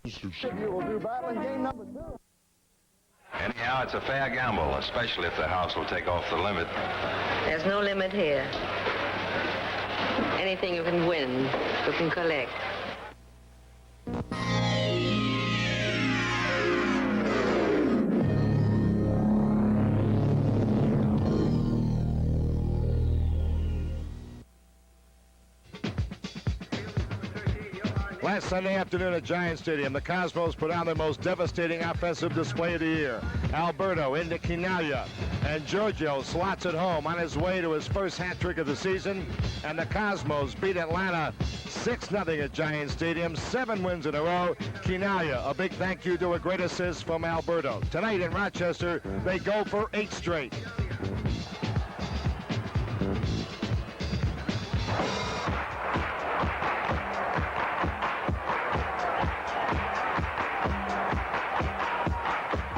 You will do battle in game number 2. Anyhow, it's a fair gamble, especially if the house will take off the limit. There's no limit here. Anything you can win, you can collect. Last Sunday afternoon at Giant Stadium, the Cosmos put on their most devastating offensive display of the year. Alberto into Quinaglia, and Giorgio slots it home on his way to his first hat trick of the season, and the Cosmos beat Atlanta 6-0 at Giant Stadium, 7 wins in a row. Quinaglia, a big thank you to a great assist from Alberto. Tonight in Rochester, they go for 8 straight.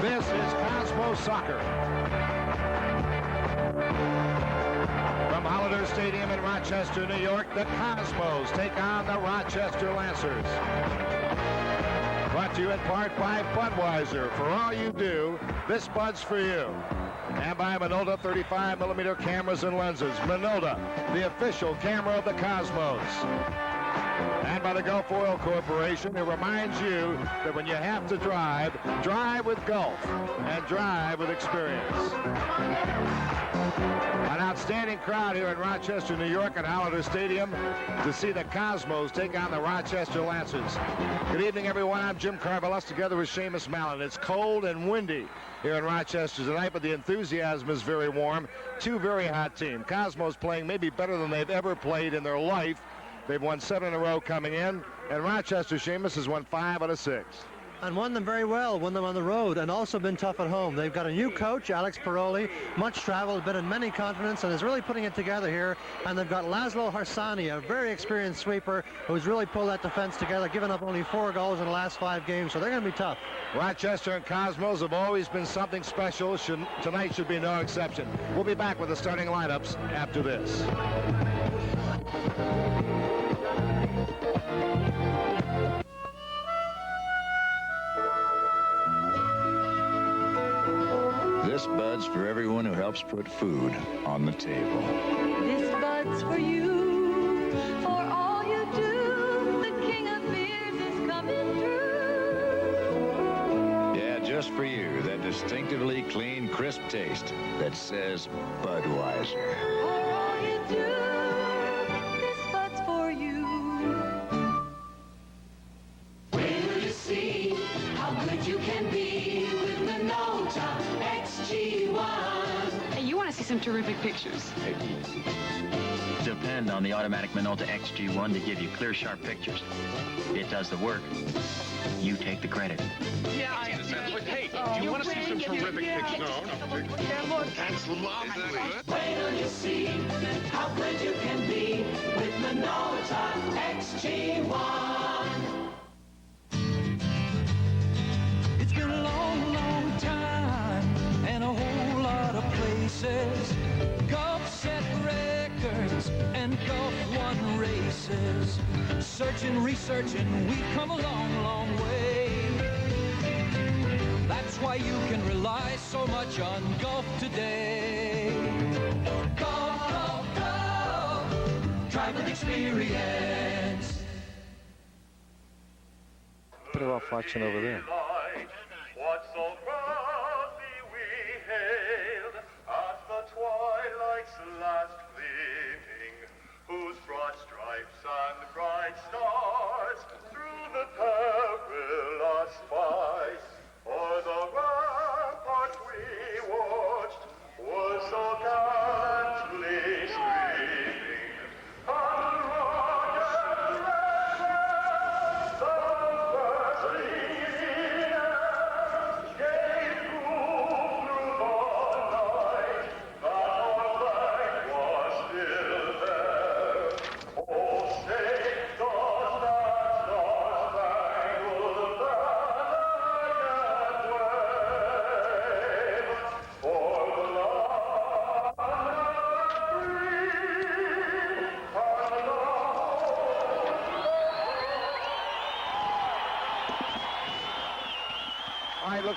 This is Cosmos Soccer. From Holiday Stadium in Rochester, New York, the Cosmos take on the Rochester Lancers. Brought to you in part by Budweiser. For all you do, this Bud's for you. And by Minolta 35mm cameras and lenses. Minolta, the official camera of the Cosmos. And by the Gulf Oil Corporation, who reminds you that when you have to drive, drive with Gulf and drive with experience. An outstanding crowd here in Rochester, New York at Holiday Stadium to see the Cosmos take on the Rochester Lancers. Good evening, everyone. I'm Jim Carvelis together with Seamus Mallon. It's cold and windy here in Rochester tonight, but the enthusiasm is very warm. 2 very hot teams. Cosmos playing maybe better than they've ever played in their life. They've won 7 in a row coming in, and Rochester, Seamus, has won 5 out of 6. And won them very well, won them on the road, and also been tough at home. They've got a new coach, Alex Paroli, much traveled, been in many continents, and is really putting it together here. And they've got Laszlo Harsani, a very experienced sweeper, who's really pulled that defense together, giving up only 4 goals in the last 5 games, so they're going to be tough. Rochester and Cosmos have always been something special. Tonight should be no exception. We'll be back with the starting lineups after this. This Bud's for everyone who helps put food on the table. This Bud's for you, for all you do. The king of beers is coming through. Yeah, just for you, that distinctively clean, crisp taste that says Budweiser. For all you do, this Bud's for you. Wait till you see how good you can be with Minolta XG1. Hey, you want to see some terrific pictures? Depend on the automatic Minolta XG1 to give you clear, sharp pictures. It does the work. You take the credit. Yeah, I understand. But hey, do you want to see some terrific pictures? No. Yeah, look, that's lovely. Wait till you see how good you can be with Minolta XG1. It's been a long, long time and a whole lot of places. Golf set records and golf won races. Searching, researching, we've come a long, long way. That's why you can rely so much on golf today. Golf, golf, golf. Drive with experience. Put it off watching over there. What so proudly we hailed at the twilight's last gleaming, whose broad stripes and bright stars through the perilous fight o'er the ramparts we watched was so gallantly streaming. And Roger the first leader gave proof through the night that our flag was still there. Oh, say does that star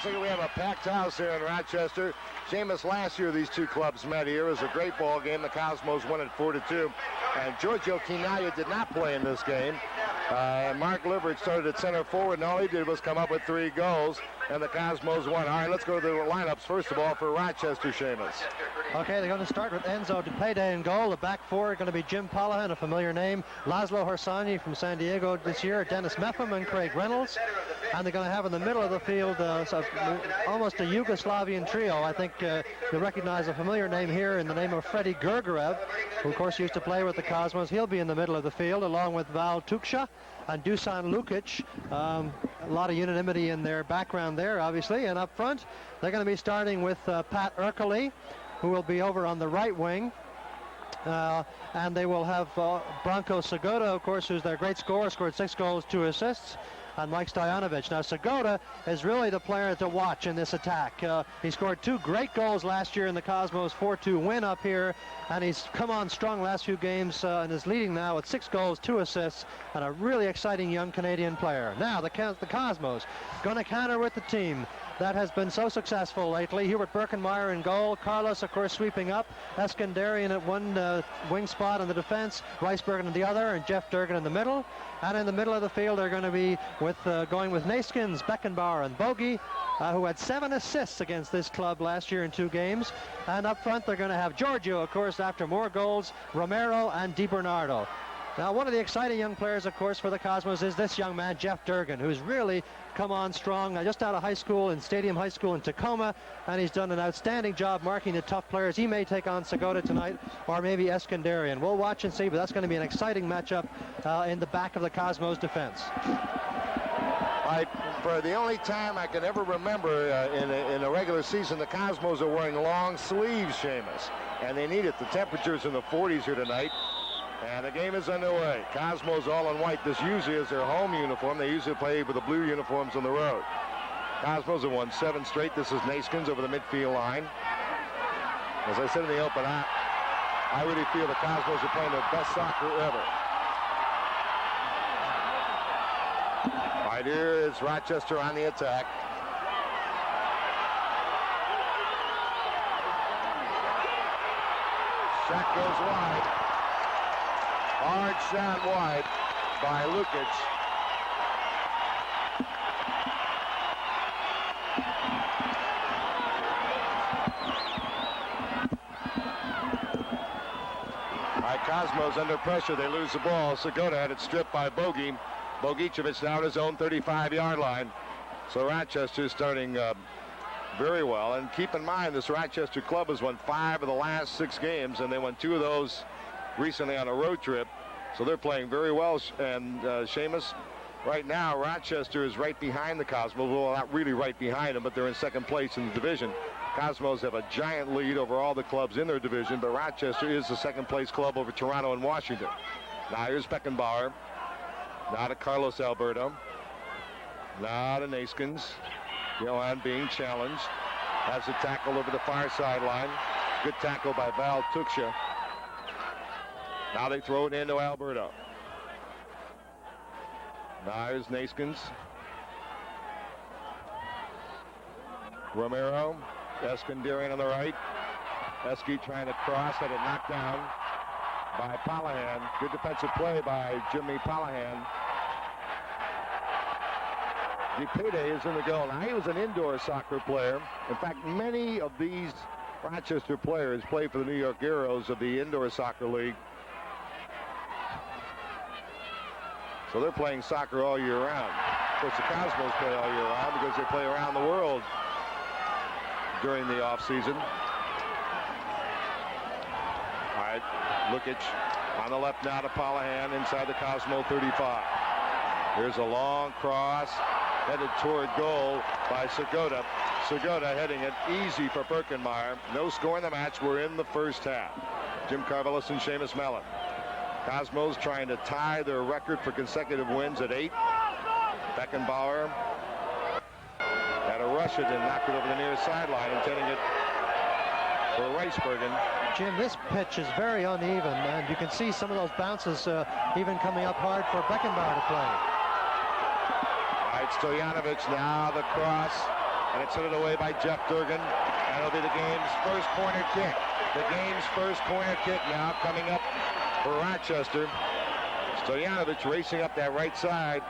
Looks like we have a packed house here in Rochester. Seamus, last year these two clubs met here. It was a great ball game. The Cosmos won it 4-2. And Giorgio Chinaglia did not play in this game. And Mark Liverich started at center forward, and all he did was come up with 3 goals, and the Cosmos won. All right, let's go to the lineups first of all for Rochester, Seamus. Okay, they're going to start with Enzo DePede in goal. The back four are going to be Jim Polahan, a familiar name, Laszlo Harsani from San Diego this year, Dennis Meffam and Craig Reynolds. And they're going to have in the middle of the field almost a Yugoslavian trio. I think you'll recognize a familiar name here in the name of Freddie Gergerev, who of course used to play with the Cosmos. He'll be in the middle of the field along with Val Tuksha and Dusan Lukic. A lot of unanimity in their background there, obviously. And up front, they're going to be starting with Pat Ercole, who will be over on the right wing. And they will have Branko Segota, of course, who's their great scorer, scored 6 goals, 2 assists. And Mike Stojanovic. Now, Segota is really the player to watch in this attack. He scored 2 great goals last year in the Cosmos 4-2 win up here, and he's come on strong last few games and is leading now with 6 goals, 2 assists, and a really exciting young Canadian player. Now, the Cosmos going to counter with the team that has been so successful lately. Hubert Birkenmeyer in goal. Carlos, of course, sweeping up. Eskandarian at one wing spot in the defense. Ricebergen in the other, and Jeff Durgan in the middle. And in the middle of the field, they're going to be going with Neskins, Beckenbauer, and Bogey, who had 7 assists against this club last year in 2 games. And up front, they're going to have Giorgio, of course, after more goals, Romero, and DiBernardo. Now, one of the exciting young players, of course, for the Cosmos is this young man, Jeff Durgan, who's really come on strong, just out of high school in Stadium High School in Tacoma, and he's done an outstanding job marking the tough players. He may take on Segota tonight, or maybe Eskandarian. We'll watch and see, but that's going to be an exciting matchup in the back of the Cosmos defense. For the only time I can ever remember in a regular season, the Cosmos are wearing long sleeves, Seamus, and they need it. The temperature's in the 40s here tonight. And the game is underway. Cosmos all in white. This usually is their home uniform. They usually play with the blue uniforms on the road. Cosmos have won 7 straight. This is Neskins over the midfield line. As I said in the open, I really feel the Cosmos are playing their best soccer ever. Right here is Rochester on the attack. Shot goes wide. Hard shot wide by Lukic. Cosmos under pressure. They lose the ball. Segota had it stripped by Bogi. Bogicevic now at his own 35-yard line. So Rochester starting very well. And keep in mind, this Rochester club has won 5 of the last 6 games, and they won 2 of those recently on a road trip. So they're playing very well. And Seamus, right now, Rochester is right behind the Cosmos. Well, not really right behind them, but they're in second place in the division. Cosmos have a giant lead over all the clubs in their division, but Rochester is the second place club over Toronto and Washington. Now here's Beckenbauer. Now to Carlos Alberto. Now to Neskins. Johan being challenged. Has a tackle over the far sideline. Good tackle by Val Tuksha. Now they throw it into Alberto. Now here's Neskins. Romero. Eskandarian on the right. Eski trying to cross, had it knocked down by Polahan. Good defensive play by Jimmy Polahan. DePede is in the goal. Now, he was an indoor soccer player. In fact, many of these Rochester players play for the New York Arrows of the Indoor Soccer League. So they're playing soccer all year round. Of course, the Cosmos play all year round because they play around the world during the offseason. All right, Lukic on the left now to Polahan inside the Cosmo 35. Here's a long cross headed toward goal by Segota. Segota heading it easy for Birkenmeyer. No score in the match. We're in the first half. Jim Carvelis and Seamus Mellon. Cosmos trying to tie their record for consecutive wins at 8. Beckenbauer had to rush it and knock it over the near sideline, intending it for Ricebergen. Jim, this pitch is very uneven, and you can see some of those bounces even coming up hard for Beckenbauer to play. All right, Stojanovic now the cross. And it's hit away by Jeff Durgan. And it'll be the game's first corner kick. The game's first corner kick now coming up for Rochester. Stojanovic racing up that right side.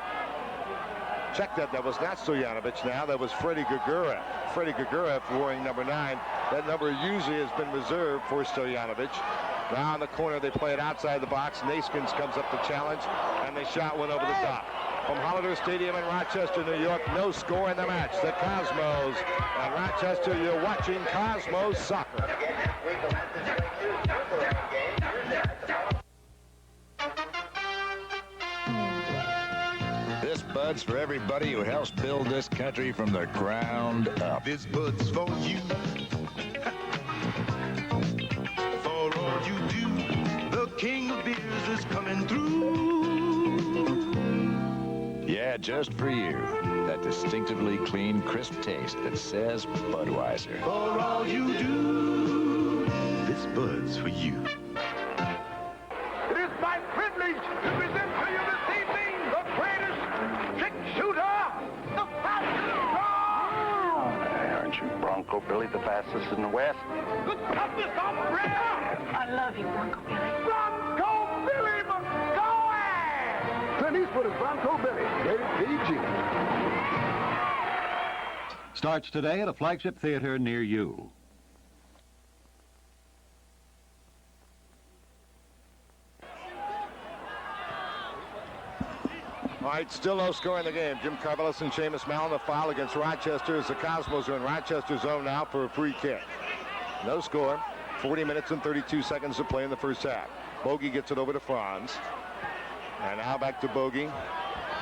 Check that. That was not Stojanovic now. That was Freddie Gagura. Freddie Gagura wearing number 9. That number usually has been reserved for Stojanovic. Now in the corner, they play it outside the box. Naskins comes up to challenge, and the shot went over the top. From Holiday Stadium in Rochester, New York, no score in the match. The Cosmos and Rochester, you're watching Cosmos soccer. This Bud's for everybody who helps build this country from the ground up. This Bud's for you. For all you do, the king of beers is coming through. Yeah, just for you. That distinctively clean, crisp taste that says Budweiser. For all you do, this Bud's for you. It is my privilege to present to you this evening the greatest six-shooter, the fastest draw. Aren't you Bronco Billy, the fastest in the West? The toughest umbrella. I love you, Bronco Billy. Bronco Billy McGowan. Clint Eastwood is Bronco Billy, rated PG. Starts today at a flagship theater near you. All right, still no score in the game. Jim Carvelis and Seamus Mallon, the foul against Rochester as the Cosmos are in Rochester's zone now for a free kick. No score. 40 minutes and 32 seconds to play in the first half. Bogey gets it over to Franz. And now back to Bogey.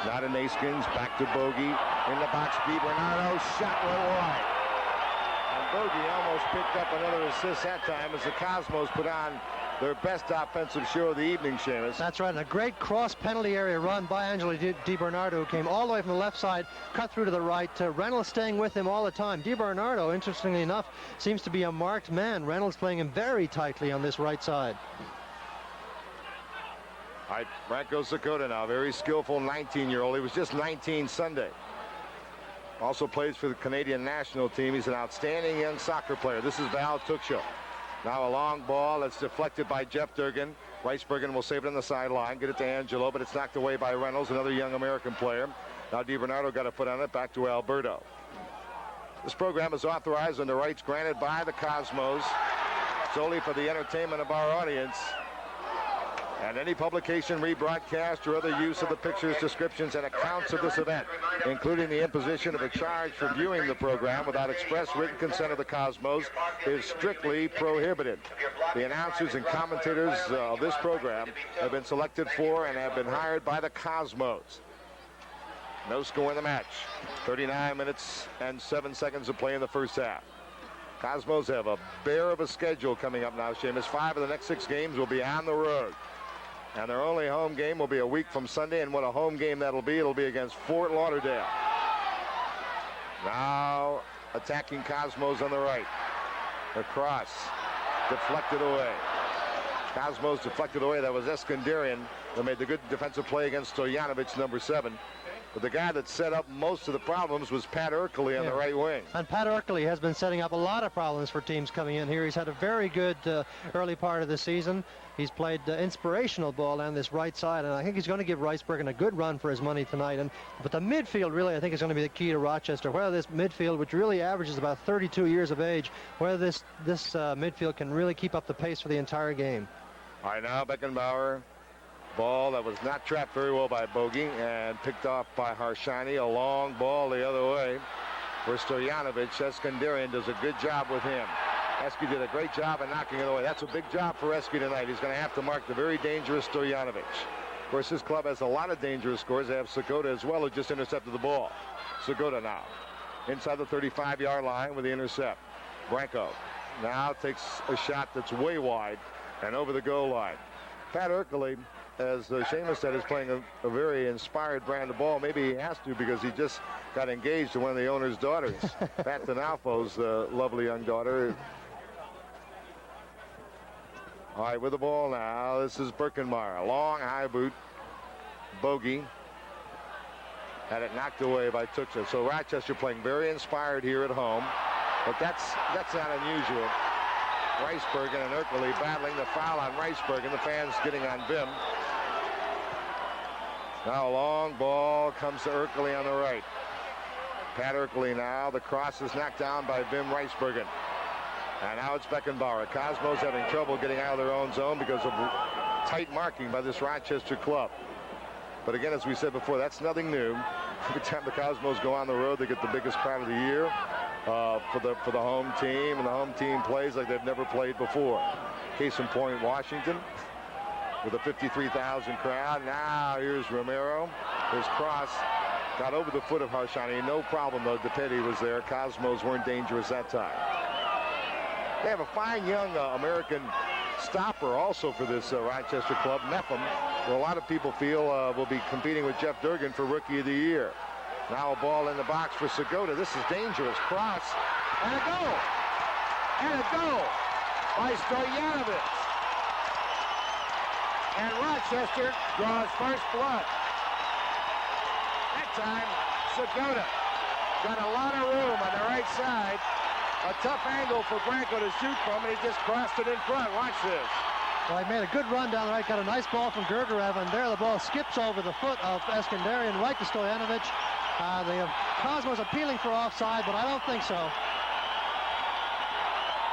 Not a Naskins. Back to Bogey. In the box, DiBernardo. Shot went wide. And Bogey almost picked up another assist that time as the Cosmos put on their best offensive show of the evening, Seamus. That's right, and a great cross penalty area run by Angelo DiBernardo, who came all the way from the left side, cut through to the right. Reynolds staying with him all the time. DiBernardo, interestingly enough, seems to be a marked man. Reynolds playing him very tightly on this right side. All right, Branko Sakota now, very skillful 19-year-old. He was just 19 Sunday. Also plays for the Canadian national team. He's an outstanding young soccer player. This is Val Tuksho. Now a long ball that's deflected by Jeff Durgan. Weisbergen will save it on the sideline, get it to Angelo, but it's knocked away by Reynolds, another young American player. Now DiBernardo got a foot on it, back to Alberto. This program is authorized under rights granted by the Cosmos, solely for the entertainment of our audience. And any publication, rebroadcast, or other use of the pictures, descriptions, and accounts of this event, including the imposition of a charge for viewing the program without express written consent of the Cosmos, is strictly prohibited. The announcers and commentators of this program have been selected for and have been hired by the Cosmos. No score in the match. 39 minutes and 7 seconds to play in the first half. Cosmos have a bear of a schedule coming up now, Seamus. 5 of the next 6 games will be on the road. And their only home game will be a week from Sunday, and what a home game that'll be, it'll be against Fort Lauderdale. Now attacking Cosmos on the right. The cross deflected away. Cosmos deflected away. That was Eskandarian that made the good defensive play against Stojanovic, number 7. But the guy that set up most of the problems was Pat Urkeley on the right wing. And Pat Urkeley has been setting up a lot of problems for teams coming in here. He's had a very good early part of the season. He's played inspirational ball on this right side, and I think he's going to give Weisbergen a good run for his money tonight. But the midfield really, I think, is going to be the key to Rochester. Whether this midfield, which really averages about 32 years of age, whether this midfield can really keep up the pace for the entire game. All right, now Beckenbauer. Ball that was not trapped very well by Bogey and picked off by Harshani. A long ball the other way for Stojanovic. Eskandarian does a good job with him. Eski did a great job of knocking it away. That's a big job for Eski tonight. He's going to have to mark the very dangerous Stojanovic. Of course, this club has a lot of dangerous scores. They have Sakota as well, who just intercepted the ball. Sakota now inside the 35-yard line with the intercept. Branko now takes a shot that's way wide and over the goal line. Pat Urkeley, as Seamus said, is playing a very inspired brand of ball. Maybe he has to because he just got engaged to one of the owner's daughters. Pat D'Onofrio's lovely young daughter. All right, with the ball now, this is Birkenmeyer. A long high boot. Bogey. Had it knocked away by Tuchel. So Rochester playing very inspired here at home. But that's not unusual. Ricebergen and Erkele battling the foul on Ricebergen. The fans getting on Vim. Now a long ball comes to Erkele on the right. Pat Erkele now. The cross is knocked down by Vim Ricebergen. And now it's Beckenbauer. Cosmos having trouble getting out of their own zone because of tight marking by this Rochester club. But again, as we said before, that's nothing new. Every time the Cosmos go on the road, they get the biggest crowd of the year for the home team, and the home team plays like they've never played before. Case in point, Washington with a 53,000 crowd. Now here's Romero. His cross got over the foot of Harshani. No problem though. DePetty was there. Cosmos weren't dangerous that time. They have a fine young American stopper also for this Rochester club, Mepham, who a lot of people feel will be competing with Jeff Durgan for Rookie of the Year. Now a ball in the box for Segota. This is dangerous. Cross. And a goal. And a goal by Stojanovic. And Rochester draws first blood. That time, Segota got a lot of room on the right side. A tough angle for Branco to shoot from, and he just crossed it in front. Watch this. Well, he made a good run down the right, got a nice ball from Gergiev, and there the ball skips over the foot of Eskandarian right to Stojanovic. The Cosmos appealing for offside, but I don't think so.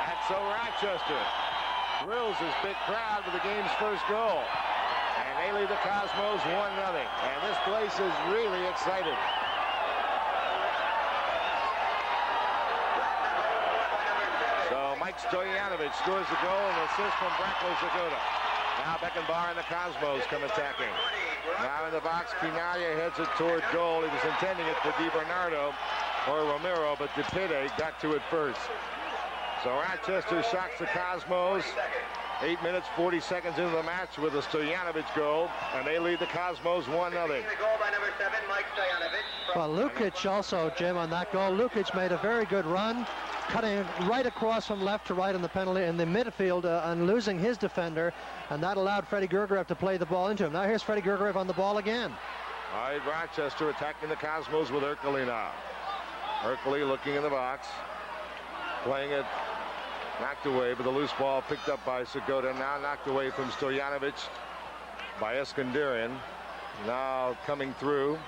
And so Rochester thrills his big crowd with the game's first goal. And they lead the Cosmos 1-0. And this place is really excited. Mike Stojanovic scores the goal and assist from Branko Segota. Now Beckenbauer and the Cosmos come attacking. Now in the box, Quinaya heads it toward goal. He was intending it for DiBernardo or Romero, but DePede got to it first. So Rochester shocks the Cosmos. 8 minutes, 40 seconds into the match with a Stojanovic goal, and they lead the Cosmos 1-0. Well, Lukic also, Jim, on that goal. Lukic made a very good run, cutting right across from left to right in the penalty in the midfield and losing his defender, and that allowed Freddie Gergiev to play the ball into him. Now here's Freddie Gergiev on the ball again. All right, Rochester attacking the Cosmos with Erkele now. Erkele looking in the box, playing it, knocked away, but the loose ball picked up by Segota. Now knocked away from Stojanovic by Eskandarian. Now coming through.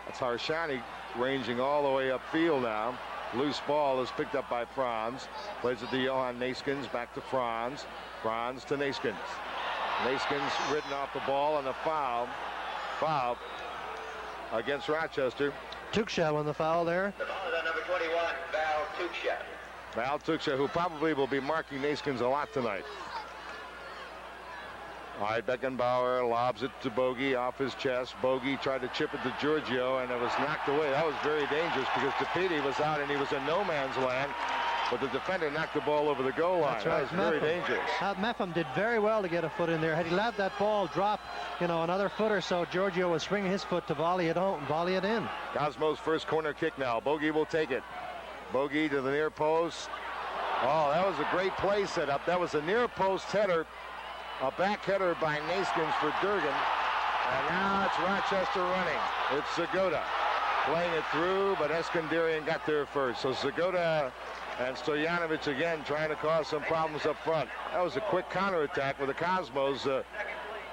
That's Harshani ranging all the way upfield now. Loose ball is picked up by Franz. Plays it to Johan Neeskens, back to Franz. Franz to Neeskens. Neeskens ridden off the ball and a foul. Foul against Rochester. Tuchel on the foul there. The ball is on number 21, Val Tuchel. Val Tuchel, who probably will be marking Neeskens a lot tonight. All right, Beckenbauer lobs it to Bogey off his chest. Bogey tried to chip it to Giorgio, and it was knocked away. That was very dangerous because DePede was out, and he was in no man's land. But the defender knocked the ball over the goal line. That's right. That was very dangerous. Mepham did very well to get a foot in there. Had he let that ball drop, another foot or so, Giorgio was swinging his foot to volley it home, volley it in. Cosmos' first corner kick now. Bogey will take it. Bogey to the near post. Oh, that was a great play set up. That was a near post header. A back header by Neeskens for Durgan. And now it's Rochester running. It's Segota playing it through, but Eskandarian got there first. So Segota and Stojanovic again trying to cause some problems up front. That was a quick counterattack with the Cosmos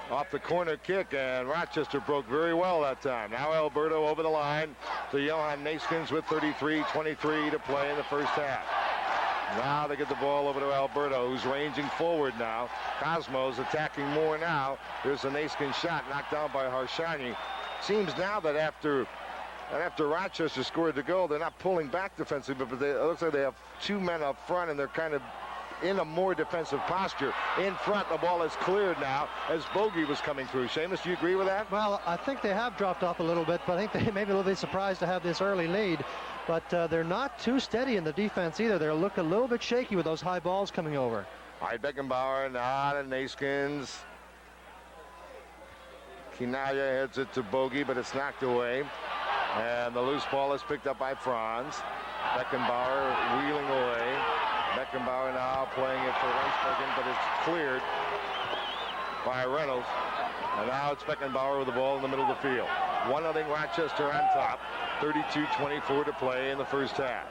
off the corner kick, and Rochester broke very well that time. Now Alberto over the line to Johan Neeskens with 33-23 to play in the first half. Now they get the ball over to Alberto, who's ranging forward now. Cosmos attacking more now. Here's a Neeskens shot knocked down by Harshani. Seems now that after Rochester scored the goal, they're not pulling back defensively, but it looks like they have two men up front, and they're kind of in a more defensive posture. In front, the ball is cleared now as Bogey was coming through. Seamus, do you agree with that? Well, I think they have dropped off a little bit, but I think they may be a little bit surprised to have this early lead. But they're not too steady in the defense either. They look a little bit shaky with those high balls coming over. All right, Beckenbauer now to Neeskens. Quinaya heads it to Bogey, but it's knocked away. And the loose ball is picked up by Franz. Beckenbauer wheeling away. Beckenbauer now playing it for Ricebergen, but it's cleared by Reynolds. And now it's Beckenbauer with the ball in the middle of the field. 1-0 Rochester on top. 32-24 to play in the first half.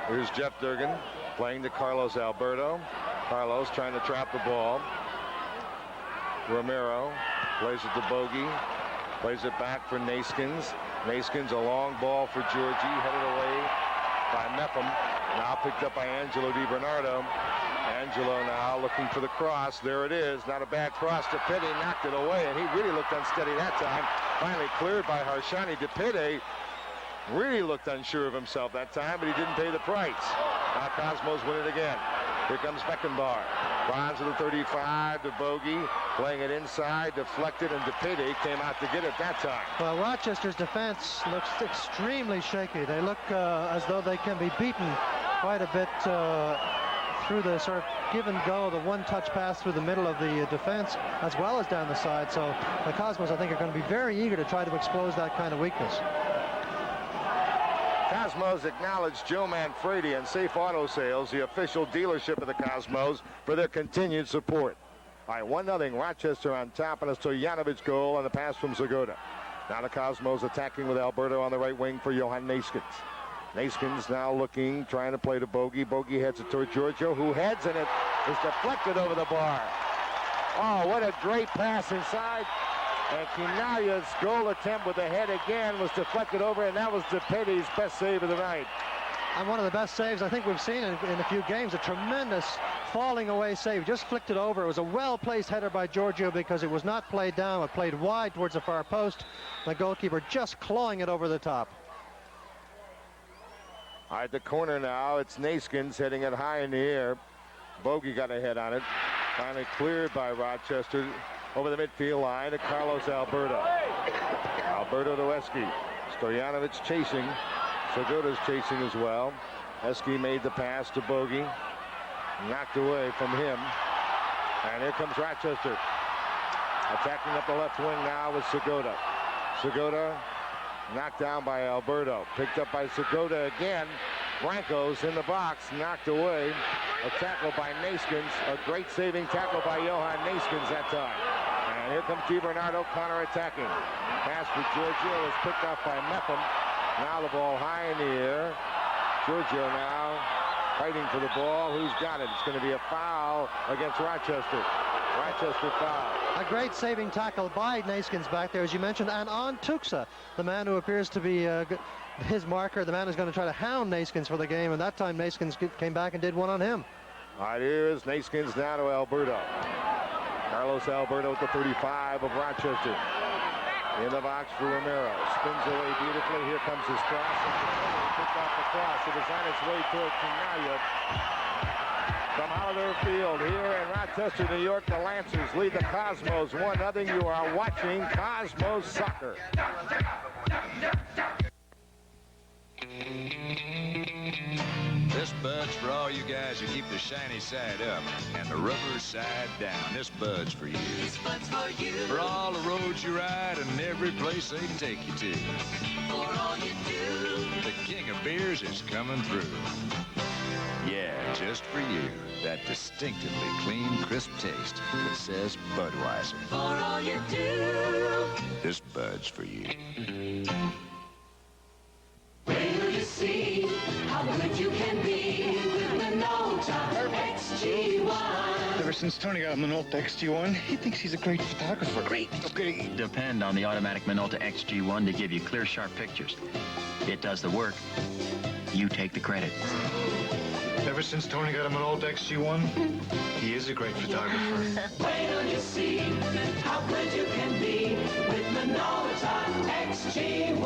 Here's Jeff Durgan playing to Carlos Alberto. Carlos trying to trap the ball. Romero plays it to Bogey. Plays it back for Naskins. Naskins, a long ball for Georgie, headed away by Mepham. Now picked up by Angelo DiBernardo. Angelo now looking for the cross. There it is. Not a bad cross. DePede knocked it away, and he really looked unsteady that time. Finally cleared by Harsanyi. DePede really looked unsure of himself that time, but he didn't pay the price. Now Cosmos win it again. Here comes Beckenbauer. Bonds to the 35 to Bogey. Playing it inside, deflected, and DePede came out to get it that time. Well, Rochester's defense looks extremely shaky. They look as though they can be beaten quite a bit through the sort of give and go, the one-touch pass through the middle of the defense, as well as down the side. So the Cosmos, I think, are going to be very eager to try to expose that kind of weakness. Cosmos acknowledged Joe Manfredi and Safe Auto Sales, the official dealership of the Cosmos, for their continued support. All right, 1-0 Rochester on top, and a Stojanovic goal on the pass from Zagoda. Now the Cosmos attacking with Alberto on the right wing for Johan Naskins. Naskins now looking, trying to play to Bogey. Bogey heads it toward Giorgio, who heads, and it is deflected over the bar. Oh, what a great pass inside. And Quinalia's goal attempt with the head again was deflected over, and that was DePede's best save of the night. And one of the best saves I think we've seen in a few games. A tremendous falling away save. Just flicked it over. It was a well-placed header by Giorgio because it was not played down, but played wide towards the far post. The goalkeeper just clawing it over the top. All right, the corner now. It's Naskins heading it high in the air. Bogey got a head on it. Finally cleared by Rochester over the midfield line to Carlos Alberto. Alberto to Eski. Stojanovic chasing. Zagoda's chasing as well. Eski made the pass to Bogey. Knocked away from him. And here comes Rochester. Attacking up the left wing now with Zagoda. Zagoda knocked down by Alberto. Picked up by Zagoda again. Branco's in the box. Knocked away. A tackle by Naskins. A great saving tackle by Johan Naskins that time. And here comes DiBernardo counter-attacking. Pass for Giorgio is picked off by Mepham. Now the ball high in the air. Giorgio now fighting for the ball. Who's got it? It's going to be a foul against Rochester. Rochester foul. A great saving tackle by Naskins back there, as you mentioned, and on Tuxa, the man who appears to be his marker, the man who's going to try to hound Naskins for the game, and that time Naskins came back and did one on him. All right, here's Naskins now to Alberto. Carlos Alberto at the 35 of Rochester. In the box for Romero. Spins away beautifully. Here comes his cross. Picked off the cross. It is on its way toward Quinalia. From out of their field here in Rochester, New York, the Lancers lead the Cosmos 1-0. You are watching Cosmos Soccer. This bud's for all you guys who keep the shiny side up and the rubber side down. This bud's for you. This bud's for you. For all the roads you ride and every place they take you to. For all you do. The king of beers is coming through. Yeah, just for you. That distinctively clean, crisp taste that says Budweiser. For all you do. This bud's for you. Wait till you see how good you can be with Minolta XG1. Ever since Tony got a Minolta XG1, he thinks he's a great photographer. Great, okay. Depend on the automatic Minolta XG1 to give you clear, sharp pictures. It does the work. You take the credit. Ever since Tony got a Minolta XG1, he is a great photographer. Wait till you see how good you can be with Minolta XG1.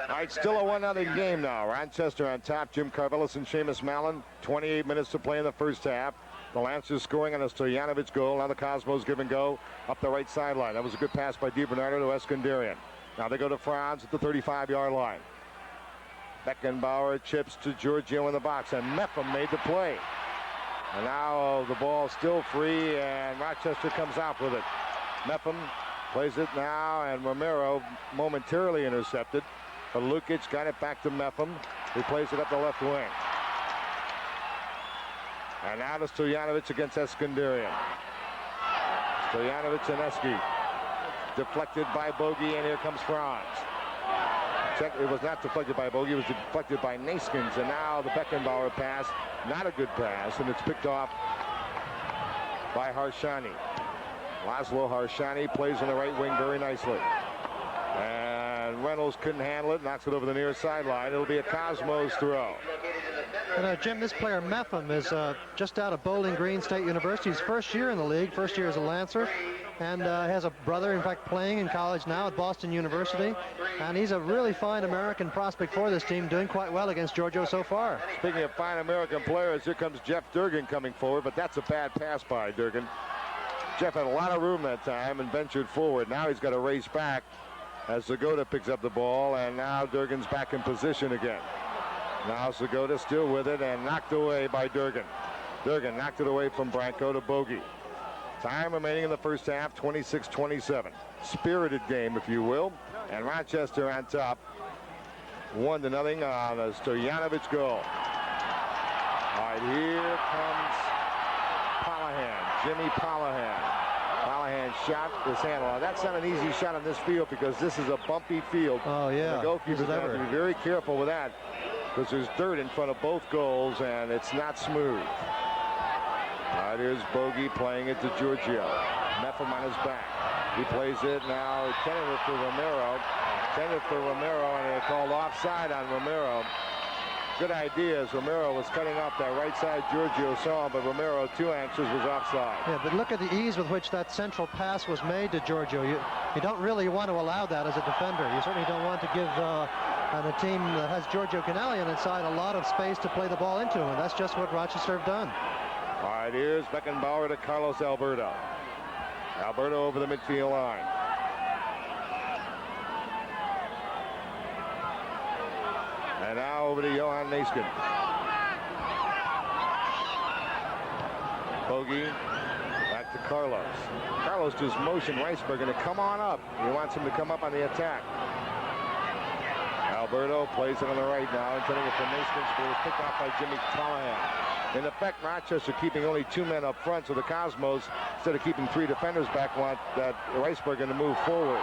All right, still a 1-0 game now. Rochester on top. Jim Carvelis and Seamus Mallon. 28 minutes to play in the first half. The Lancers scoring on a Stojanovic goal. Now the Cosmos give and go up the right sideline. That was a good pass by DiBernardo to Eskandarian. Now they go to Franz at the 35-yard line. Beckenbauer chips to Giorgio in the box, and Mepham made the play. And now the ball still free, and Rochester comes out with it. Mepham plays it now, and Romero momentarily intercepted. But Lukic got it back to Mepham, who plays it up the left wing. And now to Stojanovic against Eskandarian. Stojanovic and Eski. Deflected by Bogey, and here comes Franz. Check, it was not deflected by Bogey, it was deflected by Naskins, and now the Beckenbauer pass, not a good pass, and it's picked off by Harshani. Laszlo Harshani plays on the right wing very nicely. And Reynolds couldn't handle it, knocks it over the near sideline. It'll be a Cosmos throw. Jim, this player Meffam is just out of Bowling Green State University. His first year in the league, first year as a Lancer, and has a brother, in fact, playing in college now at Boston University. And he's a really fine American prospect for this team, doing quite well against Giorgio so far. Speaking of fine American players, here comes Jeff Durgan coming forward, but that's a bad pass by Durgan. Jeff had a lot of room that time and ventured forward. Now he's got to race back as Zagota picks up the ball, and now Durgan's back in position again. Now Zagota still with it and knocked away by Durgan. Durgan knocked it away from Branco to Bogey. Time remaining in the first half, 26-27. Spirited game, if you will. And Rochester on top, 1-0 on a Stojanovic goal. All right, here comes Palahan, Jimmy Palahan. Palahan shot is handled. That's not an easy shot on this field because this is a bumpy field. Oh, yeah. And the goalkeepers have to be very careful with that because there's dirt in front of both goals and it's not smooth. All right, here's Bogey playing it to Giorgio. Meffam on his back. He plays it now. Tentative for Romero. Tentative for Romero, and they're called offside on Romero. Good idea as Romero was cutting off that right side. Giorgio saw him, but Romero, too anxious, was offside. Yeah, but look at the ease with which that central pass was made to Giorgio. You don't really want to allow that as a defender. You certainly don't want to give a team that has Giorgio Canalian inside a lot of space to play the ball into him, and that's just what Rochester have done. All right, here's Beckenbauer to Carlos Alberto. Alberto over the midfield line. And now over to Johan Naiskin. Bogey back to Carlos. Carlos just motioned Reisbergen to come on up. He wants him to come up on the attack. Alberto plays it on the right now, intending it for Naiskin, but it was picked off by Jimmy Callahan. In effect, Rochester keeping only 2 men up front, so the Cosmos, instead of keeping 3 defenders back, want that Reisbergen to move forward.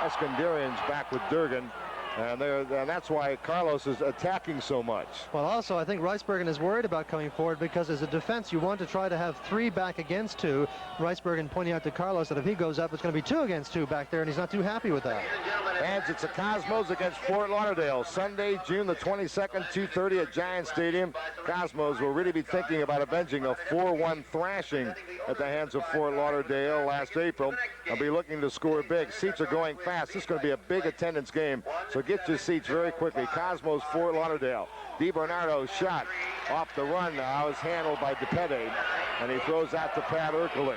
Eskandarian's back with Durgan, and that's why Carlos is attacking so much. Well, also, I think Reisbergen is worried about coming forward because as a defense, you want to try to have 3 back against 2. Reisbergen pointing out to Carlos that if he goes up, it's going to be 2 against 2 back there, and he's not too happy with that. And it's the Cosmos against Fort Lauderdale, Sunday, June the 22nd, 2:30 at Giant Stadium. Cosmos will really be thinking about avenging a 4-1 thrashing at the hands of Fort Lauderdale last April. They'll be looking to score big. Seats are going fast. This is going to be a big attendance game, so get your seats very quickly. Cosmos, Fort Lauderdale. DiBernardo's shot off the run now is handled by DePede, and he throws out to Pat Urkeley.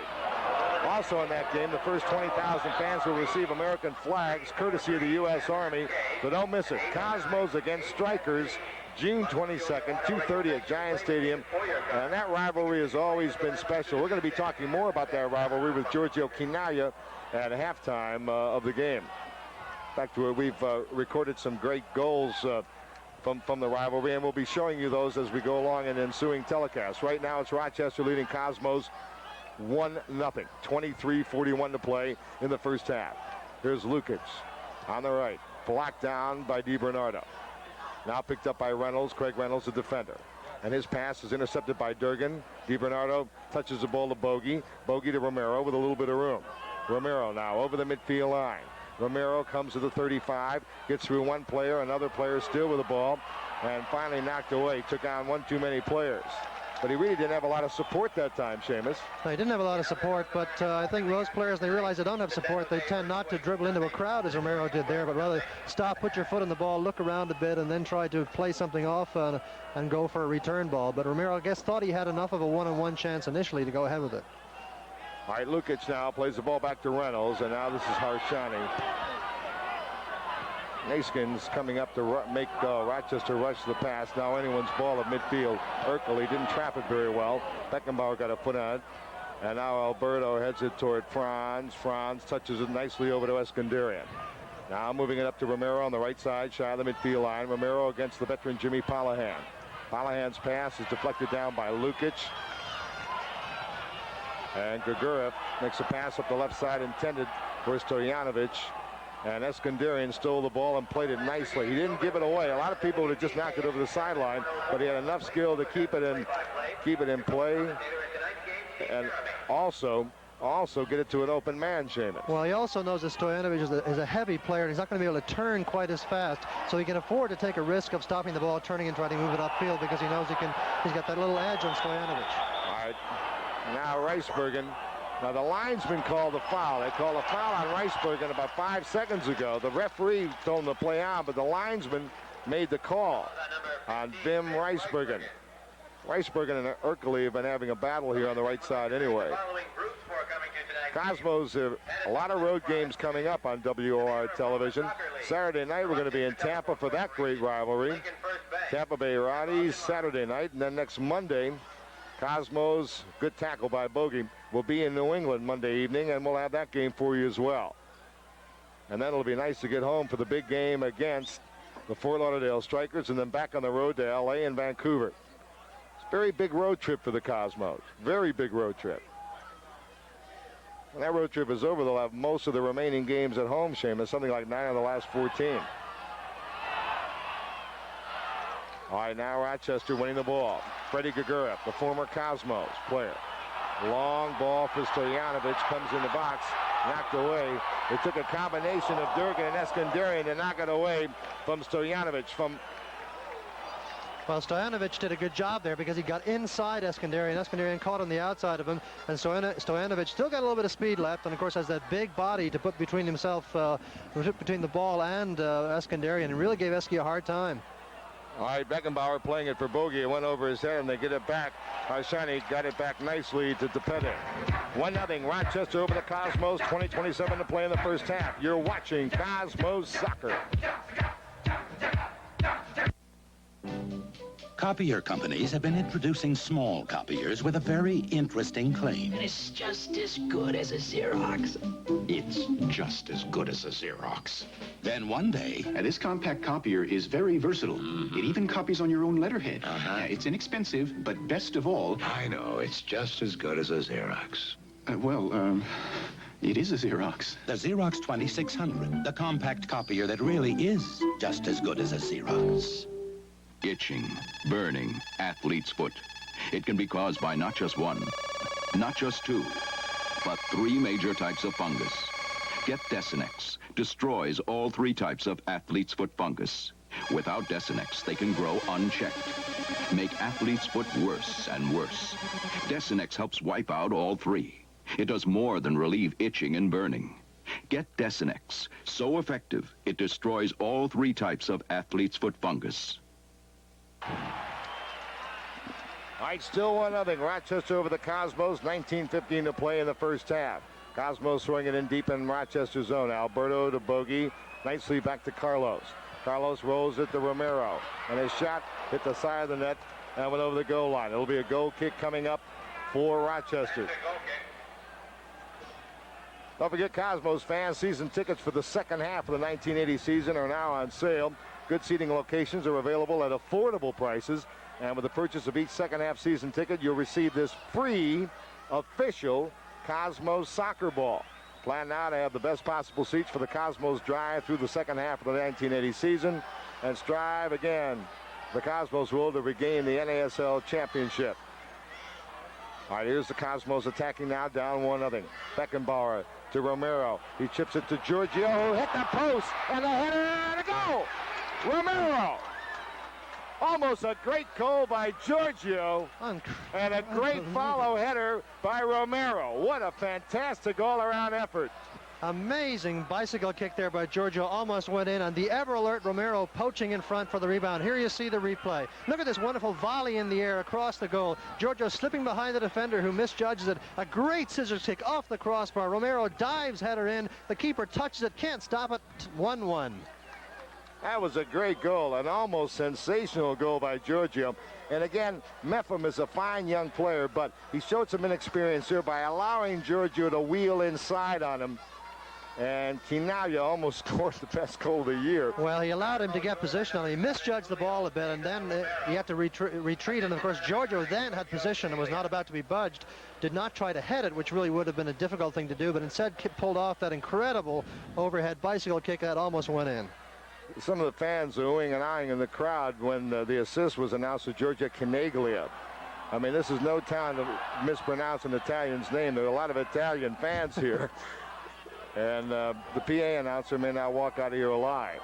Also in that game, the first 20,000 fans will receive American flags courtesy of the U.S. Army, so don't miss it. Cosmos against Strikers, June 22nd, 2:30 at Giant Stadium, and that rivalry has always been special. We're going to be talking more about that rivalry with Giorgio Chinaglia at halftime of the game. In fact, we've recorded some great goals from the rivalry, and we'll be showing you those as we go along in ensuing telecasts. Right now, it's Rochester leading Cosmos 1-0. 23:41 to play in the first half. Here's Lukic on the right, blocked down by DiBernardo. Now picked up by Reynolds, Craig Reynolds, the defender. And his pass is intercepted by Durgan. DiBernardo touches the ball to Bogey. Bogey to Romero with a little bit of room. Romero now over the midfield line. Romero comes to the 35, gets through one player, another player still with the ball, and finally knocked away. Took on one too many players. But he really didn't have a lot of support that time, Seamus. No, he didn't have a lot of support, but I think most players, they realize they don't have support. They tend not to dribble into a crowd as Romero did there, but rather stop, put your foot on the ball, look around a bit, and then try to play something off and go for a return ball. But Romero, I guess, thought he had enough of a one-on-one chance initially to go ahead with it. All right, Lukic now plays the ball back to Reynolds, and now this is Harshani. Naskins coming up to make Rochester rush the pass. Now anyone's ball at midfield. Urkeley didn't trap it very well. Beckenbauer got a foot on it. And now Alberto heads it toward Franz. Franz touches it nicely over to Eskandarian. Now moving it up to Romero on the right side, shy of the midfield line. Romero against the veteran Jimmy Palahan. Palahan's pass is deflected down by Lukic. And Gagarev makes a pass up the left side intended for Stojanovic. And Eskandarian stole the ball and played it nicely. He didn't give it away. A lot of people would have just knocked it over the sideline, but he had enough skill to keep it in play. And also get it to an open man, Seamus. Well, he also knows that Stojanovic is a heavy player, and he's not going to be able to turn quite as fast, so he can afford to take a risk of stopping the ball, turning and trying to move it upfield, because he knows he's got that little edge on Stojanovic. All right, now Reisbergen. Now the linesman called a foul. They called a foul on Reisbergen about 5 seconds ago. The referee told him to play on, but the linesman made the call on Bim Reisbergen. Reisbergen and Urkeley have been having a battle here on the right side anyway. Cosmos have a lot of road games coming up on WOR television. Saturday night we're going to be in Tampa for that great rivalry. Tampa Bay Rowdies Saturday night, and then next Monday, Cosmos, good tackle by Bogey, will be in New England Monday evening, and we'll have that game for you as well. And then it'll be nice to get home for the big game against the Fort Lauderdale Strikers, and then back on the road to LA and Vancouver. It's a very big road trip for the Cosmos. Very big road trip. When that road trip is over, they'll have most of the remaining games at home, Seamus, something like 9 of the last 14. All right, now Rochester winning the ball. Freddie Gagarev, the former Cosmos player. Long ball for Stojanovic, comes in the box, knocked away. It took a combination of Durgan and Eskandarian to knock it away from Stojanovic. Well, Stojanovic did a good job there because he got inside Eskandarian. Eskandarian caught on the outside of him, and Stojanovic still got a little bit of speed left, and of course has that big body to put between himself, between the ball and Eskandarian, and really gave Eski a hard time. All right, Beckenbauer playing it for Bogey. It went over his head, and they get it back. Harshani got it back nicely to Depede. 1-0, Rochester over the Cosmos. 20:27 to play in the first half. You're watching Cosmos Soccer. Copier companies have been introducing small copiers with a very interesting claim. It's just as good as a Xerox. It's just as good as a Xerox. Then one day... this compact copier is very versatile. It even copies on your own letterhead. It's inexpensive, but best of all... I know, it's just as good as a Xerox. It is a Xerox. The Xerox 2600, the compact copier that really is just as good as a Xerox. Itching, burning, athlete's foot. It can be caused by not just one, not just two, but 3 major types of fungus. Get Desinex. Destroys all 3 types of athlete's foot fungus. Without Desinex, they can grow unchecked. Make athlete's foot worse and worse. Desinex helps wipe out all 3. It does more than relieve itching and burning. Get Desinex. So effective, it destroys all 3 types of athlete's foot fungus. All right, still 1-0. Rochester over the Cosmos. 19:15 to play in the first half. Cosmos throwing it in deep in Rochester's zone. Alberto to Bogey. Nicely back to Carlos. Carlos rolls it to Romero. And his shot hit the side of the net and went over the goal line. It'll be a goal kick coming up for Rochester. Don't forget, Cosmos fans, season tickets for the second half of the 1980 season are now on sale. Good seating locations are available at affordable prices. And with the purchase of each second half season ticket, you'll receive this free official Cosmos soccer ball. Plan now to have the best possible seats for the Cosmos drive through the second half of the 1980 season and strive again. The Cosmos will to regain the NASL championship. All right, here's the Cosmos attacking now, down 1-0. Beckenbauer to Romero. He chips it to Giorgio, who hit the post, and the header and a goal. Romero. Almost a great goal by Giorgio, and a great follow header by Romero. What a fantastic all-around effort. Amazing bicycle kick there by Giorgio, almost went in, and the ever-alert Romero poaching in front for the rebound. Here you see the replay. Look at this wonderful volley in the air across the goal. Giorgio slipping behind the defender who misjudges it. A great scissors kick off the crossbar. Romero dives header in. The keeper touches it, can't stop it. 1-1. That was a great goal, an almost sensational goal by Giorgio. And again, Mepham is a fine young player, but he showed some inexperience here by allowing Giorgio to wheel inside on him. And Kinaya almost scored the best goal of the year. Well, he allowed him to get position on him. He misjudged the ball a bit, and then he had to retreat. And, of course, Giorgio then had position and was not about to be budged. Did not try to head it, which really would have been a difficult thing to do, but instead pulled off that incredible overhead bicycle kick that almost went in. Some of the fans are oohing and eyeing in the crowd when the assist was announced to Giorgio Canaglia. I mean, this is no time to mispronounce an Italian's name. There are a lot of Italian fans here. And the PA announcer may not walk out of here alive.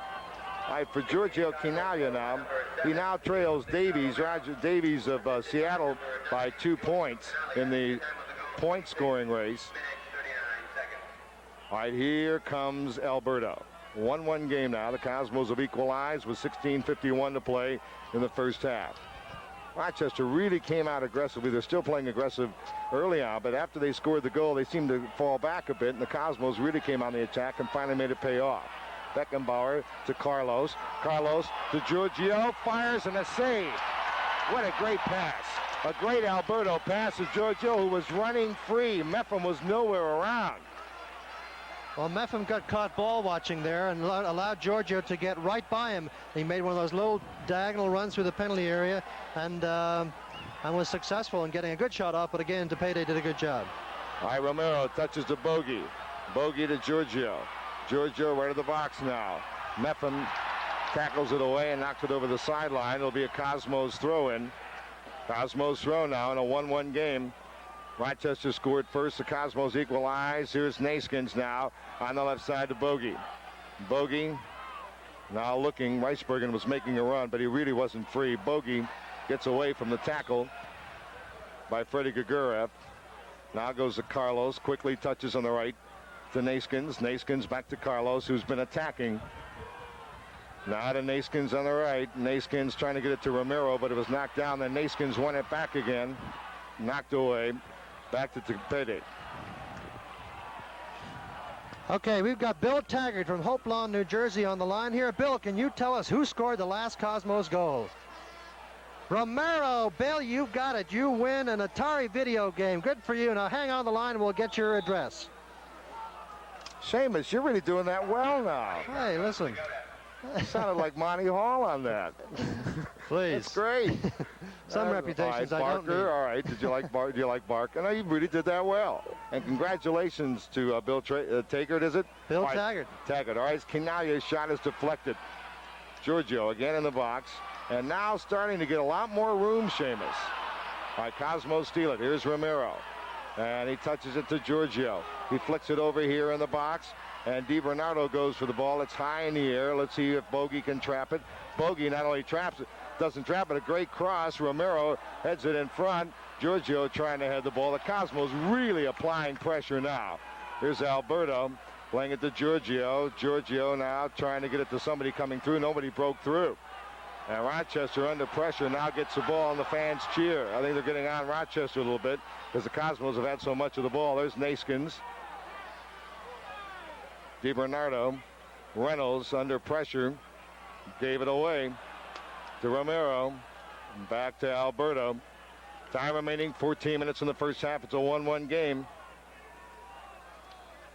All right, for Giorgio Canaglia now, he now trails Roger Davies of Seattle by 2 points in the point scoring race. All right, here comes Alberto. 1-1 game now. The Cosmos have equalized with 16:51 to play in the first half. Rochester really came out aggressively. They're still playing aggressive early on, but after they scored the goal, they seemed to fall back a bit, and the Cosmos really came on the attack and finally made it pay off. Beckenbauer to Carlos. Carlos to Giorgio. Fires and a save. What a great pass. A great Alberto pass to Giorgio, who was running free. Mepham was nowhere around. Well, Mepham got caught ball watching there and allowed Giorgio to get right by him. He made one of those little diagonal runs through the penalty area and was successful in getting a good shot off, but again, DePede did a good job. All right, Romero touches to Bogey. Bogey to Giorgio. Giorgio right of the box now. Mepham tackles it away and knocks it over the sideline. It'll be a Cosmos throw-in. Cosmos throw now in a 1-1 game. Rochester scored first. The Cosmos equalize. Here's Naskins now on the left side to Bogey. Bogey now looking. Weisbergen was making a run, but he really wasn't free. Bogey gets away from the tackle by Freddie Gigurev. Now goes to Carlos. Quickly touches on the right to Naskins. Naskins back to Carlos, who's been attacking. Now to Naskins on the right. Naskins trying to get it to Romero, but it was knocked down. Then Naskins won it back again. Knocked away. Back to DePede. Okay, we've got Bill Taggart from Hope Lawn, New Jersey on the line here. Bill, can you tell us who scored the last Cosmos goal? Romero. Bill, you've got it. You win an Atari video game. Good for you. Now hang on the line and we'll get your address. Seamus, you're really doing that well now. Hey, listen. You sounded like Monty Hall on that. Please. That's great. Some reputations I don't need. All right. Did you like Barker? Do you like Barker? No, you really did that well. And congratulations to Bill Taggart, is it? Bill Taggart. Taggart. All right. Canaglia's shot is deflected. Giorgio again in the box. And now starting to get a lot more room, Seamus. All right, Cosmos steal it. Here's Romero. And he touches it to Giorgio. He flicks it over here in the box. And DiBernardo goes for the ball. It's high in the air. Let's see if Bogey can trap it. Bogey not only traps it, doesn't trap it, a great cross. Romero heads it in front. Giorgio trying to head the ball. The Cosmos really applying pressure now. Here's Alberto playing it to Giorgio. Giorgio now trying to get it to somebody coming through. Nobody broke through. And Rochester under pressure now gets the ball and the fans cheer. I think they're getting on Rochester a little bit because the Cosmos have had so much of the ball. There's Naskins. DiBernardo. Reynolds under pressure. Gave it away to Romero. Back to Alberto. Time remaining 14 minutes in the first half. It's a 1-1 game.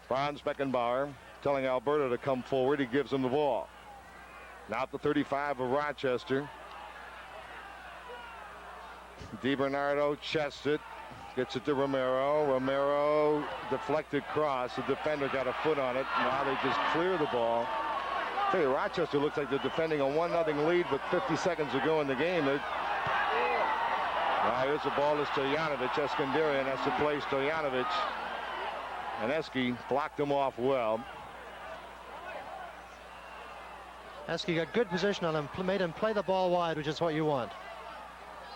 Franz Beckenbauer telling Alberto to come forward. He gives him the ball. Now at the 35 of Rochester. DiBernardo chests it. Gets it to Romero. Romero deflected cross. The defender got a foot on it. Now they just clear the ball. I tell you, Rochester looks like they're defending a 1-0 lead with 50 seconds to go in the game. Now here's the ball to Stojanovic. Eskandarian has to play Stojanovic. And Eski blocked him off well. Eski got good position on him, made him play the ball wide, which is what you want.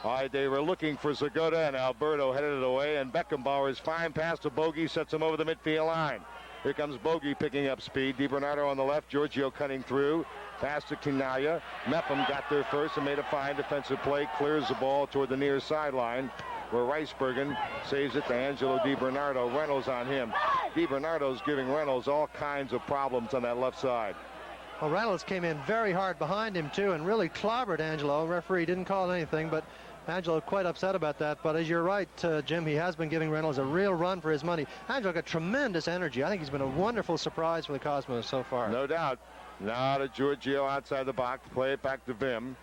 All right, they were looking for Zagota, and Alberto headed it away, and Beckenbauer's fine pass to Bogey sets him over the midfield line. Here comes Bogey picking up speed. DiBernardo on the left, Giorgio cutting through. Pass to Kinaya. Mepham got there first and made a fine defensive play. Clears the ball toward the near sideline, where Weisbergen saves it to Angelo DiBernardo. Reynolds on him. DiBernardo's giving Reynolds all kinds of problems on that left side. Well, Reynolds came in very hard behind him, too, and really clobbered Angelo. Referee didn't call anything, but Angelo quite upset about that, but as you're right, Jim, he has been giving Reynolds a real run for his money. Angelo got tremendous energy. I think he's been a wonderful surprise for the Cosmos so far. No doubt. Now to Giorgio outside the box. Play it back to Vim.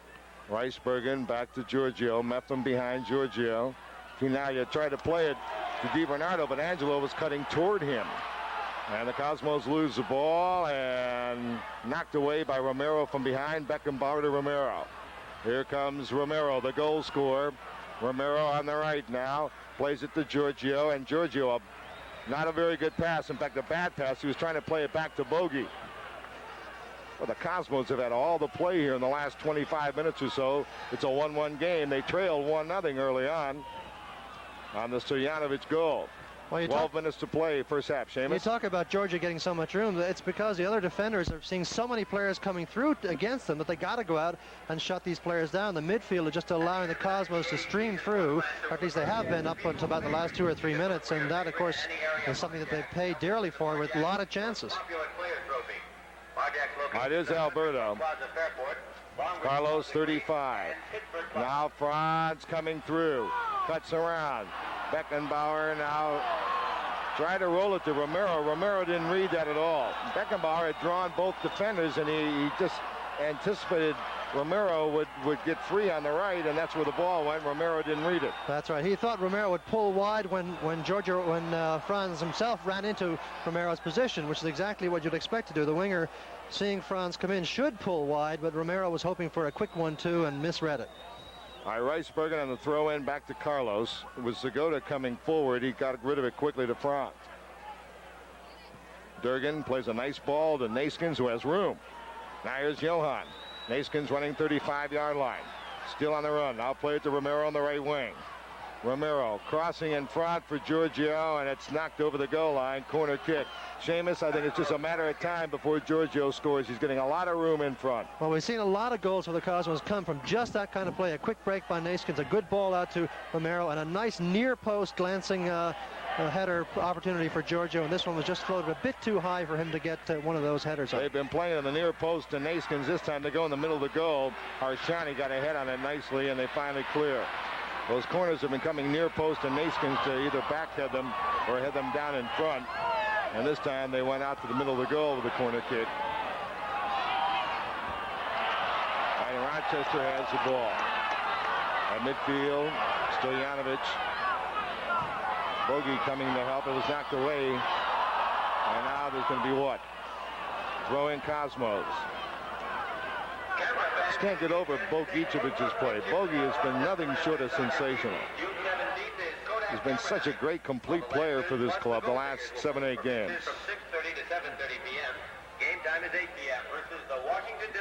Ricebergen back to Giorgio. Meffam behind Giorgio. Finaglia tried to play it to DiBernardo, but Angelo was cutting toward him. And the Cosmos lose the ball and knocked away by Romero from behind. Beckenbauer to Romero. Here comes Romero, the goal scorer. Romero on the right now. Plays it to Giorgio, and Giorgio, not a very good pass. In fact, a bad pass. He was trying to play it back to Bogey. Well, the Cosmos have had all the play here in the last 25 minutes or so. It's a 1-1 game. They trailed 1-0 early on the Stojanovic goal. Well, 12 minutes to play, first half. Seamus? You talk about Georgia getting so much room. It's because the other defenders are seeing so many players coming through against them that they got to go out and shut these players down. The midfield are just allowing the Cosmos to stream through, or at least they have been up until about the last 2 or 3 minutes, and that, of course, is something that they've paid dearly for with a lot of chances. It is Alberto. Carlos, 35. Now Franz coming through. Cuts around. Beckenbauer now tried to roll it to Romero. Romero didn't read that at all. Beckenbauer had drawn both defenders, and he just anticipated Romero would get free on the right, and that's where the ball went. Romero didn't read it. That's right. He thought Romero would pull wide when Franz himself ran into Romero's position, which is exactly what you'd expect to do. The winger, seeing Franz come in, should pull wide, but Romero was hoping for a quick 1-2 and misread it. All right, Ricebergen on the throw in back to Carlos. It was Zagota coming forward. He got rid of it quickly to Franz. Durgan plays a nice ball to Naskins, who has room. Now here's Johan. Naskins running 35-yard line. Still on the run. Now play it to Romero on the right wing. Romero crossing in front for Giorgio, and it's knocked over the goal line. Corner kick. Seamus, I think it's just a matter of time before Giorgio scores. He's getting a lot of room in front. Well, we've seen a lot of goals for the Cosmos come from just that kind of play. A quick break by Naskins, a good ball out to Romero, and a nice near post glancing header opportunity for Giorgio, and this one was just floated a bit too high for him to get one of those headers up. They've been playing on the near post to Naskins. This time they go in the middle of the goal. Harshani got a head on it nicely, and they finally clear. Those corners have been coming near post to Naskins to either backhead them or head them down in front. And this time they went out to the middle of the goal with a corner kick. And Rochester has the ball. At midfield, Stojanovic. Bogey coming to help. It was knocked away. And now there's going to be what? Throw in Cosmos. Just can't get over Bogicevic's play. Bogey has been nothing short of sensational. He's been such a great complete player for this club the last 7-8 games.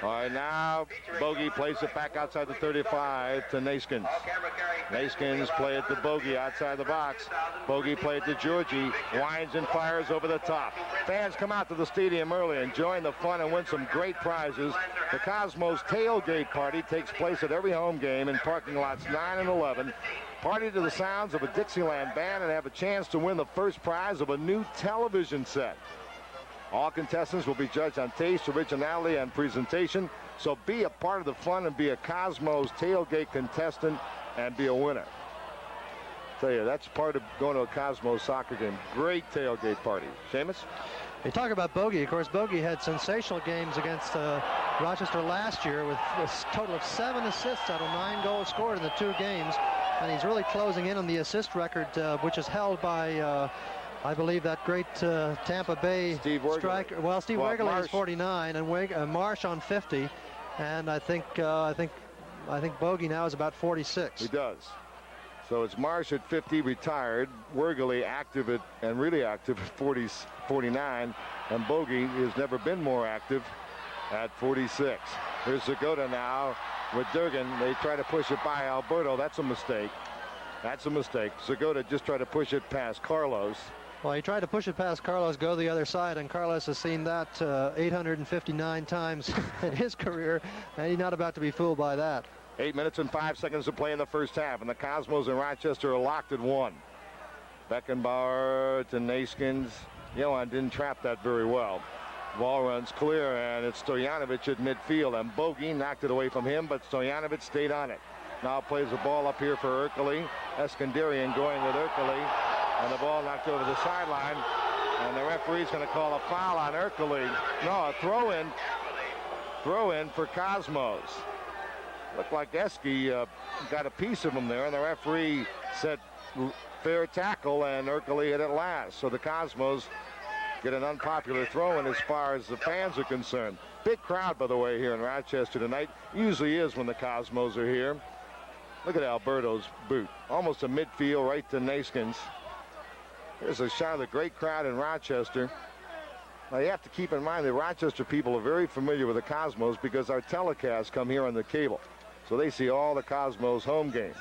All right, now Bogey plays it back outside the 35 to Naskins. Naskins play it to Bogey outside the box. Bogey played to Georgie. Winds and fires over the top. Fans come out to the stadium early, enjoying the fun and win some great prizes. The Cosmos tailgate party takes place at every home game in parking lots 9 and 11. Party to the sounds of a Dixieland band and have a chance to win the first prize of a new television set. All contestants will be judged on taste, originality, and presentation. So be a part of the fun and be a Cosmos tailgate contestant and be a winner. Tell you, that's part of going to a Cosmos soccer game. Great tailgate party. Seamus? You talk about Bogey. Of course, Bogey had sensational games against Rochester last year with a total of 7 assists out of 9 goals scored in the 2 games. And he's really closing in on the assist record, which is held by, I believe, that great Tampa Bay striker. Well, Steve Wegerle is 49, and Marsh on 50, and I think Bogey now is about 46. He does. So it's Marsh at 50, retired. Wegerle active and really active at 49, and Bogey has never been more active at 46. Here's Zagota now with Durgan. They try to push it by Alberto. That's a mistake. That's a mistake. Zagota just tried to push it past Carlos. Well, he tried to push it past Carlos, go the other side, and Carlos has seen that 859 times in his career, and he's not about to be fooled by that. 8 minutes and 5 seconds to play in the first half, and the Cosmos and Rochester are locked at 1. Beckenbauer to Naskins. Johan didn't trap that very well. Ball runs clear, and it's Stojanovic at midfield, and Bogey knocked it away from him, but Stojanovic stayed on it. Now plays the ball up here for Ercole. Eskandarian going with Ercole. And the ball knocked over the sideline. And the referee's going to call a foul on Ercole. No, a throw-in. Throw-in for Cosmos. Looked like Eske got a piece of him there. And the referee said fair tackle. And Ercole hit it last. So the Cosmos get an unpopular throw-in as far as the fans are concerned. Big crowd, by the way, here in Rochester tonight. Usually is when the Cosmos are here. Look at Alberto's boot. Almost a midfield right to Naskins. Here's a shot of the great crowd in Rochester. Now you have to keep in mind that Rochester people are very familiar with the Cosmos because our telecasts come here on the cable. So they see all the Cosmos home games.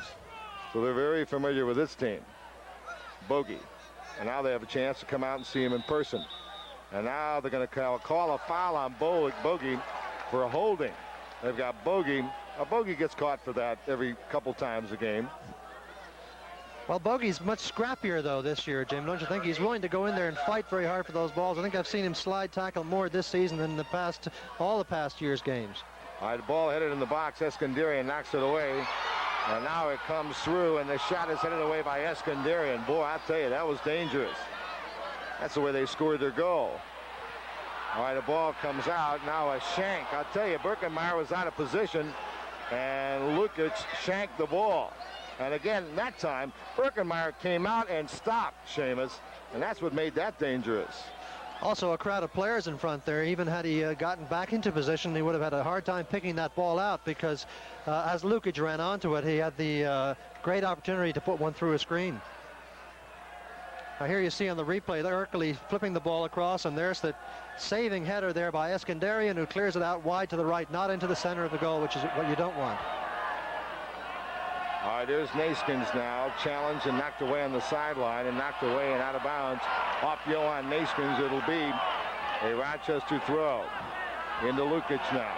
So they're very familiar with this team. Bogey. And now they have a chance to come out and see him in person. And now they're going to call a foul on Bogey for a holding. They've got Bogey. Bogey gets caught for that every couple times a game. Well, Bogey's much scrappier, though, this year, Jim. Don't you think? He's willing to go in there and fight very hard for those balls. I think I've seen him slide tackle more this season than all the past year's games. All right, the ball headed in the box. Eskandarian knocks it away. And now it comes through, and the shot is headed away by Eskandarian. Boy, I tell you, that was dangerous. That's the way they scored their goal. All right, the ball comes out. Now a shank. I'll tell you, Birkenmeyer was out of position, and Lukic shanked the ball. And again, that time, Birkenmeyer came out and stopped Seamus, and that's what made that dangerous. Also, a crowd of players in front there. Even had he gotten back into position, he would have had a hard time picking that ball out because as Lukic ran onto it, he had the great opportunity to put one through a screen. Now here you see on the replay, Ercole flipping the ball across, and there's the saving header there by Eskandarian, who clears it out wide to the right, not into the center of the goal, which is what you don't want. All right, there's Naskins now, challenged and knocked away on the sideline, and knocked away and out of bounds off Johan Naskins. It'll be a Rochester throw into Lukic now.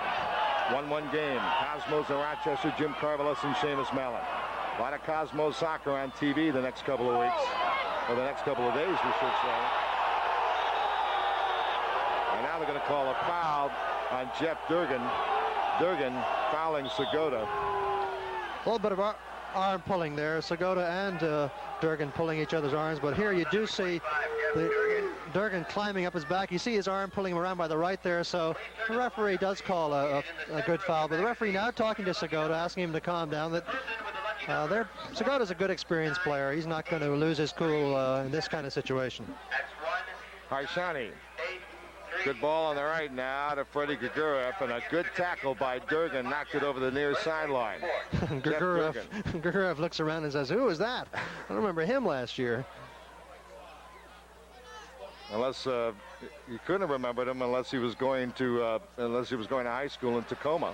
1-1 game. Cosmos and Rochester, Jim Carvelis and Seamus Mellon. A lot of Cosmos soccer on TV the next couple of weeks, or the next couple of days, we should say. And now they're going to call a foul on Jeff Durgan. Durgan fouling Segota. A little bit of arm pulling there. Segota and Durgan pulling each other's arms, but here you do see Durgan climbing up his back. You see his arm pulling him around by the right there, so the referee does call a good foul. But the referee now talking to Segota, asking him to calm down. That Segota's a good experienced player. He's not going to lose his cool in this kind of situation. Harshani. Good ball on the right now to Freddie Gurgurev, and a good tackle by Durgan knocked it over the near sideline. Gurgurev looks around and says, "Who is that? I don't remember him last year." Unless you couldn't have remembered him unless he was going to high school in Tacoma.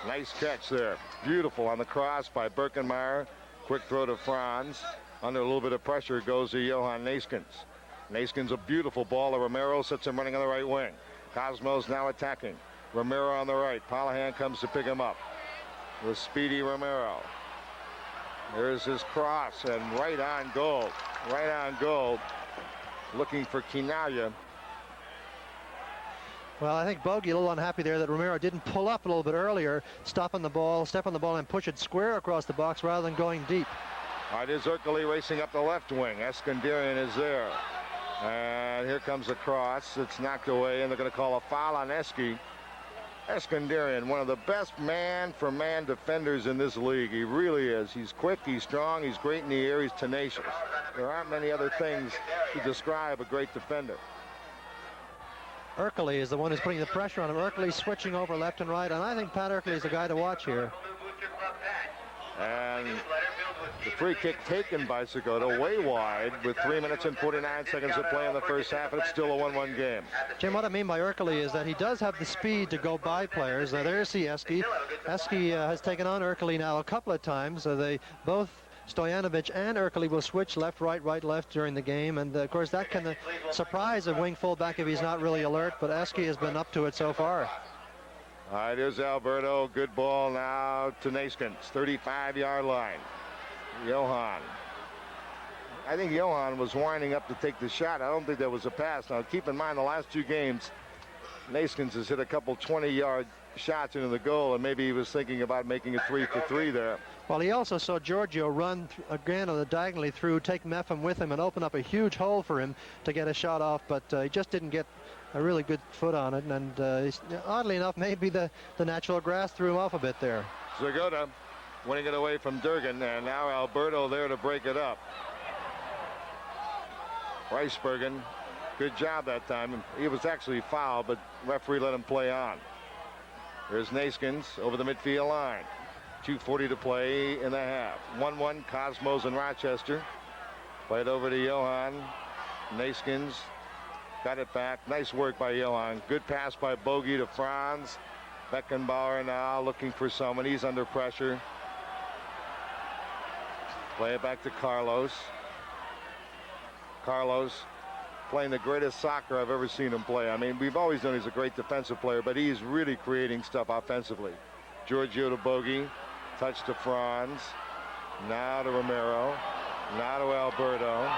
Nice catch there. Beautiful on the cross by Birkenmeyer. Quick throw to Franz. Under a little bit of pressure goes to Johan Naskins. Naskins, a beautiful ball to Romero, sets him running on the right wing. Cosmos now attacking. Romero on the right. Palahan comes to pick him up. The speedy Romero. There's his cross, and right on goal. Right on goal. Looking for Quinaya. Well, I think Bogey a little unhappy there that Romero didn't pull up a little bit earlier, step on the ball, and push it square across the box rather than going deep. All right, here's Ercole racing up the left wing. Eskandarian is there. And here comes a cross. It's knocked away, and they're going to call a foul on Eske. Eskandarian, one of the best man-for-man defenders in this league. He really is. He's quick, he's strong, he's great in the air, he's tenacious. There aren't many other things to describe a great defender. Ercole is the one who's putting the pressure on him. Ercole switching over left and right, and I think Pat Ercole is the guy to watch here. And the free kick taken by Segota way wide with 3 minutes and 49 seconds to play in the first half, and it's still a 1-1 game. Jim, what I mean by Ercole is that he does have the speed to go by players. There's Eske. Eske has taken on Ercole now a couple of times. They both, Stojanovic and Ercole, will switch left, right, right, left during the game, and of course that can surprise a wing fullback if he's not really alert, but Eske has been up to it so far. All right, here's Alberto. Good ball now to Naskins, 35-yard line. Johan. I think Johan was winding up to take the shot. I don't think that was a pass. Now, keep in mind, the last two games, Naskins has hit a couple 20-yard shots into the goal, and maybe he was thinking about making it 3 for 3 there. Well, he also saw Giorgio run again on the diagonally through, take Meffam with him, and open up a huge hole for him to get a shot off, but he just didn't get a really good foot on it, and oddly enough, maybe the natural grass threw him off a bit there. Zgoda winning it away from Durgan, and now Alberto there to break it up. Reisbergen, good job that time. He was actually fouled, but referee let him play on. Here's Naskins over the midfield line. 2:40 to play in the half. 1-1 Cosmos and Rochester. Played over to Johan. Naskins got it back. Nice work by Johan. Good pass by Bogey to Franz. Beckenbauer now looking for someone. He's under pressure. Play it back to Carlos. Carlos playing the greatest soccer I've ever seen him play. I mean, we've always known he's a great defensive player, but he's really creating stuff offensively. Giorgio to Bogey. Touch to Franz. Now to Romero. Now to Alberto.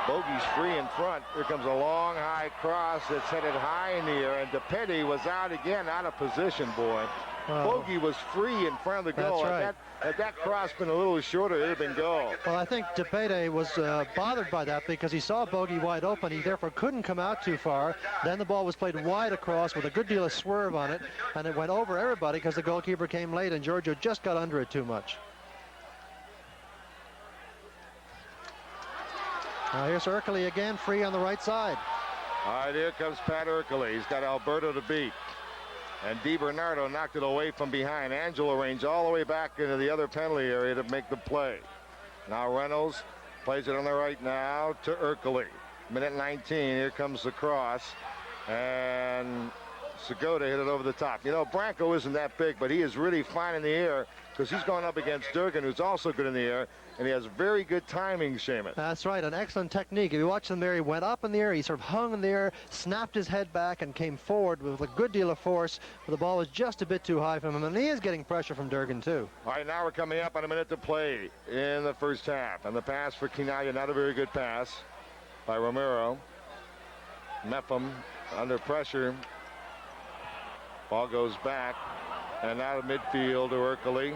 Bogey's free in front. Here comes a long, high cross that's headed high in the air, and DePetti was out again, out of position, boy. Bogey was free in front of the goal. That's right. Had that cross been a little shorter, it would have been goal. Well, I think DePetti was bothered by that because he saw Bogey wide open. He therefore couldn't come out too far. Then the ball was played wide across with a good deal of swerve on it, and it went over everybody because the goalkeeper came late, and Giorgio just got under it too much. Now here's Ercole again, free on the right side. All right, here comes Pat Ercole. He's got Alberto to beat. And DiBernardo knocked it away from behind. Angelo ranged all the way back into the other penalty area to make the play. Now Reynolds plays it on the right now to Ercole. Minute 19, here comes the cross. And Zgoda hit it over the top. You know, Branco isn't that big, but he is really fine in the air because he's going up against Durgan, who's also good in the air, and he has very good timing, Shaman. That's right, an excellent technique. If you watch him there, he went up in the air, he sort of hung in the air, snapped his head back, and came forward with a good deal of force, but the ball was just a bit too high from him, and he is getting pressure from Durgan, too. All right, now we're coming up on a minute to play in the first half, and the pass for Quinaya, not a very good pass by Romero. Meffam under pressure. Ball goes back, and now to midfield to Ercole.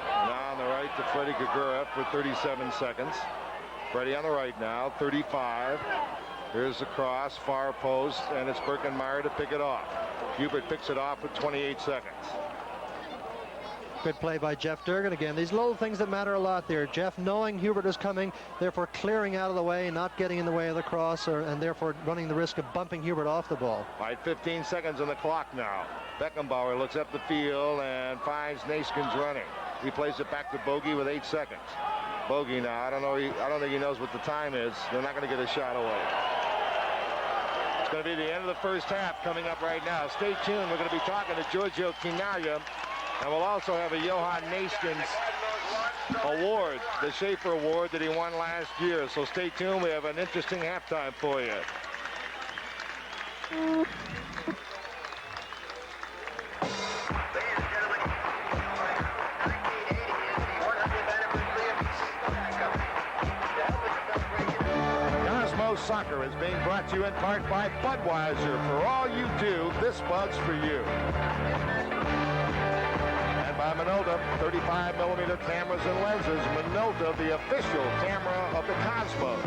Now on the right to Freddie Gagura for 37 seconds. Freddie on the right now, 35. Here's the cross, far post, and it's Birkenmeyer to pick it off. Hubert picks it off with 28 seconds. Good play by Jeff Durgan again. These little things that matter a lot there. Jeff knowing Hubert is coming, therefore clearing out of the way, not getting in the way of the cross, and therefore running the risk of bumping Hubert off the ball. All right, 15 seconds on the clock now. Beckenbauer looks up the field and finds Naskins running. He plays it back to Bogey with 8 seconds. Bogey now, I don't think he knows what the time is. They're not going to get a shot away. It's going to be the end of the first half coming up right now. Stay tuned. We're going to be talking to Giorgio Quinaya. And we'll also have a Johan Naskins award, the Schaefer Award that he won last year. So stay tuned. We have an interesting halftime for you. Cosmos Soccer is being brought to you in part by Budweiser. For all you do, this Bud's for you. By Minolta, 35mm cameras and lenses. Minolta, the official camera of the Cosmos.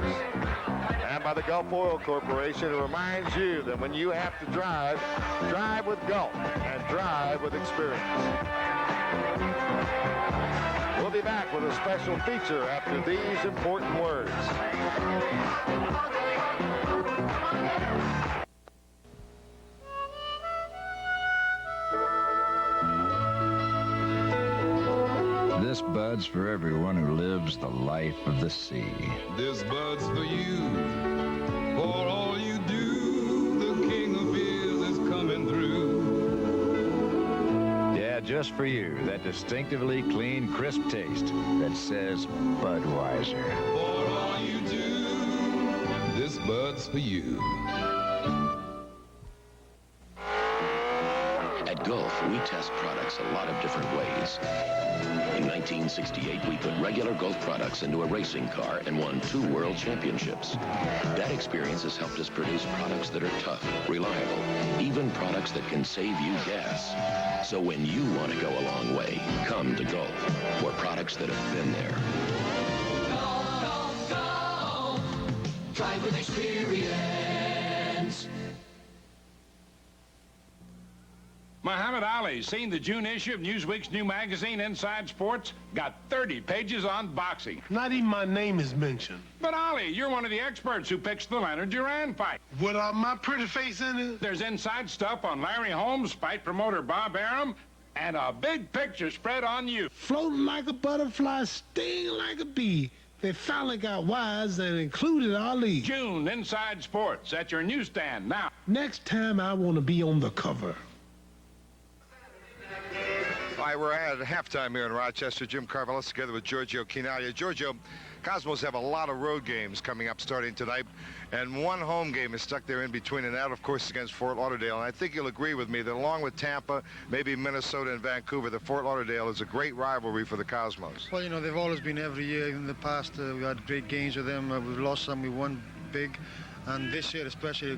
And by the Gulf Oil Corporation, who reminds you that when you have to drive, drive with Gulf and drive with experience. We'll be back with a special feature after these important words. This Bud's for everyone who lives the life of the sea. This Bud's for you, for all you do. The king of beers is coming through. Yeah, just for you, that distinctively clean, crisp taste that says Budweiser. For all you do, this Bud's for you. At Gulf, we test products a lot of different ways. In 1968, we put regular golf products into a racing car and won 2 world championships. That experience has helped us produce products that are tough, reliable, even products that can save you gas. So when you want to go a long way, come to Gulf for products that have been there. Drive with experience. Muhammad Ali, seen the June issue of Newsweek's new magazine, Inside Sports? Got 30 pages on boxing. Not even my name is mentioned. But Ali, you're one of the experts who picks the Leonard Duran fight. Without my pretty face in it? There's inside stuff on Larry Holmes, fight promoter Bob Arum, and a big picture spread on you. Floating like a butterfly, stinging like a bee. They finally got wise and included Ali. June, Inside Sports, at your newsstand now. Next time I want to be on the cover. All right, we're at halftime here in Rochester. Jim Carvelis together with Giorgio Chinaglia. Giorgio, Cosmos have a lot of road games coming up starting tonight, and one home game is stuck there in between, and that, of course, against Fort Lauderdale. And I think you'll agree with me that along with Tampa, maybe Minnesota and Vancouver, the Fort Lauderdale is a great rivalry for the Cosmos. Well, you know, they've always been every year. In the past, we had great games with them. We've lost some, we won big. And this year, especially,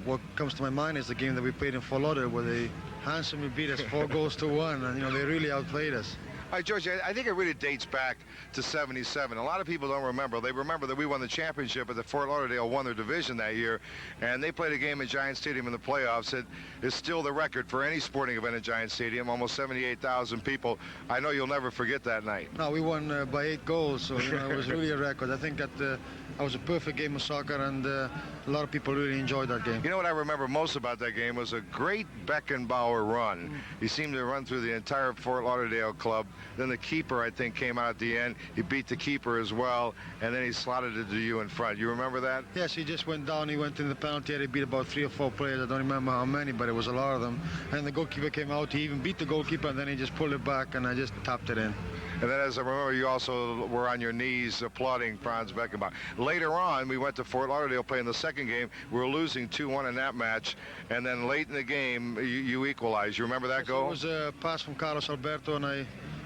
what comes to my mind is the game that we played in Fort Lauderdale, where they handsomely beat us 4-1, and, you know, they really outplayed us. All right, George, I think it really dates back to '77. A lot of people don't remember. They remember that we won the championship, but the Fort Lauderdale won their division that year, and they played a game at Giant Stadium in the playoffs. It is still the record for any sporting event at Giant Stadium, almost 78,000 people. I know you'll never forget that night. No, we won by 8 goals, so, you know, it was really a record. I think that was a perfect game of soccer, and a lot of people really enjoyed that game. You know what I remember most about that game was a great Beckenbauer run. He seemed to run through the entire Fort Lauderdale club. Then the keeper, I think, came out at the end. He beat the keeper as well, and then he slotted it to you in front. You remember that? Yes, he just went down. He went in the penalty area. He beat about 3 or 4 players. I don't remember how many, but it was a lot of them. And the goalkeeper came out. He even beat the goalkeeper, and then he just pulled it back, and I just tapped it in. And then, as I remember, you also were on your knees applauding Franz Beckenbauer. Later on, we went to Fort Lauderdale playing the second game. We were losing 2-1 in that match, and then late in the game, you equalized. You remember that goal? It was a pass from Carlos Alberto, and I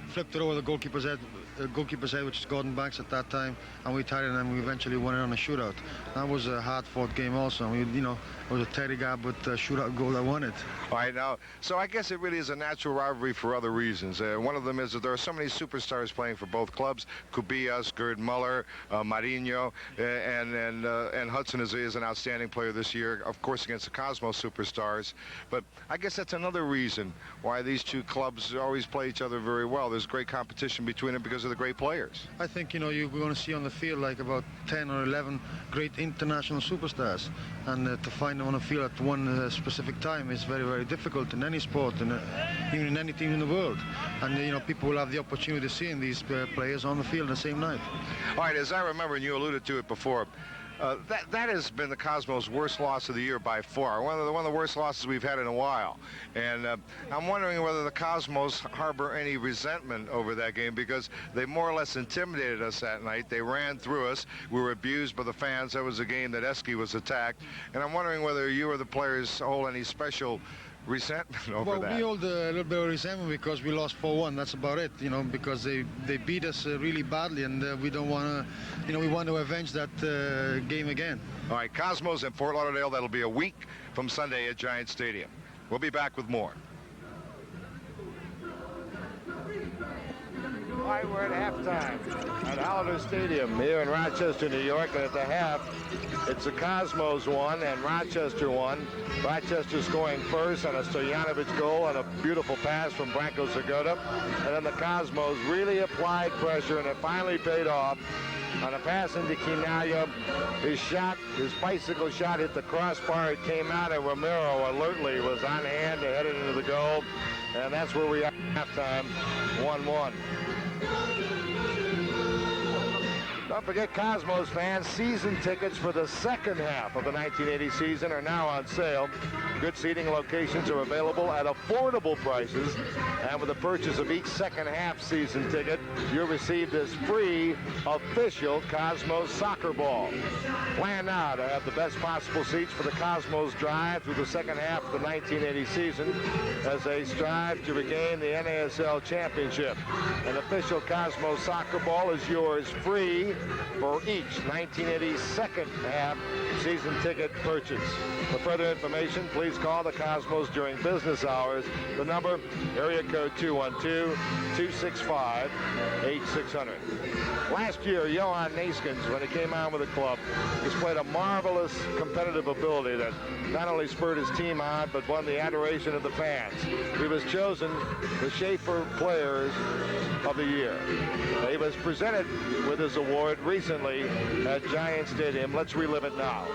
flipped it over the goalkeeper's head, which is Gordon Banks at that time, and we tied it, and we eventually won it on a shootout. That was a hard-fought game also. We, you know, it was a Terry Gabb with a shootout goal that won it. All right, now, so I guess it really is a natural rivalry for other reasons. One of them is that there are so many superstars playing for both clubs. Cubillas, Gerd Muller, Marinho, and Hudson is an outstanding player this year, of course, against the Cosmos superstars. But I guess that's another reason why these two clubs always play each other very well. There's great competition between them because of the great players. I think, you know, you're going to see on the field like about 10 or 11 great international superstars, and to find them on the field at one specific time is very, very difficult in any sport, and even in any team in the world. And, you know, people will have the opportunity of seeing these players on the field the same night. All right, as I remember, and you alluded to it before, that has been the Cosmos' worst loss of the year by far. One of the worst losses we've had in a while. And I'm wondering whether the Cosmos harbor any resentment over that game, because they more or less intimidated us that night. They ran through us. We were abused by the fans. That was a game that Esky was attacked. And I'm wondering whether you or the players hold any special resentment over that. Well, we hold a little bit of resentment because we lost 4-1. That's about it, you know, because they beat us really badly, and we don't want to, you know, we want to avenge that game again. All right, Cosmos and Fort Lauderdale, that'll be a week from Sunday at Giant Stadium. We'll be back with more. All right, we're at halftime at Holiday Stadium here in Rochester, New York, and at the half, it's the Cosmos 1 and Rochester 1. Rochester scoring first on a Stojanovic goal and a beautiful pass from Branko Zagoda. And then the Cosmos really applied pressure, and it finally paid off. On a pass into Chinaglia, his bicycle shot hit the crossbar. It came out, and Romero alertly was on hand to head it into the goal. And that's where we are at halftime, 1-1. Don't forget, Cosmos fans, season tickets for the second half of the 1980 season are now on sale. Good seating locations are available at affordable prices. And with the purchase of each second half season ticket, you'll receive this free official Cosmos soccer ball. Plan now to have the best possible seats for the Cosmos drive through the second half of the 1980 season as they strive to regain the NASL championship. An official Cosmos soccer ball is yours free for each 1980 second half season ticket purchase. For further information, please call the Cosmos during business hours. The number, area code 212-265-8600. Last year, Johan Neeskens, when he came on with the club, displayed a marvelous competitive ability that not only spurred his team on, but won the adoration of the fans. He was chosen the Schaefer Players of the Year. He was presented with his award recently at Giant Stadium. Let's relive it now.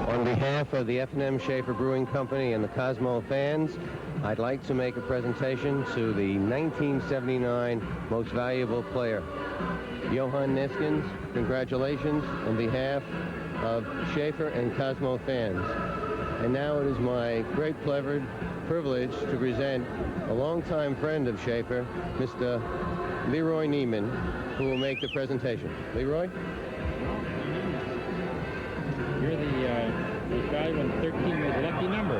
On behalf of the F&M Schaefer Brewing Company and the Cosmo fans, I'd like to make a presentation to the 1979 Most Valuable Player. Johan Neeskens, congratulations on behalf of Schaefer and Cosmo fans. And now it is my great privilege to present a longtime friend of Schaefer, Mr. Leroy Neiman, who will make the presentation. Leroy? You're the guy when 13 was a lucky number.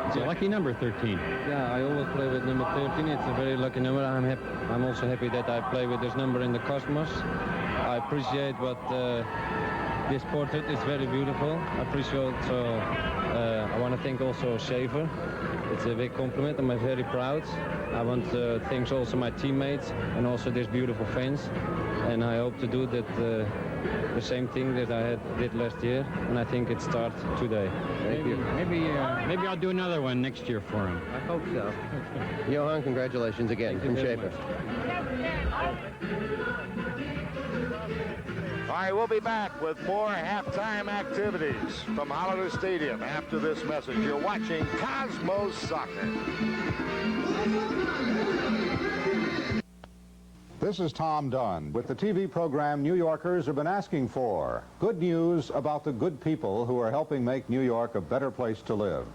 It's a lucky number, 13. Yeah, I always play with number 13. It's a very lucky number. I'm also happy that I play with this number in the Cosmos. I appreciate what this portrait is very beautiful. I appreciate also, I want to thank also Schaefer. It's a big compliment. I'm very proud. I want to thank also my teammates and also these beautiful fans. And I hope to do that the same thing that I did last year, and I think it starts today. Thank you. Maybe I'll do another one next year for him. I hope so. Johan, congratulations again from Schaefer. All right, we'll be back with more halftime activities from Hollander Stadium after this message. You're watching Cosmos Soccer. This is Tom Dunn with the TV program New Yorkers have been asking for. Good news about the good people who are helping make New York a better place to live.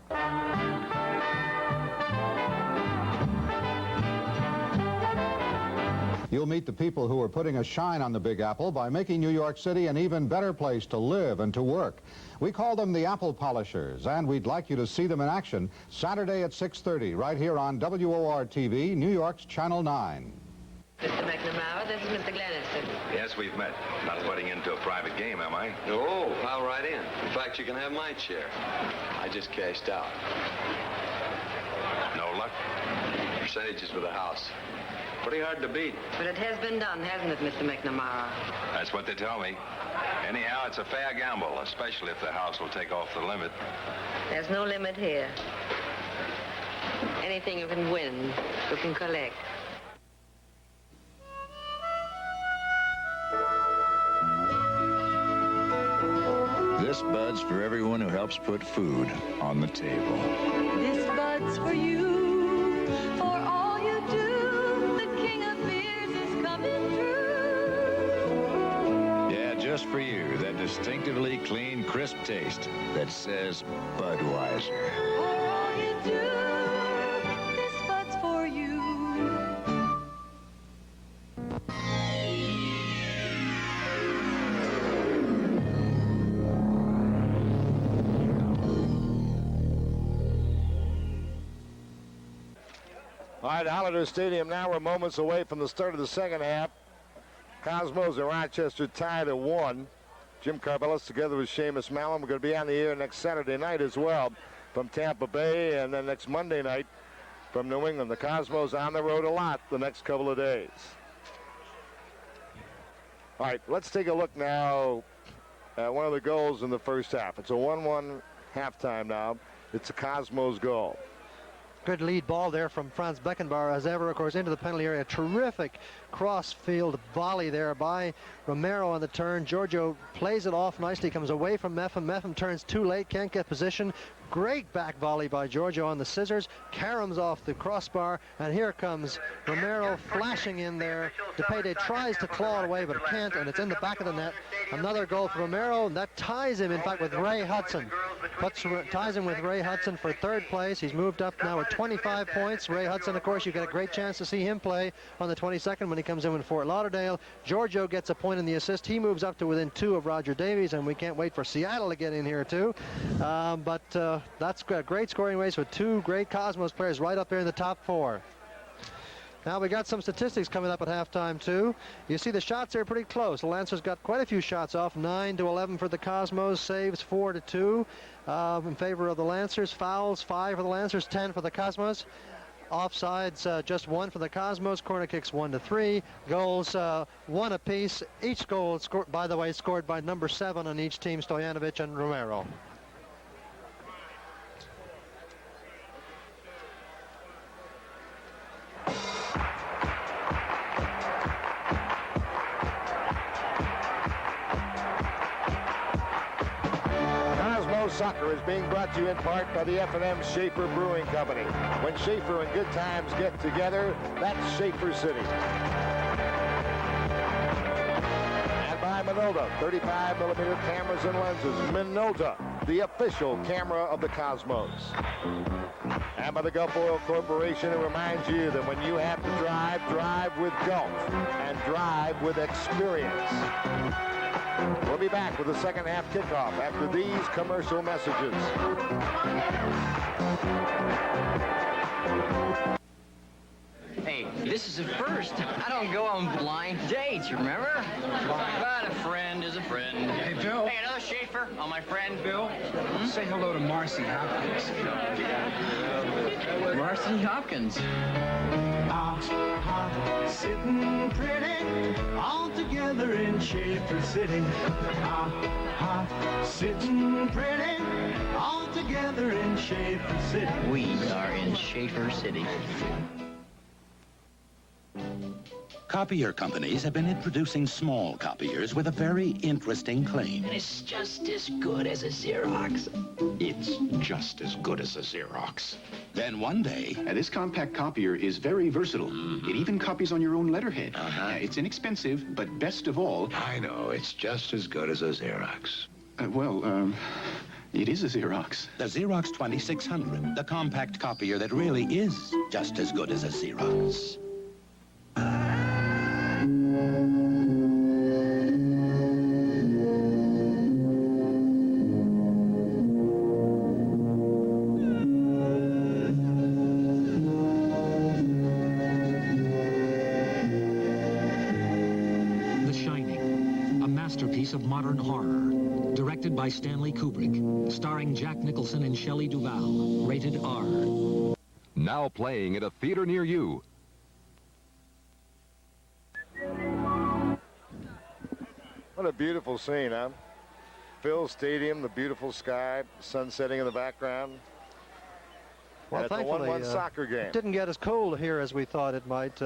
You'll meet the people who are putting a shine on the Big Apple by making New York City an even better place to live and to work. We call them the Apple Polishers, and we'd like you to see them in action Saturday at 6:30 right here on WOR-TV, New York's Channel 9. Mr. McNamara, this is Mr. Glenister. Yes, we've met. Not butting into a private game, am I? No, pile right in. In fact, you can have my share. I just cashed out. No luck? Percentages with the house. Pretty hard to beat. But it has been done, hasn't it, Mr. McNamara? That's what they tell me. Anyhow, it's a fair gamble, especially if the house will take off the limit. There's no limit here. Anything you can win, you can collect. This bud's for everyone who helps put food on the table. This bud's for you, for all you do. The king of beers is coming through. Yeah, just for you, that distinctively clean, crisp taste that says Budweiser. For all you do, this bud's for you. All right, Hollander Stadium now. We're moments away from the start of the second half. Cosmos and Rochester tied at 1. Jim Carvelis together with Seamus Mallon. We're going to be on the air next Saturday night as well from Tampa Bay, and then next Monday night from New England. The Cosmos on the road a lot the next couple of days. All right, let's take a look now at one of the goals in the first half. It's a 1-1 halftime now. It's a Cosmos goal. Good lead ball there from Franz Beckenbauer as ever, of course, into the penalty area. Terrific cross-field volley there by Romero on the turn. Giorgio plays it off nicely, comes away from Meffam. Meffam turns too late, can't get position. Great back volley by Giorgio on the scissors. Caroms off the crossbar, and here comes Romero flashing in there. DePede tries to claw it away, but can't, and it's in the back of the net. Another goal for Romero, and that ties him, in fact, with Ray Hudson. Ties him with Ray Hudson for third place. He's moved up now with 25 points. Ray Hudson, of course, you get a great chance to see him play on the 22nd when he comes in with Fort Lauderdale. Giorgio gets a point in the assist. He moves up to within 2 of Roger Davies, and we can't wait for Seattle to get in here, too. That's a great scoring race with 2 great Cosmos players right up there in the top 4. Now we got some statistics coming up at halftime, too. You see the shots are pretty close. The Lancers got quite a few shots off, 9-11 for the Cosmos, saves 4-2 in favor of the Lancers, fouls 5 for the Lancers, 10 for the Cosmos. Offsides, just 1 for the Cosmos. Corner kicks 1-3. Goals 1 apiece. Each goal, by the way, scored by number 7 on each team, Stojanovic and Romero. Soccer is being brought to you in part by the F&M Schaefer Brewing Company. When Schaefer and good times get together, that's Schaefer City. And by Minolta, 35mm cameras and lenses. Minolta, the official camera of the Cosmos. And by the Gulf Oil Corporation, it reminds you that when you have to drive, drive with Gulf and drive with experience. We'll be back with the second half kickoff after these commercial messages. Hey, this is a first. I don't go on blind dates, you remember? But a friend is a friend. Hey, Bill. Hey, another Schaefer on my friend. Bill, say hello to Marcy Hopkins. Marcy Hopkins. Sitting pretty, all together in Schaefer City. Sitting pretty, all together in Schaefer City. We are in Schaefer City. Copier companies have been introducing small copiers with a very interesting claim. It's just as good as a Xerox. It's just as good as a Xerox. Then one day... this compact copier is very versatile. It even copies on your own letterhead. It's inexpensive, but best of all... I know, it's just as good as a Xerox. It is a Xerox. The Xerox 2600, the compact copier that really is just as good as a Xerox. Of modern horror, directed by Stanley Kubrick, starring Jack Nicholson and Shelley Duvall, rated R. Now playing at a theater near you. What a beautiful scene, huh? Phil Stadium, the beautiful sky, sun setting in the background. Well, and it's a 1-1 soccer game. It didn't get as cold here as we thought it might.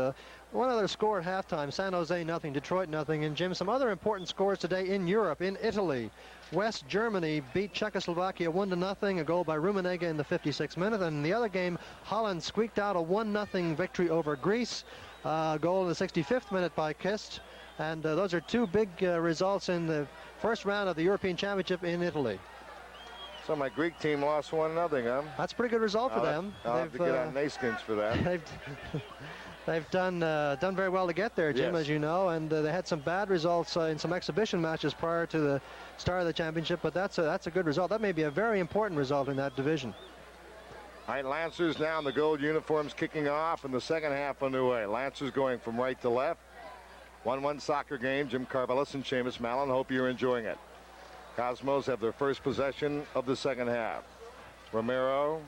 One other score at halftime, San Jose nothing, Detroit nothing. And Jim, some other important scores today in Europe, in Italy. West Germany beat Czechoslovakia 1-0, a goal by Rummenigge in the 56th minute. And in the other game, Holland squeaked out a 1-0 victory over Greece. Goal in the 65th minute by Kist. And those are 2 big results in the first round of the European Championship in Italy. So my Greek team lost 1-0, huh? That's a pretty good result for them. I'll have to get on Naskins for that. They've done very well to get there, Jim, yes, as you know, and they had some bad results in some exhibition matches prior to the start of the championship, but that's a good result. That may be a very important result in that division. All right, Lancers now in the gold uniforms kicking off, and the second half underway. Lancers going from right to left. 1-1 soccer game. Jim Carvelis and Seamus Mallon. Hope you're enjoying it. Cosmos have their first possession of the second half. Romero.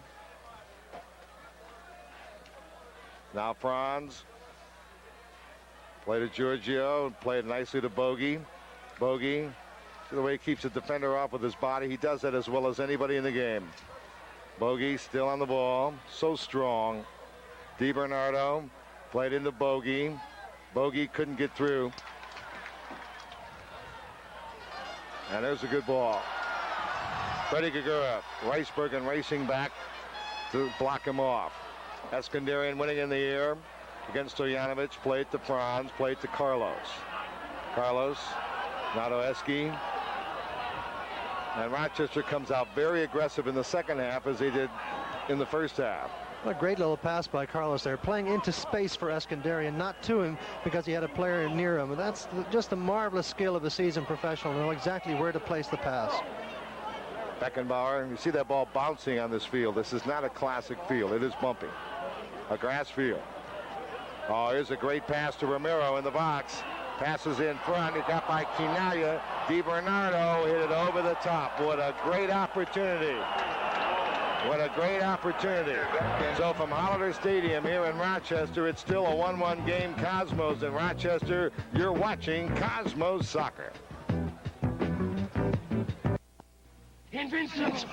Now Franz. Play to Giorgio. Played nicely to Bogey. Bogey. See the way he keeps the defender off with his body. He does that as well as anybody in the game. Bogey still on the ball. So strong. DiBernardo. Played into Bogey. Bogey couldn't get through. And there's a good ball. Freddie Gagura, Ricebergen racing back to block him off. Eskandarian winning in the air against Stojanovic. Play it to Franz, play it to Carlos. Carlos, now to Eski. And Rochester comes out very aggressive in the second half as they did in the first half. What a great little pass by Carlos there, playing into space for Eskandarian, not to him because he had a player near him. And that's just the marvelous skill of a seasoned professional, to know exactly where to place the pass. Beckenbauer, you see that ball bouncing on this field. This is not a classic field. It is bumpy. A grass field. Oh, here's a great pass to Romero in the box. Passes in front. It got by Quinaya. DiBernardo hit it over the top. What a great opportunity. What a great opportunity. So from Holiday Stadium here in Rochester, it's still a 1-1 game. Cosmos in Rochester. You're watching Cosmos Soccer. Invincible! It's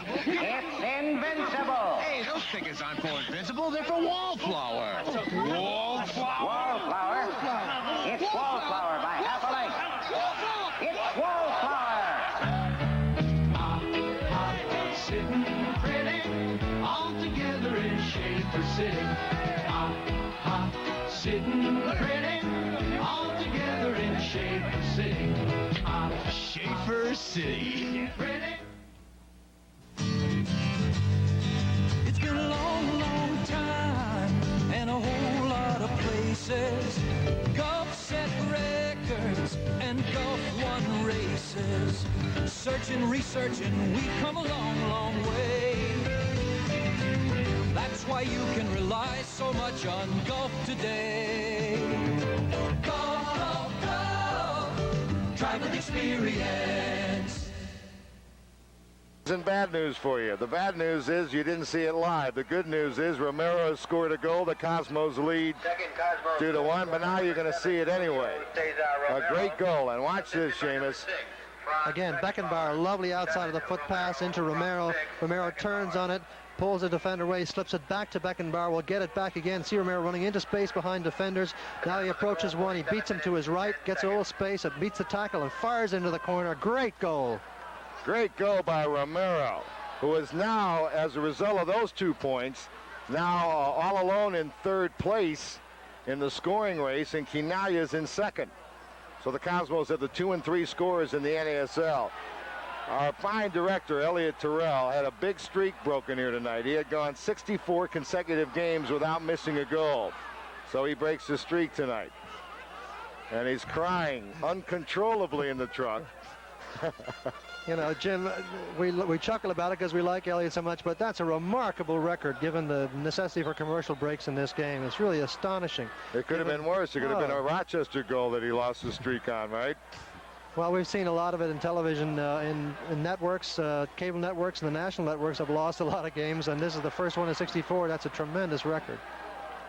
invincible! Hey, those tickets aren't for Invincible, they're for Wallflower. Wallflower? Wallflower? It's Wallflower by half a length. It's Wallflower! Sitting pretty, all together in Schaefer City. Sitting pretty, all together in Schaefer City. Schaefer City. Pretty. It's been a long, long time and a whole lot of places. Golf set records and golf won races. Searching, researching, we've come a long, long way. That's why you can rely so much on golf today. Golf, golf, golf. Drive with experience. Isn't bad news for you. The bad news is you didn't see it live. The good news is Romero has scored a goal. The Cosmos lead 2-1, but now you're going to see it anyway. A great goal, and watch this, Seamus. Again, Beckenbauer, lovely outside of the foot pass into Romero. Romero turns on it, pulls the defender away, slips it back to Beckenbauer. Will get it back again. See Romero running into space behind defenders. Now he approaches one. He beats him to his right, gets a little space, it beats the tackle and fires into the corner. Great goal. Great goal by Romero, who is now, as a result of those 2 points, now all alone in third place in the scoring race, and Quinaya is in second. So the Cosmos have the 2 and 3 scorers in the NASL. Our fine director, Elliot Terrell, had a big streak broken here tonight. He had gone 64 consecutive games without missing a goal. So he breaks the streak tonight. And he's crying uncontrollably in the truck. You know, Jim, we chuckle about it because we like Elliott so much, but that's a remarkable record given the necessity for commercial breaks in this game. It's really astonishing. It could have been worse. It could have been a Rochester goal that he lost the streak on, right? Well, we've seen a lot of it in television, in networks, cable networks, and the national networks have lost a lot of games, and this is the first one in 64. That's a tremendous record.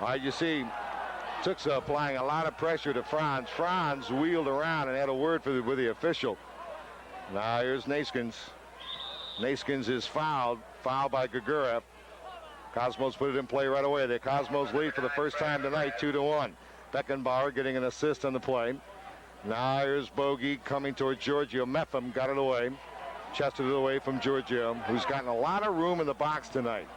All right, you see, Tuxa applying a lot of pressure to Franz. Franz wheeled around and had a word with the official. Now here's Naskins. Naskins is fouled by Gagura. Cosmos put it in play right away. The Cosmos lead for the first time tonight, 2-1. Beckenbauer getting an assist on the play. Now here's Bogey coming toward Giorgio. Mepham got it away. Chested it away from Giorgio, who's gotten a lot of room in the box tonight.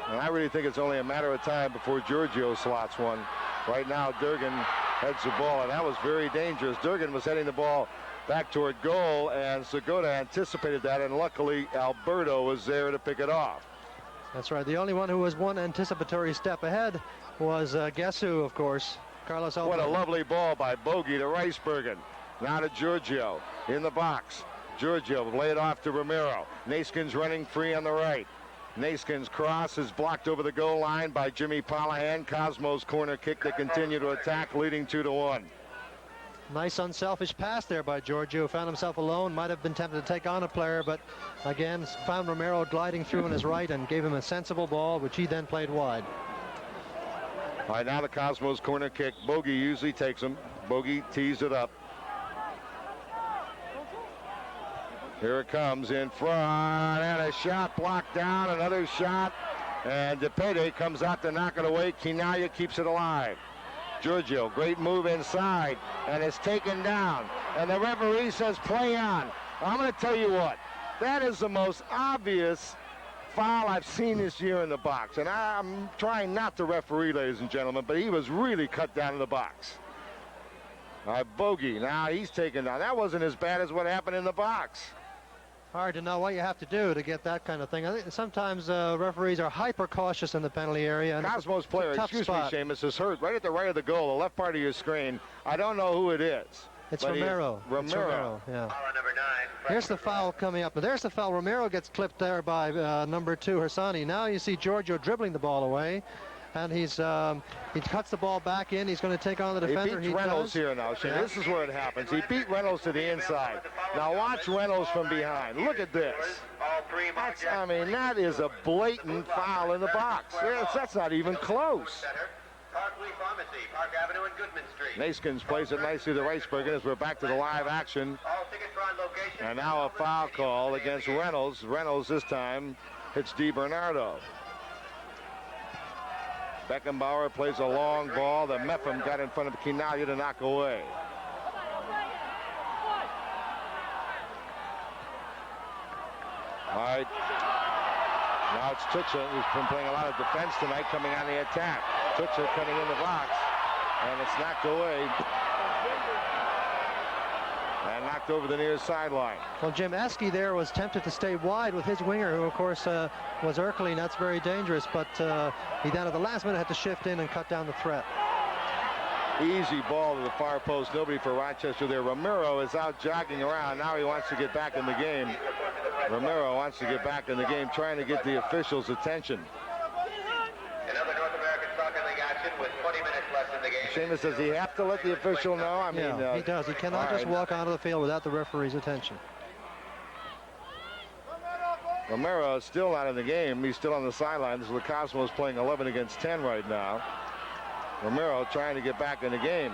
And I really think it's only a matter of time before Giorgio slots one. Right now, Durgan heads the ball, and that was very dangerous. Durgan was heading the ball back toward goal, and Segota anticipated that, and luckily Alberto was there to pick it off. That's right. The only one who was one anticipatory step ahead was guess who, of course, Carlos Alberto. What a lovely ball by Bogey to Ricebergen. Now to Giorgio in the box. Giorgio laid off to Romero. Naskins running free on the right. Naskins' cross is blocked over the goal line by Jimmy Polahan. Cosmos corner kick to continue to attack, leading 2-1. Nice unselfish pass there by Giorgio. Found himself alone. Might have been tempted to take on a player, but again found Romero gliding through on his right and gave him a sensible ball, which he then played wide. All right, now the Cosmos corner kick. Bogey usually takes him. Bogey tees it up. Here it comes in front, and a shot blocked down. Another shot, and DePede comes out to knock it away. Quinaya keeps it alive. Giorgio, great move inside, and it's taken down. And the referee says play on. I'm going to tell you what. That is the most obvious foul I've seen this year in the box. And I'm trying not to referee, ladies and gentlemen, but he was really cut down in the box. All right, Bogey. Now he's taken down. That wasn't as bad as what happened in the box. Hard to know what you have to do to get that kind of thing. I think sometimes referees are hyper cautious in the penalty area. Cosmos player, excuse me, Seamus, is hurt right at the right of the goal, the left part of your screen. I don't know who it is. It's Romero. Romero. Yeah. Here's the foul coming up. There's the foul. Romero gets clipped there by number 2, Harsani. Now you see Giorgio dribbling the ball away. And he cuts the ball back in. He's going to take on the defender. He beats Reynolds here now, Shane. Yeah. This is where it happens. He beat Reynolds to the inside. Now watch Reynolds from behind. Look at this. I mean, that is a blatant foul in the box. That's not even close. Naskins plays it nicely to Reisbergen as we're back to the live action. And now a foul call against Reynolds. Reynolds this time hits DiBernardo. Beckenbauer plays a long ball that Meffam got in front of Quinaglia to knock away. All right. Now it's Tuchel, who's been playing a lot of defense tonight, coming on the attack. Tuchel cutting in the box, and it's knocked away. And knocked over the near sideline. Well, Jim Eske there was tempted to stay wide with his winger, who, of course, was Erkely, and that's very dangerous. But he down at the last minute had to shift in and cut down the threat. Easy ball to the far post. Nobody for Rochester there. Romero is out jogging around. Now he wants to get back in the game. Romero wants to get back in the game, trying to get the officials' attention. With 20 minutes left in the game. Seamus, does he have to let the official know? I mean, he does. He cannot just walk onto the field without the referee's attention. Romero is still not in the game. He's still on the sideline. This is the Cosmos playing 11 against 10 right now. Romero trying to get back in the game.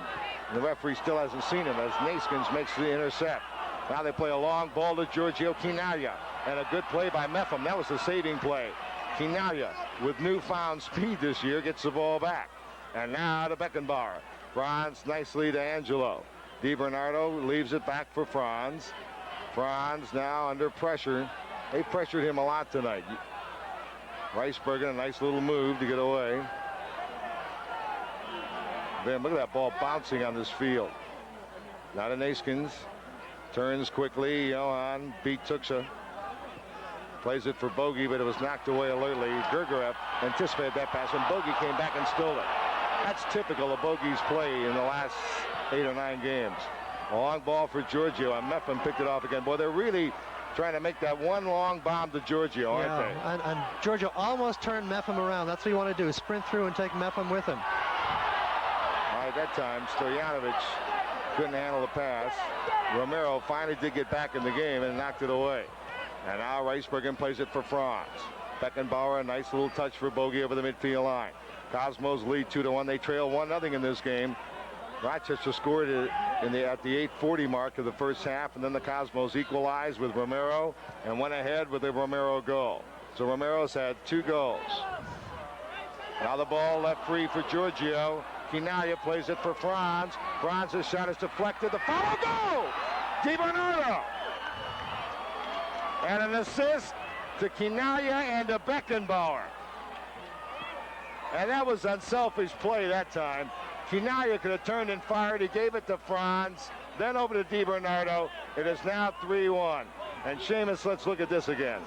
And the referee still hasn't seen him as Naskins makes the intercept. Now they play a long ball to Giorgio Quinaglia. And a good play by Meffam. That was the saving play. Quinaglia, with newfound speed this year, gets the ball back. And now to Beckenbauer. Franz nicely to Angelo. DiBernardo leaves it back for Franz. Franz now under pressure. They pressured him a lot tonight. Reisbergen, a nice little move to get away. Then look at that ball bouncing on this field. Now to Naskins. Turns quickly. Johan beat Tuchel. Plays it for Bogey, but it was knocked away alertly. Gergiev anticipated that pass, and Bogey came back and stole it. That's typical of Bogey's play in the last 8 or 9 games. A long ball for Giorgio, and Meffam picked it off again. Boy, they're really trying to make that one long bomb to Giorgio, aren't they? And Giorgio almost turned Meffam around. That's what you want to do, sprint through and take Meffam with him. All right, that time, Stojanovic couldn't handle the pass. Romero finally did get back in the game and knocked it away. And now Reisbergen plays it for Franz. Beckenbauer, a nice little touch for Bogey over the midfield line. Cosmos lead 2-1. They trail 1-0 in this game. Rochester scored at the 8:40 mark of the first half, and then the Cosmos equalized with Romero and went ahead with a Romero goal. So Romero's had 2 goals. Now the ball left free for Giorgio. Quinaglia plays it for Franz. Franz's shot is deflected. The follow goal! DiBernardo! And an assist to Quinaglia and to Beckenbauer. And that was unselfish play that time. Quinaglia could have turned and fired. He gave it to Franz, then over to DiBernardo. It is now 3-1. And Seamus, let's look at this again.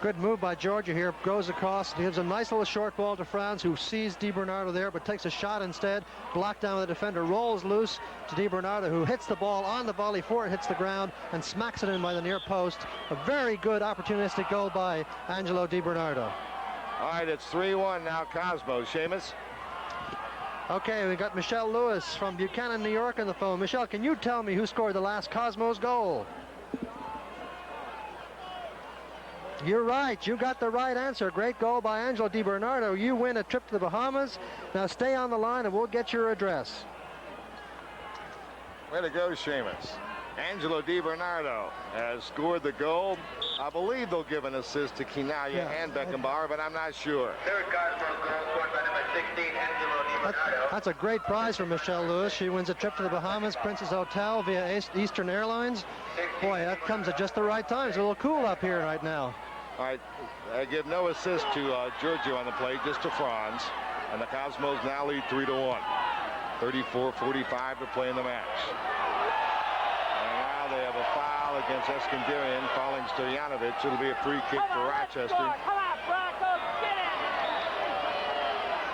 Good move by Giorgio here. Goes across, gives a nice little short ball to Franz, who sees DiBernardo there, but takes a shot instead. Blocked down the defender, rolls loose to DiBernardo, who hits the ball on the volley before it hits the ground and smacks it in by the near post. A very good opportunistic goal by Angelo DiBernardo. All right, it's 3-1 now, Cosmos. Seamus? Okay, we got Michelle Lewis from Buchanan, New York on the phone. Michelle, can you tell me who scored the last Cosmos goal? You're right. You got the right answer. Great goal by Angelo DiBernardo. You win a trip to the Bahamas. Now stay on the line and we'll get your address. Way to go, Seamus. Angelo DiBernardo has scored the goal. I believe they'll give an assist to Quinaya and Beckenbauer, but I'm not sure. Third Cosmos goal scored by number 16, Angelo DiBernardo. That's a great prize for Michelle Lewis. She wins a trip to the Bahamas Princess Hotel via Eastern Airlines. Boy, that comes at just the right time. It's a little cool up here right now. All right, I give no assist to Giorgio on the play, just to Franz. And the Cosmos now lead 3-1. 34-45 to play in the match. And now they have a foul against Eskandarian, fouling Stojanovic. It'll be a free kick for Rochester. Come on, Bronco, get it!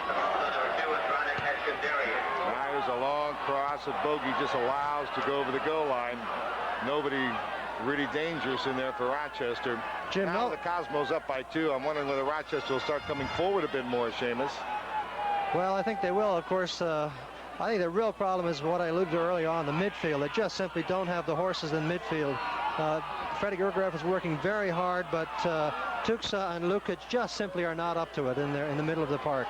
Number 2 is Ronnie Eskandarian. Now here's a long cross that Bogey just allows to go over the goal line. Nobody really dangerous in there for Rochester. Jim, now the Cosmos up by 2. I'm wondering whether Rochester will start coming forward a bit more, Seamus. Well, I think they will. Of course, I think the real problem is what I alluded to earlier on, the midfield. They just simply don't have the horses in midfield. Freddie Gergiev is working very hard, but Tuksa and Lukic just simply are not up to it in there in the middle of the park.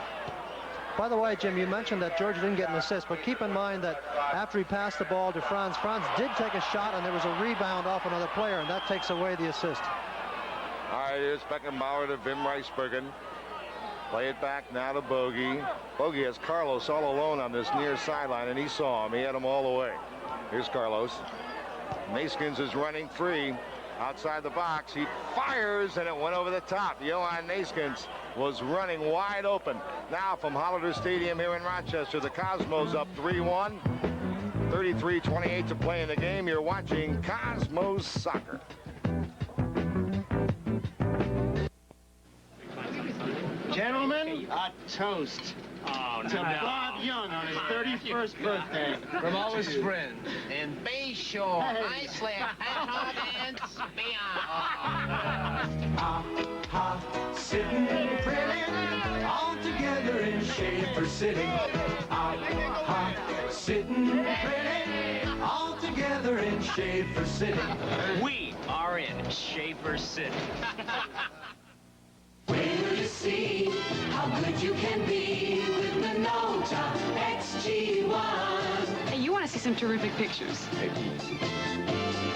By the way, Jim, you mentioned that Georgia didn't get an assist, but keep in mind that after he passed the ball to Franz did take a shot, and there was a rebound off another player, and that takes away the assist. All right, here's Beckenbauer to Wim Reisbergen. Play it back now to Bogey. Bogey has Carlos all alone on this near sideline, and he saw him. He had him all the way. Here's Carlos. Naskins is running free outside the box. He fires, and it went over the top. Johan Naskins was running wide open. Now from Hollander Stadium here in Rochester, the Cosmos up 3-1. 33-28 to play in the game. You're watching Cosmos Soccer. Gentlemen, a toast to Bob Young on his 31st birthday. From all his friends in Bayshore, Iceland, and beyond. Sitting pretty, all together in Schaefer City. Sitting pretty, all together in Schaefer City. We are in Schaefer City. Wait till you see how good you can be with Minolta XG1. Hey, you want to see some terrific pictures?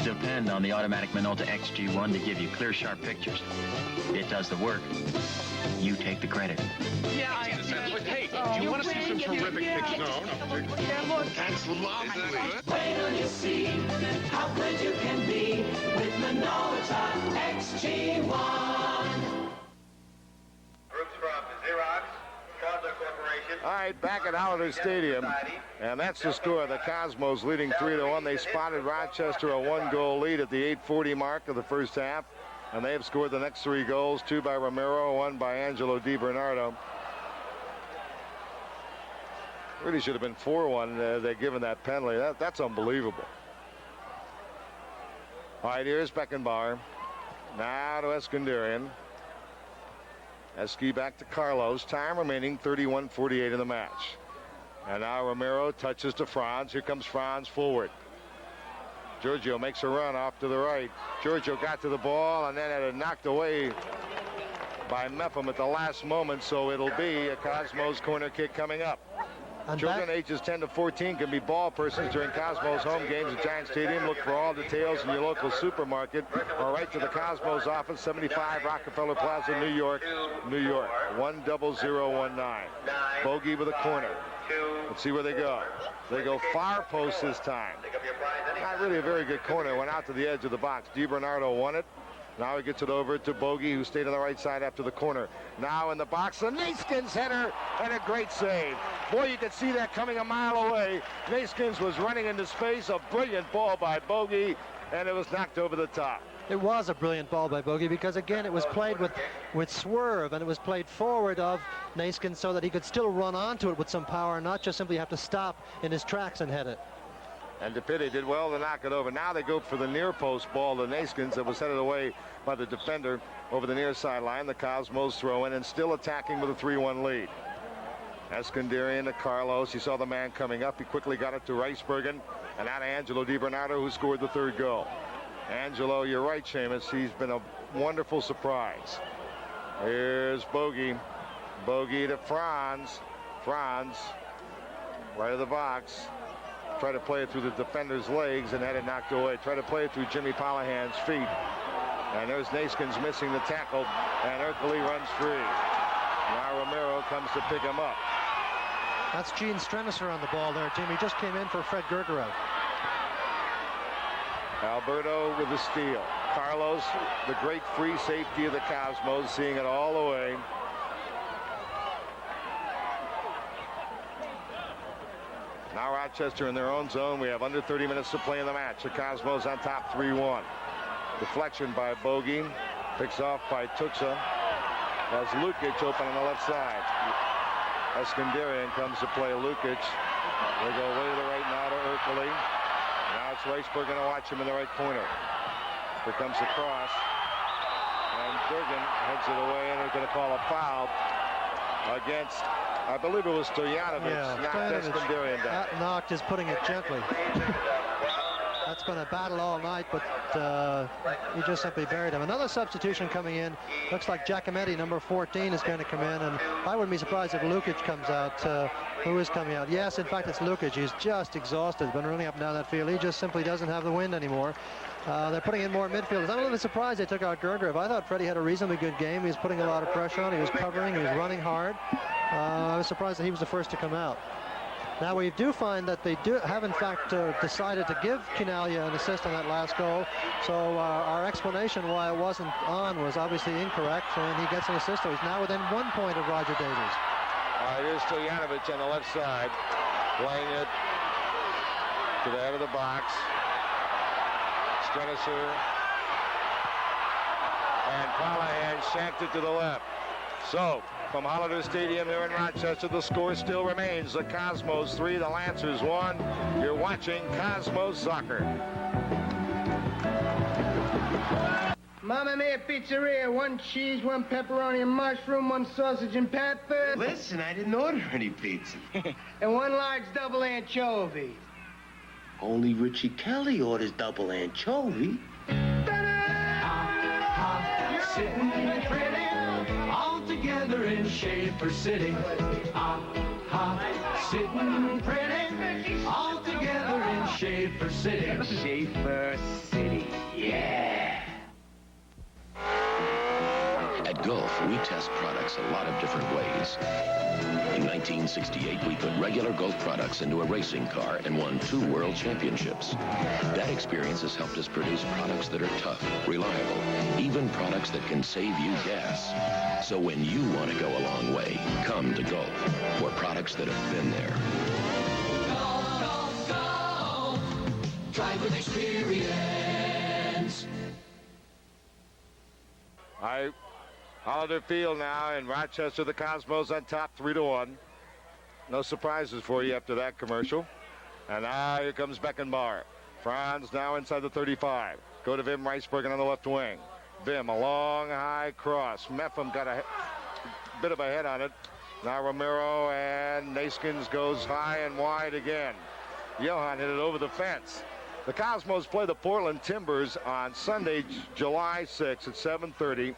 Depend on the automatic Minolta XG1 to give you clear, sharp pictures. It does the work. You take the credit. Yeah, I understand. But hey, do you want to see some terrific pictures? No. That's lovely. Wait till you see how good you can be with Minolta XG1. All right, back at Hollander Stadium, and that's the score. The Cosmos leading 3-1. They spotted Rochester a 1-goal lead at the 8:40 mark of the first half, and they have scored the next 3 goals, 2 by Romero, 1 by Angelo DiBernardo. Really should have been 4-1. They're given that penalty. That's unbelievable. All right, here's Beckenbauer. Now to Eskandarian. Esky back to Carlos. Time remaining 31-48 in the match. And now Romero touches to Franz. Here comes Franz forward. Giorgio makes a run off to the right. Giorgio got to the ball and then had it knocked away by Mepham at the last moment. So it'll be a Cosmos corner kick coming up. Children ages 10 to 14 can be ball persons during Cosmos home games at Giant Stadium. Look for all details in your local supermarket or right to the Cosmos office, 75 Rockefeller Plaza, New York, New York, 10019. Bogey with a corner. Let's see where they go. They go far post this time. Not really a very good corner. Went out to the edge of the box. DiBernardo won it. Now he gets it over to Bogey, who stayed on the right side after the corner. Now in the box, the Naskins header and a great save. Boy, you could see that coming a mile away. Naskins was running into space. A brilliant ball by Bogey, and it was knocked over the top. It was a brilliant ball by Bogey because, again, it was played with swerve, and it was played forward of Naskins so that he could still run onto it with some power and not just simply have to stop in his tracks and head it. And DePitti did well to knock it over. Now they go for the near post ball to Naskins that was headed away by the defender over the near sideline. The Cosmos throw in and still attacking with a 3-1 lead. Eskandarian to Carlos. He saw the man coming up. He quickly got it to Reisbergen. And now to Angelo DiBernardo, who scored the 3rd goal. Angelo, you're right, Seamus. He's been a wonderful surprise. Here's Bogey. Bogey to Franz. Franz, right of the box. Tried to play it through the defender's legs and had it knocked away. Tried to play it through Jimmy Palahan's feet. And there's Naskins missing the tackle, and Ercole runs free. Now Romero comes to pick him up. That's Gene Strenicer on the ball there, Jimmy. Just came in for Fred Gergerev. Alberto with the steal. Carlos, the great free safety of the Cosmos, seeing it all the way. Now Rochester in their own zone. We have under 30 minutes to play in the match. The Cosmos on top 3-1. Deflection by Bogey. Picks off by Tuxa. Has Lukic open on the left side. Eskandarian comes to play Lukic. They go way to the right now to Ercole. Now it's Weisberg going to watch him in the right corner. Here comes the cross. And Durgan heads it away, and they're going to call a foul against, I believe it was Stojanovic. Yeah, knocked Eskandarian down. That knocked is putting it gently. That's been a battle all night, but he just simply buried him. Another substitution coming in. Looks like Giacometti, number 14, is going to come in, and I wouldn't be surprised if Lukic comes out. Who is coming out? Yes, in fact, it's Lukic. He's just exhausted. Been running up and down that field. He just simply doesn't have the wind anymore. They're putting in more midfielders. I'm a little bit surprised they took out Gergerev. I thought Freddie had a reasonably good game. He was putting a lot of pressure on. He was covering. He was running hard. I was surprised that he was the first to come out. Now we do find that they have in fact decided to give Quinaglia an assist on that last goal. So our explanation why it wasn't on was obviously incorrect, and he gets an assist. So he's now within 1 point of Roger Davies. All right, here's Stojanovic on the left side, playing it to the head of the box. Strenicer and Palahan shanked it to the left. So from Holiday Stadium here in Rochester, the score still remains. The Cosmos 3, the Lancers 1. You're watching Cosmos Soccer. Mamma Mia Pizzeria, 1 cheese, 1 pepperoni, a mushroom, 1 sausage and pepper. Listen, I didn't order any pizza. And 1 large double anchovy. Only Richie Kelly orders double anchovy. Sitting pretty, all together in Schaefer City. Sitting pretty, all together in Schaefer City. Schaefer City, yeah. At Gulf, we test products a lot of different ways. In 1968, we put regular Gulf products into a racing car and won 2 world championships. That experience has helped us produce products that are tough, reliable, even products that can save you gas. So when you want to go a long way, come to Gulf for products that have been there. Golf, golf, golf. Drive with experience. Holiday Field now in Rochester. The Cosmos on top 3-1. No surprises for you after that commercial. And now here comes Beckenbauer. Franz now inside the 35. Go to Wim Reisbergen on the left wing. Wim, a long high cross. Meffam got a bit of a head on it. Now Romero, and Naskins goes high and wide again. Johan hit it over the fence. The Cosmos play the Portland Timbers on Sunday, July 6th at 7:30.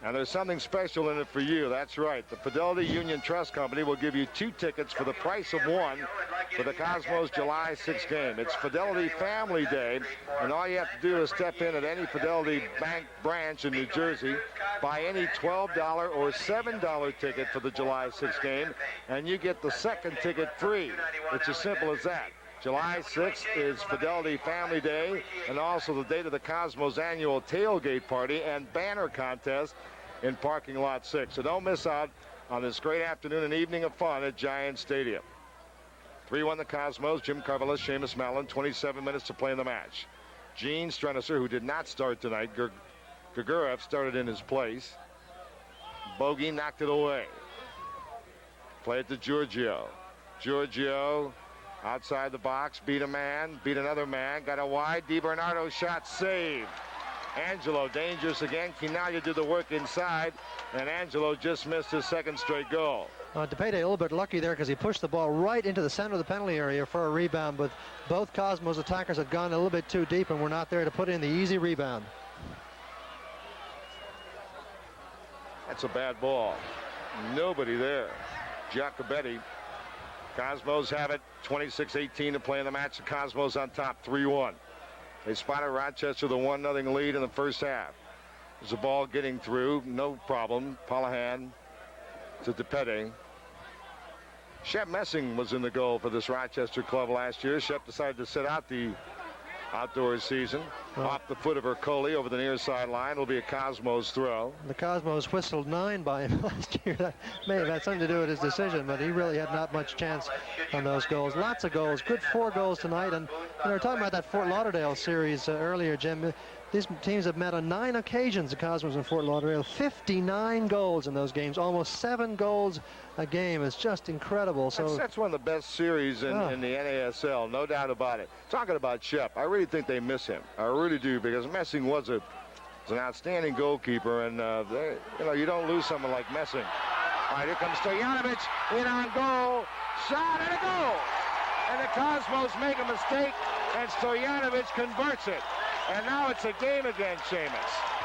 And there's something special in it for you. That's right. The Fidelity Union Trust Company will give you 2 tickets for the price of 1 for the Cosmos July 6th game. It's Fidelity Family Day, and all you have to do is step in at any Fidelity Bank branch in New Jersey, buy any $12 or $7 ticket for the July 6th game, and you get the second ticket free. It's as simple as that. July 6th is Fidelity Family Day, and also the date of the Cosmos annual tailgate party and banner contest in parking lot 6. So don't miss out on this great afternoon and evening of fun at Giant Stadium. 3-1 the Cosmos. Jim Carvelis, Seamus Mallon, 27 minutes to play in the match. Gene Strenicer, who did not start tonight. Gergerev started in his place. Bogey knocked it away. Play it to Giorgio. Giorgio outside the box, beat a man, beat another man, got a wide. DiBernardo shot saved. Angelo dangerous again. Quinaglia did the work inside, and Angelo just missed his 2nd straight goal. DePete a little bit lucky there because he pushed the ball right into the center of the penalty area for a rebound, but both Cosmos attackers had gone a little bit too deep and were not there to put in the easy rebound. That's a bad ball. Nobody there. Giacometti Cosmos have it, 26-18 to play in the match. The Cosmos on top, 3-1. They spotted Rochester the 1-0 lead in the first half. There's a ball getting through, no problem. Palahan to DePete. Shep Messing was in the goal for this Rochester club last year. Shep decided to sit out the outdoor season. Off the foot of Ercole over the near sideline. It'll be a Cosmos throw. The Cosmos whistled 9 by him last year. That may have had something to do with his decision, but he really had not much chance on those goals. Lots of goals. Good 4 goals tonight. And we were talking about that Fort Lauderdale series earlier, Jim. These teams have met on 9 occasions, the Cosmos and Fort Lauderdale. 59 goals in those games. Almost 7 goals a game. It's just incredible. So that's one of the best series in the NASL, no doubt about it. Talking about Shep, I really think they miss him. I really do, because Messing was an outstanding goalkeeper, and you don't lose someone like Messing. All right, here comes Stojanovic, in on goal, shot and a goal. And the Cosmos make a mistake, and Stojanovic converts it. And now it's a game again, Seamus.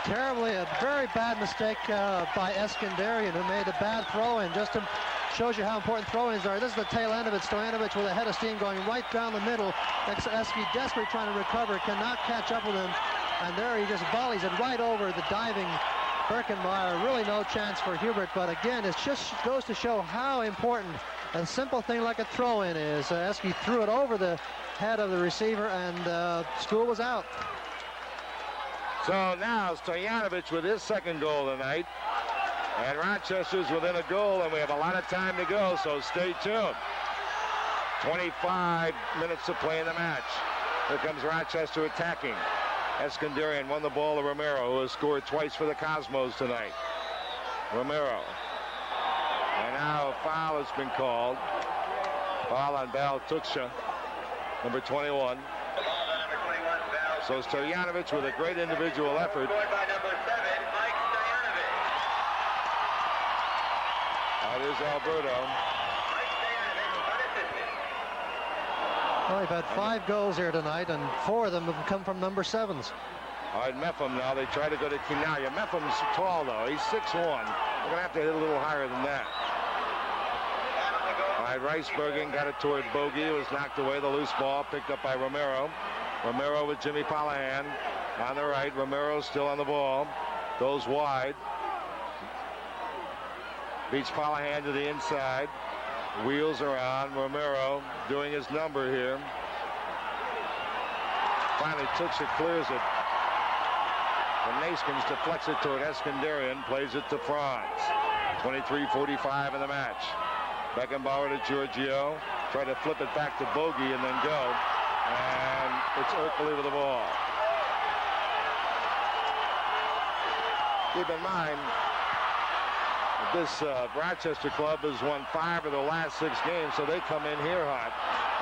Terribly, a very bad mistake by Eskandarian, who made a bad throw-in. Just to shows you how important throw-ins are. This is the tail end of it. Stojanovic with a head of steam going right down the middle. Eski desperately trying to recover, cannot catch up with him. And there he just volleys it right over the diving Birkenmeyer. Really no chance for Hubert, but again, it just goes to show how important a simple thing like a throw-in is. Eski threw it over the head of the receiver, and school was out. So now Stojanovic with his second goal tonight. And Rochester's within a goal, and we have a lot of time to go, so stay tuned. 25 minutes to play in the match. Here comes Rochester attacking. Eskandarian won the ball to Romero, who has scored twice for the Cosmos tonight. Romero. And now a foul has been called. Foul on Bal Tuksha, number 21. So Stojanovic with a great individual effort. That is Alberto. Well, they've had 5 goals here tonight, and 4 of them have come from number 7s. All right, Mepham now. They try to go to Kinalia. Mepham's tall, though. He's 6'1". They're going to have to hit a little higher than that. All right, Ricebergen got it toward Bogey. It was knocked away. The loose ball picked up by Romero. Romero with Jimmy Palahan on the right. Romero still on the ball. Goes wide. Beats Palahan to the inside. Wheels around. Romero doing his number here. Finally, Tuksha clears it. And Naskins deflects it toward Eskandarian. Plays it to Franz. 23:45 in the match. Beckenbauer to Giorgio. Try to flip it back to Bogey and then go. And it's Ercole with the ball. Keep in mind, this Rochester club has won 5 of their last 6 games, so they come in here hot.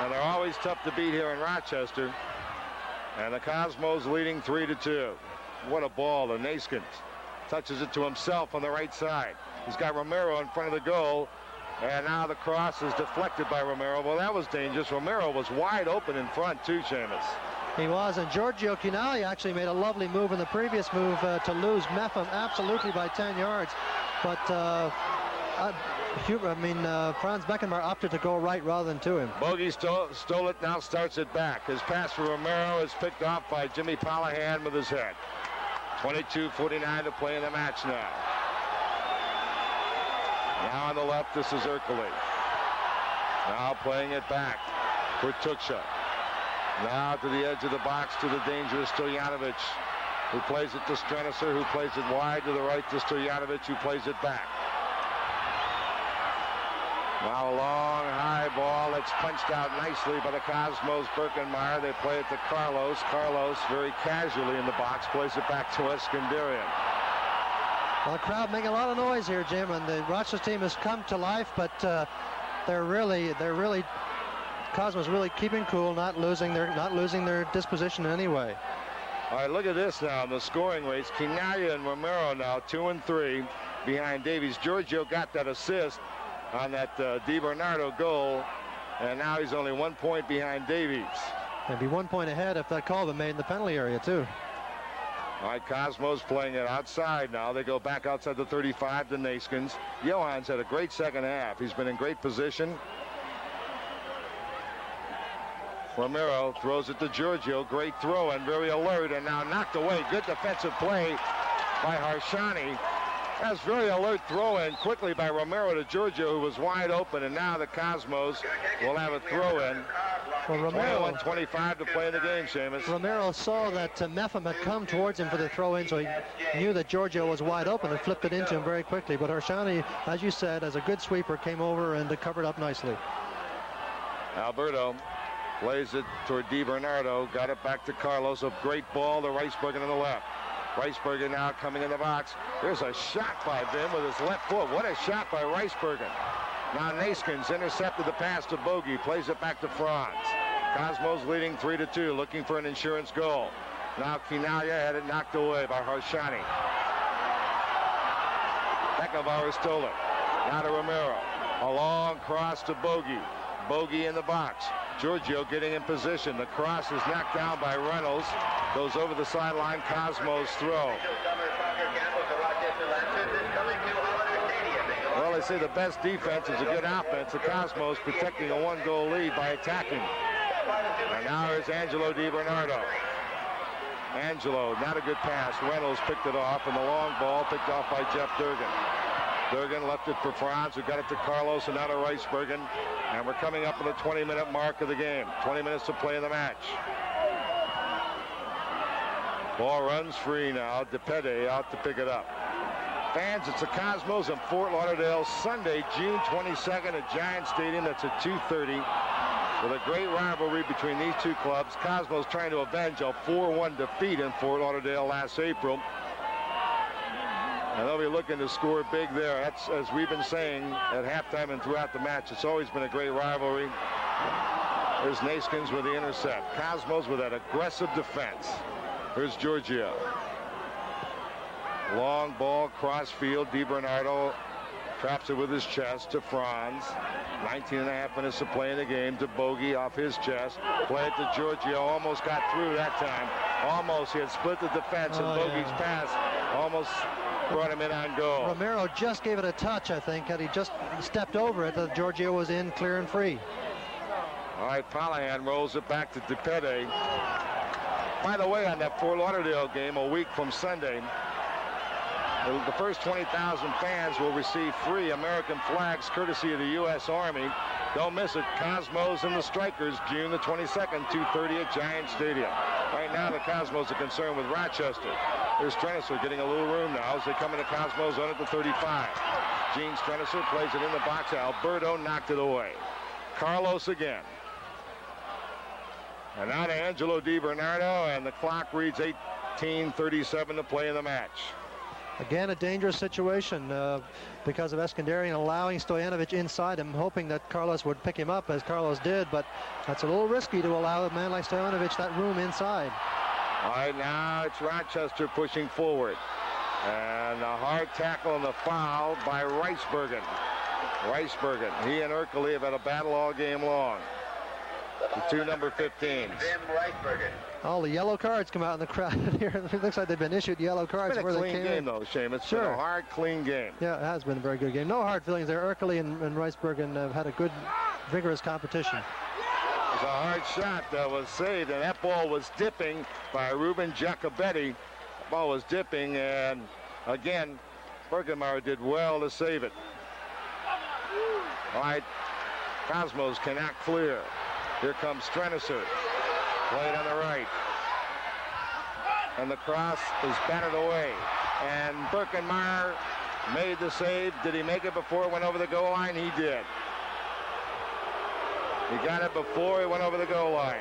And they're always tough to beat here in Rochester. And the Cosmos leading 3-2. What a ball to Naskins. Touches it to himself on the right side. He's got Romero in front of the goal. And now the cross is deflected by Romero. Well, that was dangerous. Romero was wide open in front, too, Seamus. He was, and Giorgio Chinaglia actually made a lovely move in the previous move to lose Mepham absolutely by 10 yards. But Franz Beckenbauer opted to go right rather than to him. Bogey stole it, now starts it back. His pass for Romero is picked off by Jimmy Palahan with his head. 22:49 to play in the match now. Now on the left, this is Ercole. Now playing it back for Tuksha. Now to the edge of the box to the dangerous Stojanovic, who plays it to Strenicer, who plays it wide to the right to Stojanovic, who plays it back. Now a long high ball that's punched out nicely by the Cosmos Birkenmeyer. They play it to Carlos. Carlos very casually in the box plays it back to Eskandarian. Well, the crowd making a lot of noise here, Jim, and the Rochester team has come to life, but they're really Cosmos really keeping cool, not losing their disposition in any way. All right, look at this now in the scoring race. Chinaglia and Romero now 2 and 3 behind Davies. Giorgio got that assist on that Di Bernardo goal, and now he's only 1 point behind Davies. And be 1 point ahead if that call had been made in the penalty area too. All right, Cosmos playing it outside now. They go back outside the 35 to Naskins. Johans had a great second half. He's been in great position. Romero throws it to Giorgio. Great throw and very alert, and now knocked away. Good defensive play by Harshani. That's very alert throw in quickly by Romero to Giorgio, who was wide open, and now the Cosmos will have a throw in. Well, Romero, 21-25 to play in the game, Seamus. Romero saw that Mepham had come towards him for the throw-in, so he knew that Giorgio was wide open and flipped it into him very quickly. But Harshani, as you said, as a good sweeper, came over and covered up nicely. Alberto plays it toward DiBernardo, got it back to Carlos. A great ball to Reisbergen on the left. Reisbergen now coming in the box. There's a shot by Vim with his left foot. What a shot by Reisbergen. Now Naskins intercepted the pass to Bogey, plays it back to Franz. Cosmos leading 3-2, looking for an insurance goal. Now Kinaya had it knocked away by Harshani. Beckenbauer stole it. Now to Romero. A long cross to Bogey. Bogey in the box. Giorgio getting in position. The cross is knocked down by Reynolds. Goes over the sideline. Cosmos throw. Well, they say the best defense is a good offense. The Cosmos protecting a one-goal lead by attacking. And now here's Angelo DiBernardo. Angelo, not a good pass. Reynolds picked it off, and the long ball picked off by Jeff Durgan. Durgan left it for Franz, who got it to Carlos and now to Reisbergen. And we're coming up on the 20-minute mark of the game. 20 minutes to play in the match. Ball runs free now. DePede out to pick it up. Fans, it's the Cosmos in Fort Lauderdale, Sunday, June 22nd at Giant Stadium. That's at 2:30. With a great rivalry between these two clubs. Cosmos trying to avenge a 4-1 defeat in Fort Lauderdale last April. And they'll be looking to score big there. That's, as we've been saying at halftime and throughout the match, it's always been a great rivalry. There's Naskins with the intercept. Cosmos with that aggressive defense. Here's Giorgio. Long ball, cross field. DiBernardo traps it with his chest to Franz. 19.5 minutes to play in the game. To Bogey off his chest. Play it to Giorgio. Almost got through that time. Almost. He had split the defense, and Bogey's pass almost brought him in on goal. Romero just gave it a touch, I think. Had he just stepped over it, Giorgio was in clear and free. All right, Palahan rolls it back to DePede. By the way, on that Fort Lauderdale game a week from Sunday, the first 20,000 fans will receive free American flags courtesy of the U.S. Army. Don't miss it. Cosmos and the Strikers, June the 22nd, 2:30 at Giant Stadium. Right now, the Cosmos are concerned with Rochester. There's Strenicer getting a little room now as they come into Cosmos zone at the 35. Gene Strenicer plays it in the box. Alberto knocked it away. Carlos again. And now to Angelo DiBernardo, and the clock reads 18:37 to play in the match. Again, a dangerous situation because of Eskandarian allowing Stojanovic inside him, hoping that Carlos would pick him up, as Carlos did, but that's a little risky to allow a man like Stojanovic that room inside. All right, now it's Rochester pushing forward. And a hard tackle and the foul by Reisbergen. Reisbergen, he and Ercole have had a battle all game long. The two number 15s. All the yellow cards come out in the crowd here. It looks like they've been issued yellow cards. It's been a clean game, though, Shane. It's been a hard, clean game. Yeah, it has been a very good game. No hard feelings there. Ercole and Reisbergen have had a good, vigorous competition. It was a hard shot that was saved, and that ball was dipping by Ruben Giacobetti. The ball was dipping, and again, Bergenmeyer did well to save it. All right, Cosmos cannot clear. Here comes Strenicer. Played on the right. And the cross is batted away. And Berkenmeyer made the save. Did he make it before it went over the goal line? He did. He got it before it went over the goal line.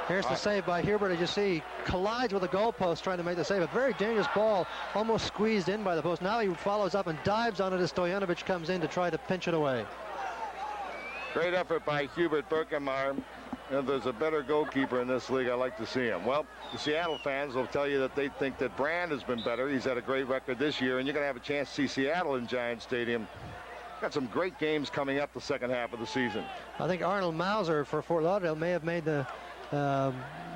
Here's the save by Hubert. As you see, collides with the goalpost trying to make the save. A very dangerous ball, almost squeezed in by the post. Now he follows up and dives on it as Stojanovic comes in to try to pinch it away. Great effort by Hubert Berkenmeyer. If there's a better goalkeeper in this league, I like to see him. Well, the Seattle fans will tell you that they think that Brand has been better. He's had a great record this year, and you're going to have a chance to see Seattle in Giant Stadium. Got some great games coming up the second half of the season. I think Arnold Mauser for Fort Lauderdale may have made the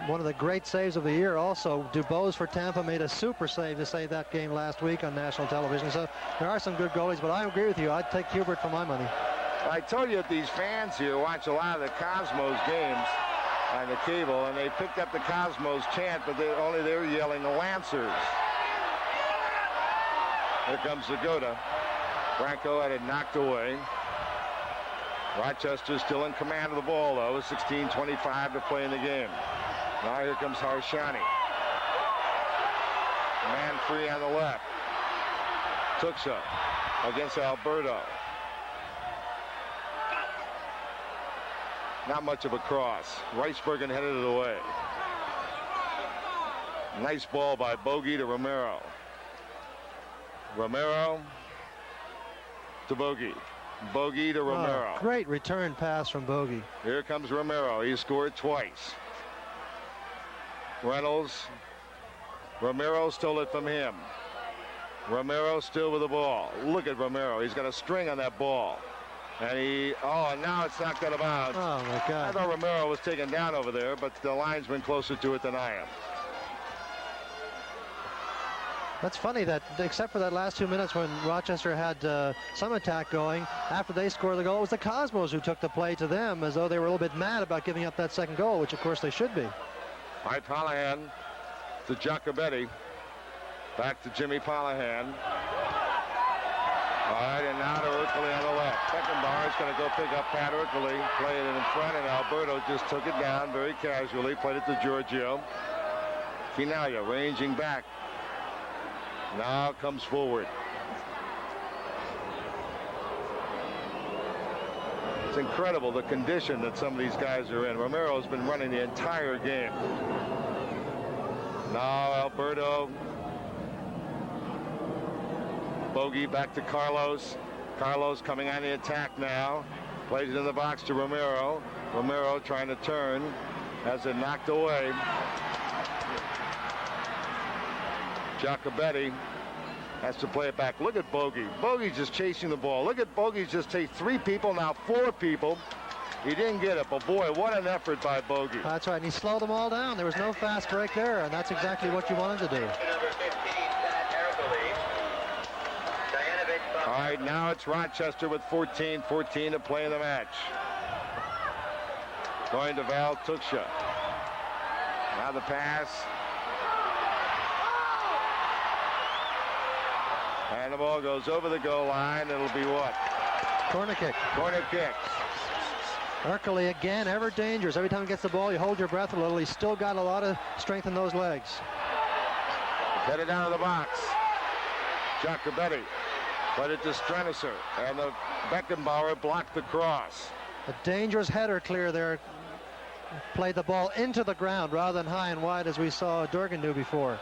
one of the great saves of the year. Also, Dubose for Tampa made a super save to save that game last week on national television. So there are some good goalies, but I agree with you. I'd take Hubert for my money. I told you that these fans here watch a lot of the Cosmos games on the cable, and they picked up the Cosmos chant, but only they were yelling the Lancers. Here comes Zagoda. Franco had it knocked away. Rochester still in command of the ball, though. 16:25 to play in the game. Now here comes Harshani. Man free on the left. Tuxa against Alberto. Not much of a cross. Ricebergen headed it away. Nice ball by Bogey to Romero. Romero to Bogey. Bogey to Romero. Oh, great return pass from Bogey. Here comes Romero. He scored twice. Reynolds. Romero stole it from him. Romero still with the ball. Look at Romero. He's got a string on that ball. And now it's knocked out of bounds. Oh, my God. I thought Romero was taken down over there, but the linesman closer to it than I am. That's funny that, except for that last 2 minutes when Rochester had some attack going, after they scored the goal, it was the Cosmos who took the play to them, as though they were a little bit mad about giving up that second goal, which of course they should be. All right, Palahan to Giacobetti. Back to Jimmy Palahan. All right, and now to Urkeley on the left. Beckenbauer is going to go pick up Pat Urkeley, play it in front, and Alberto just took it down very casually, played it to Giorgio. Finaglia ranging back. Now comes forward. It's incredible the condition that some of these guys are in. Romero's been running the entire game. Now Alberto. Bogey back to Carlos. Carlos coming on the attack now. Plays it in the box to Romero. Romero trying to turn. Has it knocked away. Giacobetti has to play it back. Look at Bogey. Bogey's just chasing the ball. Look at Bogey's just take 3 people, now 4 people. He didn't get it, but boy, what an effort by Bogey. That's right, and he slowed them all down. There was no fast break there, and that's exactly what you wanted to do. All right, now it's Rochester with 14 to play in the match. Going to Val Tuksha. Now the pass. And the ball goes over the goal line. It'll be what? Corner kick. Corner kick. Urkeley again, ever dangerous. Every time he gets the ball, you hold your breath a little. He's still got a lot of strength in those legs. Headed down to the box. Giacobetti. Put it to Strenicer. And the Beckenbauer blocked the cross. A dangerous header clear there. Played the ball into the ground rather than high and wide as we saw Durgan do before.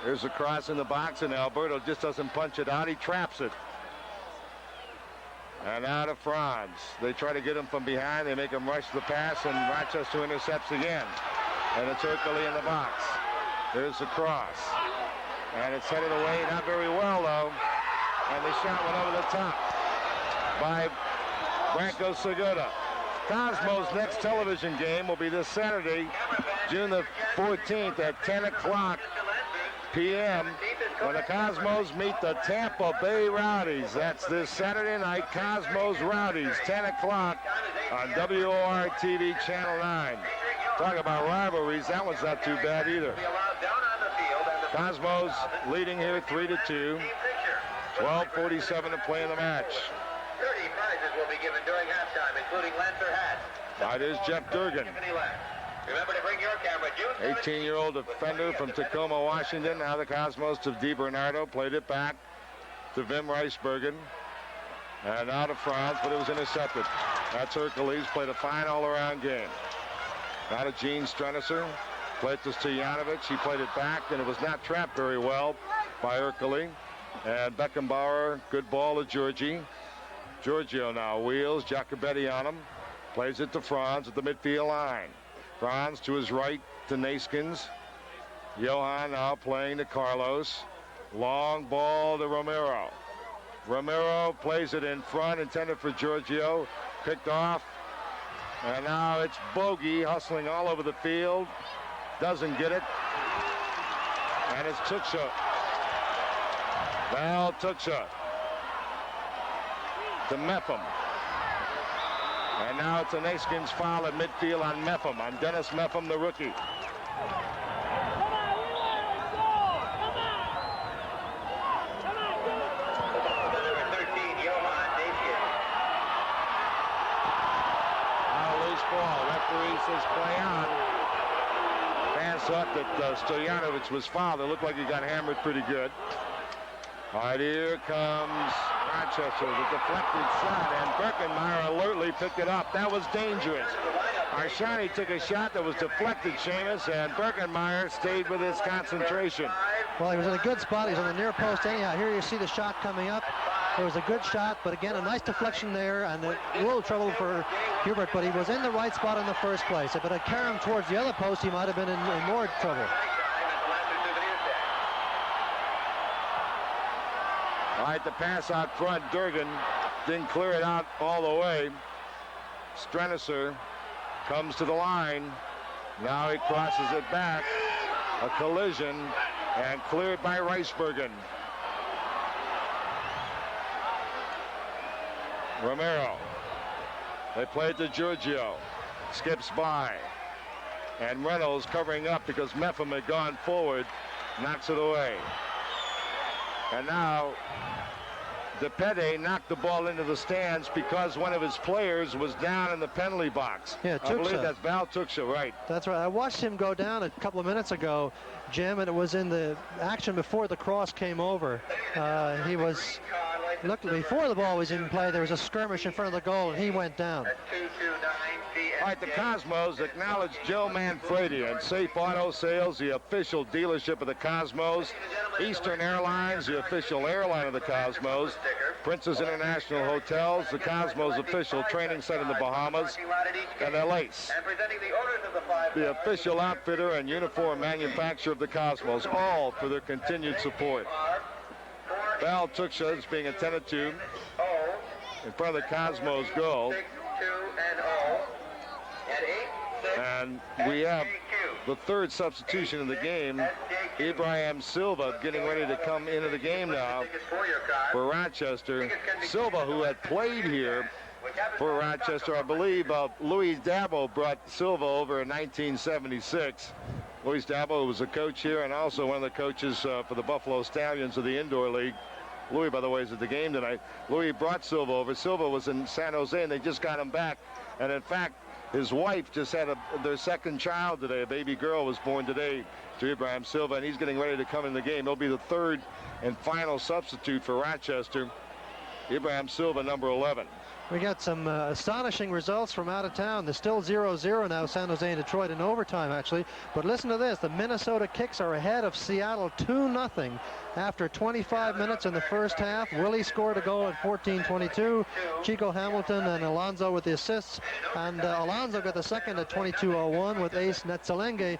There's a cross in the box, and Alberto just doesn't punch it out. He traps it. And out of Franz. They try to get him from behind. They make him rush the pass, and Rochester intercepts again. And it's Urkeley in the box. There's the cross. And it's headed away, not very well, though. And the shot went over the top by Branko Seguda. Cosmos' next television game will be this Saturday, June the 14th at 10 o'clock p.m. when the Cosmos meet the Tampa Bay Rowdies. That's this Saturday night, Cosmos Rowdies, 10 o'clock on WOR-TV Channel 9. Talk about rivalries, that one's not too bad either. Cosmos leading here 3-2. 12:47 to play in the match. 30 prizes will be given during halftime, including Lancer hats. That is Jeff Durgan. Remember to bring your camera, June. 18-year-old defender from Tacoma, Washington. Now the Cosmos to DiBernardo. Played it back to Wim Ricebergen. And out of Franz, but it was intercepted. That's Hercules. Played a fine all-around game. Now to Gene Strenicer. Played to Stojanovic. He played it back, and it was not trapped very well by Hercules. And Beckenbauer, good ball to Giorgi. Giorgio now wheels. Giacobetti on him. Plays it to Franz at the midfield line. Franz to his right to Naskins. Johan now playing to Carlos. Long ball to Romero. Romero plays it in front, intended for Giorgio. Picked off. And now it's Bogey hustling all over the field. Doesn't get it. And it's Tuksha. Val Tuksha to Mepham. And now it's a Naskins foul at midfield on Meffam, on Dennis Meffam, the rookie. Referee says play on. Fans thought that Stojanovic was fouled. It looked like he got hammered pretty good. All right, here comes Rochester, the deflected shot, and Birkenmeyer alertly picked it up. That was dangerous. Arshani took a shot that was deflected, Seamus, and Birkenmeyer stayed with his concentration. Well, he was in a good spot. He was on the near post anyhow. Here you see the shot coming up. It was a good shot, but again, a nice deflection there, and a little trouble for Hubert, but he was in the right spot in the first place. If it had carried him towards the other post, he might have been in more trouble. All right, the pass out front. Durgan didn't clear it out all the way. Strenisser comes to the line. Now he crosses it back. A collision, and cleared by Reisbergen. Romero. They play it to Giorgio. Skips by. And Reynolds covering up because Meffam had gone forward. Knocks it away. And now DePede knocked the ball into the stands because one of his players was down in the penalty box. Yeah, I believe that's Val Tuchsa, right? That's right. I watched him go down a couple of minutes ago, Jim, and it was in the action before the cross came over. He was, looked before the ball was in play, there was a skirmish in front of the goal, and he went down. All right, the Cosmos acknowledge Joe Manfredi and Safe Auto Sales, the official dealership of the Cosmos. Eastern Airlines, the official airline of the Cosmos. Princess International Hotels, the Cosmos official training site in the Bahamas. And Lace, the official outfitter and uniform manufacturer of the Cosmos, all for their continued support. Val Tuchsa is being attended to in front of the Cosmos goal. And we have the third substitution in the game. Ibrahim Silva getting ready to come into the game now for Rochester. Silva, who had played here for Rochester, I believe Louis Dabo brought Silva over in 1976. Louis Dabo was a coach here and also one of the coaches for the Buffalo Stallions of the Indoor League. Louis, by the way, is at the game tonight. Louis brought Silva over. Silva was in San Jose, and they just got him back. And in fact, his wife just had their second child today. A baby girl was born today to Ibrahim Silva, and he's getting ready to come in the game. He'll be the third and final substitute for Rochester. Ibrahim Silva, number 11. We got some astonishing results from out of town. There's still 0-0 now, San Jose and Detroit in overtime, actually. But listen to this. The Minnesota Kicks are ahead of Seattle 2-0 after 25 minutes in the first half. Willie scored a goal at 14:22. Chico Hamilton and Alonso with the assists. And Alonso got the second at 22:01 with Ace Netzelenge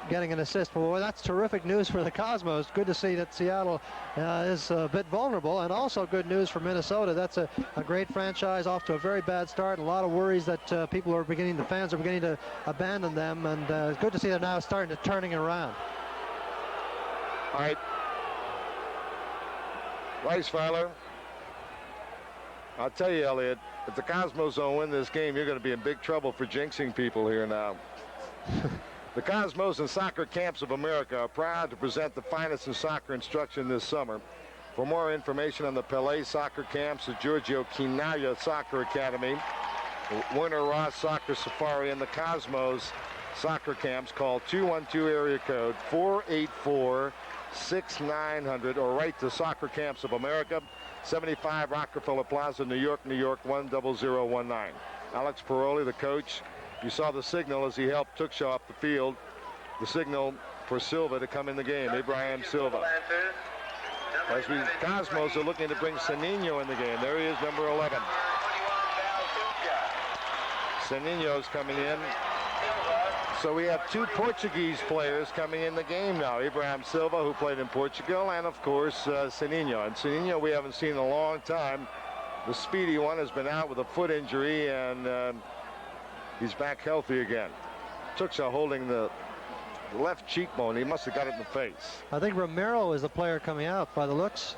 getting an assist. Boy, that's terrific news for the Cosmos. Good to see that Seattle is a bit vulnerable, and also good news for Minnesota. That's a great franchise off to a very bad start. A lot of worries that the fans are beginning to abandon them, and it's good to see they're now starting to turning around. All right. Weisweiler, I'll tell you, Elliot, if the Cosmos don't win this game, you're going to be in big trouble for jinxing people here now. The Cosmos and Soccer Camps of America are proud to present the finest in soccer instruction this summer. For more information on the Pelé Soccer Camps, the Giorgio Chinaglia Soccer Academy, Werner Ross Soccer Safari, and the Cosmos Soccer Camps, call 212 area code 484-6900 or write to Soccer Camps of America, 75 Rockefeller Plaza, New York, 10019. Alex Paroli, the coach. You saw the signal as he helped Tuchsa off the field. The signal for Silva to come in the game, Ibrahim Silva. As we Cosmos are looking to bring Sanino in the game. There he is, number 11. Sanino's coming in. So we have two Portuguese players coming in the game now. Ibrahim Silva, who played in Portugal, and of course Sanino. And Sanino we haven't seen in a long time. The speedy one has been out with a foot injury, and he's back healthy again. Tuchsa holding the left cheekbone. He must have got it in the face. I think Romero is the player coming out by the looks.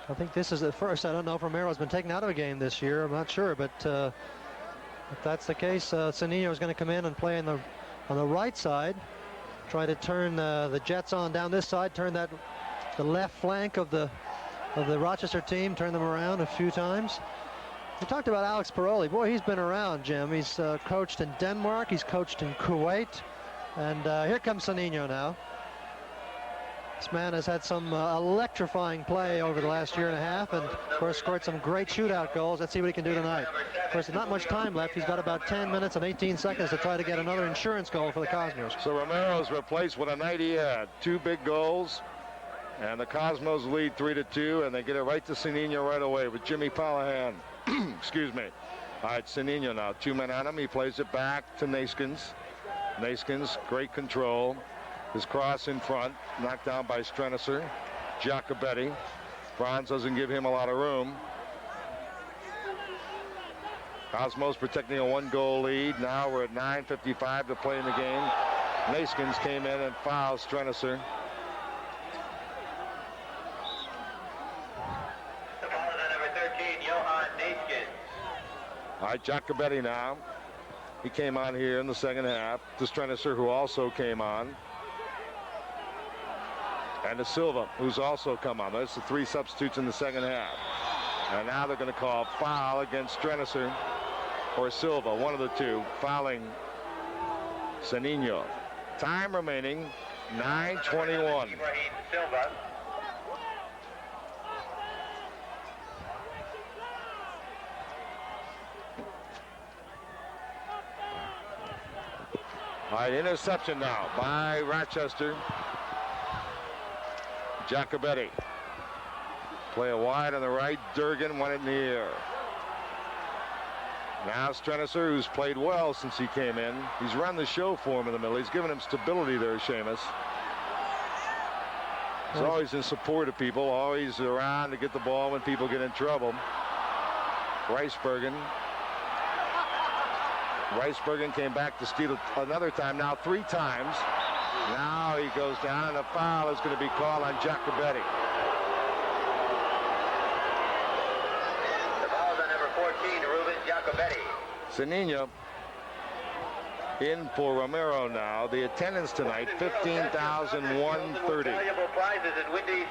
I think this is the first. I don't know if Romero's been taken out of a game this year. I'm not sure, but If that's the case, Sanino is going to come in and play on the right side. Try to turn the Jets on down this side, turn the left flank of the Rochester team, turn them around a few times. We talked about Alex Paroli. Boy, he's been around, Jim. He's coached in Denmark. He's coached in Kuwait. And here comes Sanino now. This man has had some electrifying play over the last year and a half, and of course scored some great shootout goals. Let's see what he can do tonight. Of course, there's not much time left. He's got about 10 minutes and 18 seconds to try to get another insurance goal for the Cosmos. So Romero's replaced what a night he had. 2 big goals, and the Cosmos lead 3-2, and they get it right to Sanino right away with Jimmy Pallahan. Excuse me. All right, Sanino now. 2 men on him. He plays it back to Naskins. Naskins, great control. His cross in front, knocked down by Strenicer. Giacobetti. Franz doesn't give him a lot of room. Cosmos protecting a 1-goal lead. Now we're at 9:55 to play in the game. Naskins came in and fouled Strenicer. The ball is on number 13, Johan Naskins. All right, Giacobetti now. He came on here in the second half. To Strenicer, who also came on. And to Silva, who's also come on. That's the 3 substitutes in the second half. And now they're going to call foul against Strenicer or Silva, one of the two, fouling Sanino. Time remaining, 9:21. Silva. All right, interception now by Rochester. Giacobetti. Play it wide on the right. Durgan won it in the air. Now Strenicer, who's played well since he came in. He's run the show for him in the middle. He's given him stability there, Seamus. He's always in support of people, always around to get the ball when people get in trouble. Reisbergen came back to steal another time, now 3 times. Now he goes down, and a foul is going to be called on Giacobetti. The ball is on number 14, Ruben Giacobetti. Sanino in for Romero now. The attendance tonight, 15,130. Valuable prizes at Wendy's.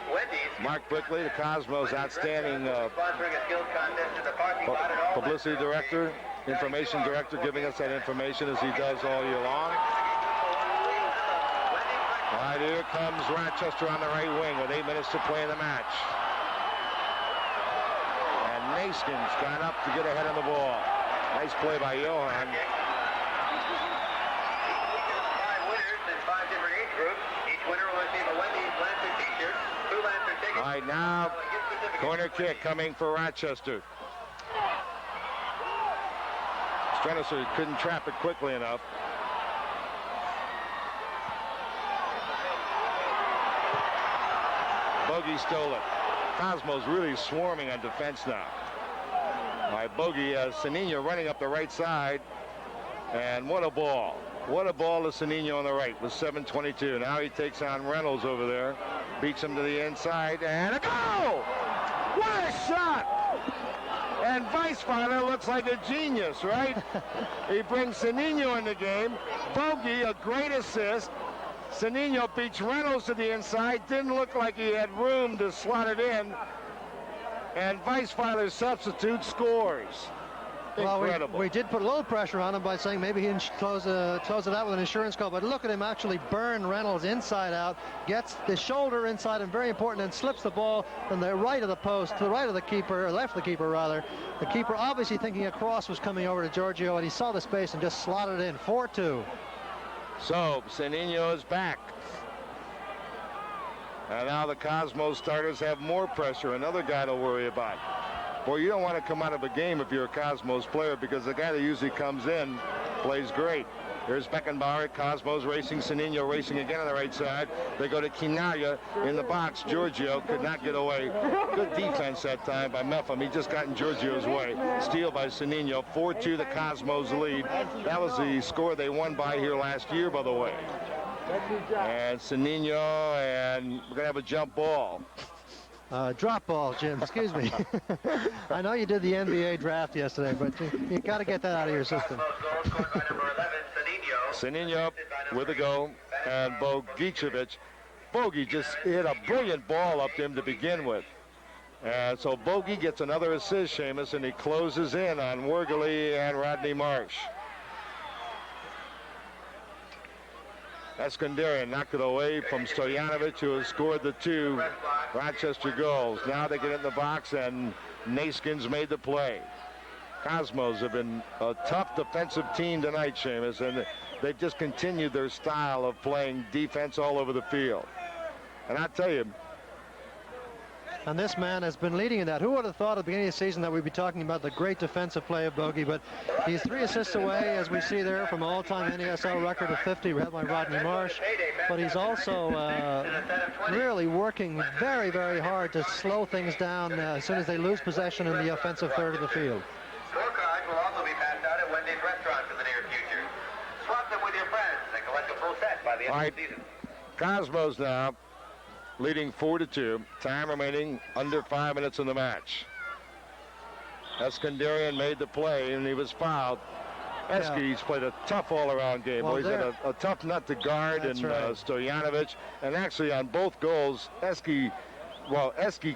Mark Brickley, the Cosmos outstanding Sponsoring a skills contest in the parking lot at all. publicity director, information director, giving us that information as he does all year long. All right, here comes Rochester on the right wing with 8 minutes to play in the match. And Naskins got up to get ahead of the ball. Nice play by Johan. 5 winners in 5 different age groups. Each winner will receive a Wendy's Lancer t-shirt, 2 Lancer tickets. All right, now corner kick coming for Rochester. Strenicer couldn't trap it quickly enough. Bogey stole it. Cosmos really swarming on defense now. All right, Bogey has Sanino running up the right side. And what a ball. What a ball to Sanino on the right with 7:22. Now he takes on Reynolds over there. Beats him to the inside. And a goal! What a shot! And Weisweiler looks like a genius, right? He brings Sanino in the game. Bogey, a great assist. Sanino beats Reynolds to the inside. Didn't look like he had room to slot it in. And Weisweiler's substitute scores. Incredible. Well, we did put a little pressure on him by saying maybe he didn't close it out with an insurance call. But look at him actually burn Reynolds inside out. Gets the shoulder inside and very important, and slips the ball from the right of the post to the right of the keeper, or left of the keeper rather. The keeper obviously thinking a cross was coming over to Giorgio, and he saw the space and just slotted it in. 4-2. So, Sanino is back. And now the Cosmos starters have more pressure. Another guy to worry about. Boy, you don't want to come out of a game if you're a Cosmos player, because the guy that usually comes in plays great. There's Beckenbauer, Cosmos racing, Sanino racing again on the right side. They go to Quinaglia in the box. Giorgio could not get away. Good defense that time by Meffam. He just got in Giorgio's way. Steal by Sanino. 4-2 the Cosmos lead. That was the score they won by here last year, by the way. And Sanino, and we're going to have a jump ball. Drop ball, Jim. Excuse me. I know you did the NBA draft yesterday, but you got to get that out of your system. Sinino with a goal, and Bogicevic. Bogey just hit a brilliant ball up to him to begin with. And so Bogey gets another assist, Seamus, and he closes in on Wergely and Rodney Marsh. Eskandarian knocked it away from Stojanovic, who has scored the 2 Rochester goals. Now they get in the box, and Naskins made the play. Cosmos have been a tough defensive team tonight, Seamus, and they've just continued their style of playing defense all over the field. And I tell you, and this man has been leading in that. Who would have thought at the beginning of the season that we'd be talking about the great defensive play of Bogey? But he's 3 assists away, as we see there, from all-time NASL record of 50, held by Rodney Marsh. But he's also really working very, very hard to slow things down as soon as they lose possession in the offensive third of the field. Scorecards will also be passed out at Wendy's restaurants in the near future. Swap them with your friends and collect a full set by the end of the season. Cosmos now leading 4-2. Time remaining under 5 minutes in the match. Eskandarian made the play, and he was fouled. Eski's played a tough all-around game. Well, he's had a tough nut to guard, and Stojanovic. And actually, on both goals, Eski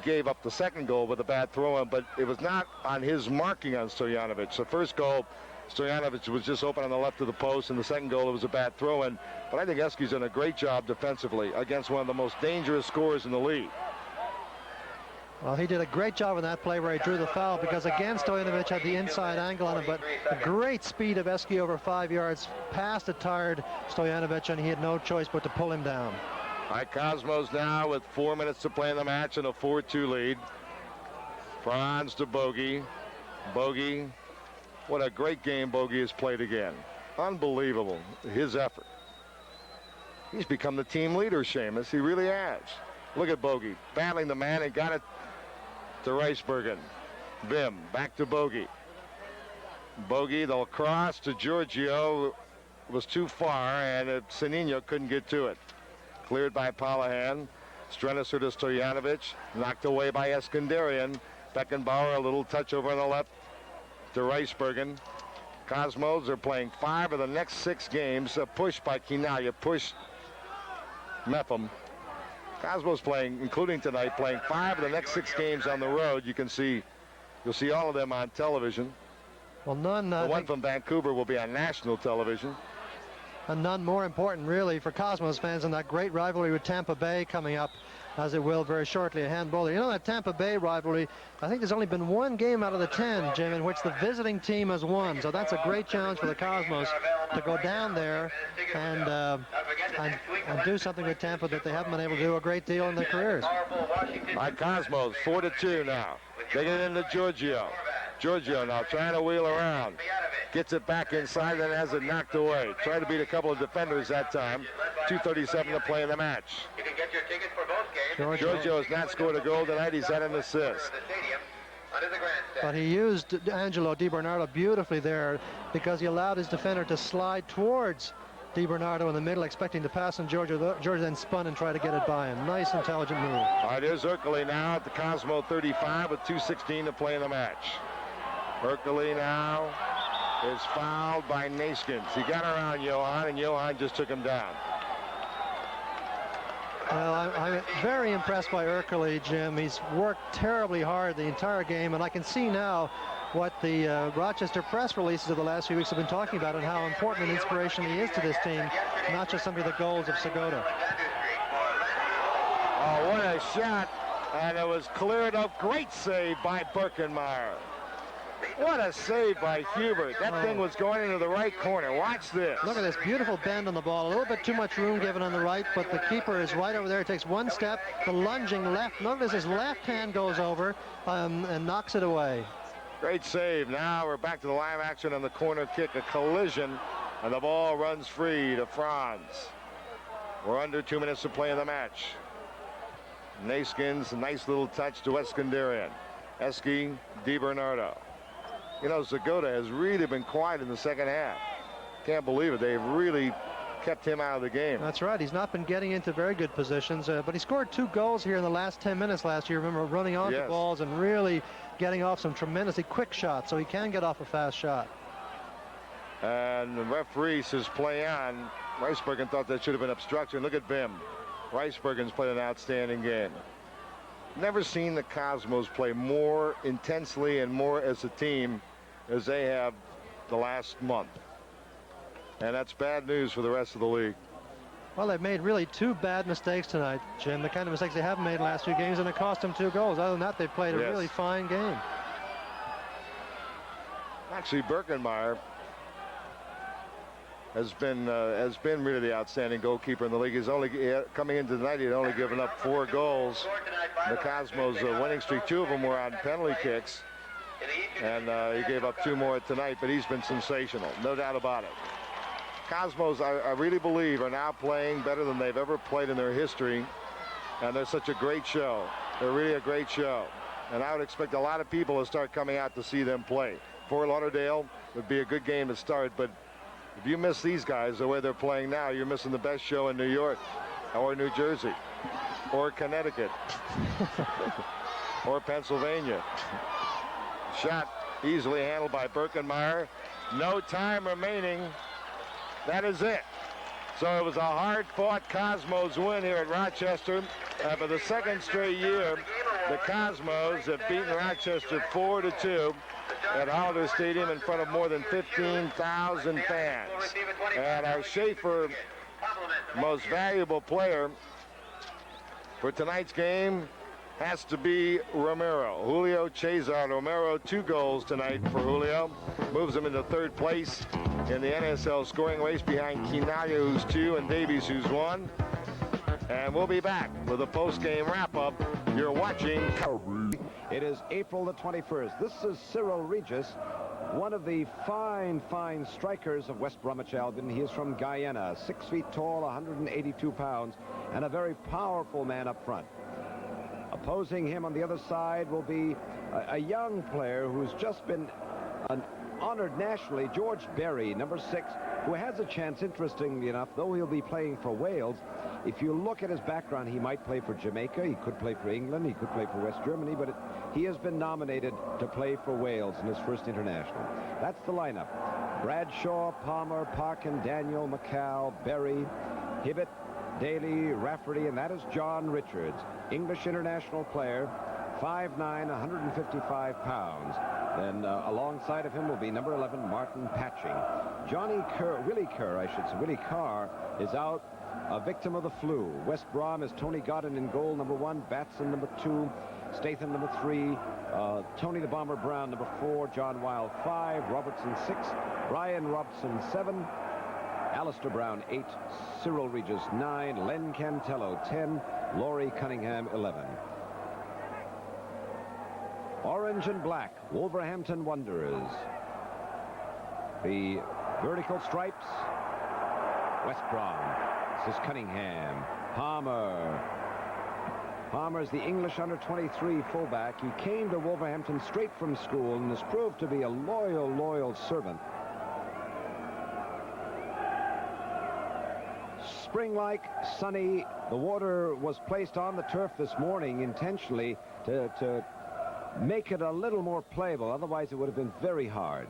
gave up the second goal with a bad throw-in, but it was not on his marking on Stojanovic. The first goal, Stojanovic was just open on the left of the post, and the second goal, it was a bad throw-in. But I think Eski's done a great job defensively against one of the most dangerous scorers in the league. Well, he did a great job in that play where he drew the foul, because again, Stojanovic had the inside angle on him, but a great speed of Eski over 5 yards past a tired Stojanovic, and he had no choice but to pull him down. All right, Cosmos now with 4 minutes to play in the match and a 4-2 lead. Franz to Bogey. Bogey, what a great game Bogey has played again. Unbelievable, his effort. He's become the team leader, Seamus. He really has. Look at Bogey battling the man and got it to Reisbergen. Vim back to Bogey. Bogey, they'll cross to Giorgio. It was too far, and Sinino couldn't get to it. Cleared by Palahan. Strenicer to Stojanovic. Knocked away by Eskandarian. Beckenbauer, a little touch over on the left to Reisbergen. Cosmos are playing 5 of the next 6 games. A push by Kinaya. Push Mepham. Cosmos playing, including tonight, playing 5 of the next 6 games on the road. You'll see all of them on television. Well, none. The one from Vancouver will be on national television. And none more important, really, for Cosmos fans than that great rivalry with Tampa Bay coming up, as it will very shortly, a handball. You know, that Tampa Bay rivalry, I think there's only been 1 game out of the 10, Jim, in which the visiting team has won. So that's a great challenge for the Cosmos to go down there and do something with Tampa that they haven't been able to do a great deal in their careers. By Cosmos, 4-2 now. They get into Giorgio. Giorgio now trying to wheel around. Gets it back inside and has it knocked away. Tried to beat a couple of defenders that time. 2:37 to play in the match. You can get your tickets for both games. Giorgio has not scored a goal tonight. He's had an assist. But he used Angelo Di Bernardo beautifully there, because he allowed his defender to slide towards Di Bernardo in the middle, expecting to pass, and Giorgio then spun and tried to get it by him. Nice, intelligent move. All right, here's Urkeli now at the Cosmo 35 with 2:16 to play in the match. Urkeli now is fouled by Naskins. He got around Johan, and Johan just took him down. Well, I'm very impressed by Urkeli, Jim. He's worked terribly hard the entire game, and I can see now what the Rochester press releases of the last few weeks have been talking about, and how important an inspiration he is to this team, not just simply the goals of Segota. Oh, what a shot, and it was cleared up. Great save by Birkenmeyer. What a save by Hubert. That thing was going into the right corner. Watch this. Look at this beautiful bend on the ball. A little bit too much room given on the right, but the keeper is right over there. He takes 1 step. The lunging left. Notice his left hand goes over and knocks it away. Great save. Now we're back to the live action on the corner kick. A collision, and the ball runs free to Franz. We're under 2 minutes to play in the match. Naskins, a nice little touch to Eskandarian. Eski, Di Bernardo. You know, Segota has really been quiet in the second half. Can't believe it. They've really kept him out of the game. That's right. He's not been getting into very good positions, but he scored 2 goals here in the last 10 minutes last year. Remember, running onto balls and really getting off some tremendously quick shots, so he can get off a fast shot. And the referee says play on. Ricebergen thought that should have been obstruction. Look at Bim. Ricebergen's played an outstanding game. Never seen the Cosmos play more intensely and more as a team as they have the last month. And that's bad news for the rest of the league. Well, they've made really 2 bad mistakes tonight, Jim. The kind of mistakes they haven't made in the last 2 games, and it cost them 2 goals. Other than that, they've played a really fine game. Actually, Birkenmeyer has been really the outstanding goalkeeper in the league. He's only coming into tonight. He had only given up 4 goals. The Cosmos' winning streak, 2 of them were on penalty kicks, and he gave up 2 more tonight. But he's been sensational, no doubt about it. Cosmos, I really believe, are now playing better than they've ever played in their history, and they're such a great show. They're really a great show, and I would expect a lot of people to start coming out to see them play. Fort Lauderdale would be a good game to start, but if you miss these guys the way they're playing now, you're missing the best show in New York or New Jersey or Connecticut or Pennsylvania. Shot easily handled by Birkenmeyer. No time remaining. That is it. So it was a hard-fought Cosmos win here at Rochester. For the 2nd straight year, the Cosmos have beaten Rochester 4-2 at Holiday Stadium in front of more than 15,000 fans. And our Schaefer most valuable player for tonight's game has to be Romero. Julio Cesar Romero, 2 goals tonight for Julio. Moves him into 3rd place in the NSL scoring race behind Quinaya, who's 2, and Davies, who's 1. And we'll be back with a post-game wrap-up. You're watching. It is April the 21st. This is Cyril Regis, one of the fine strikers of West Bromwich Albion. He is from Guyana, 6 feet tall, 182 pounds, and a very powerful man up front. Opposing him on the other side will be a young player who's just been honored nationally, George Berry, number 6, who has a chance, interestingly enough, though he'll be playing for Wales. If you look at his background, he might play for Jamaica, he could play for England, he could play for West Germany, but he has been nominated to play for Wales in his first international. That's the lineup. Bradshaw, Palmer, Parkin, Daniel, McCall, Berry, Hibbett, Daly, Rafferty, and that is John Richards, English international player, 5'9", 155 pounds. Then alongside of him will be number 11, Martin Patching. Willie Carr is out, a victim of the flu. West Brom is Tony Godden in goal, number 1, Batson, number 2, Statham, number 3, Tony the Bomber Brown, number 4, John Wilde, 5, Robertson, 6, Brian Robson, 7, Alistair Brown, 8, Cyril Regis, 9, Len Cantello, 10, Laurie Cunningham, 11. Orange and black, Wolverhampton Wanderers. The vertical stripes, West Brom. This is Cunningham. Palmer's the English under-23 fullback. He came to Wolverhampton straight from school and has proved to be a loyal servant. Spring-like, sunny. The water was placed on the turf this morning intentionally to make it a little more playable. Otherwise, it would have been very hard.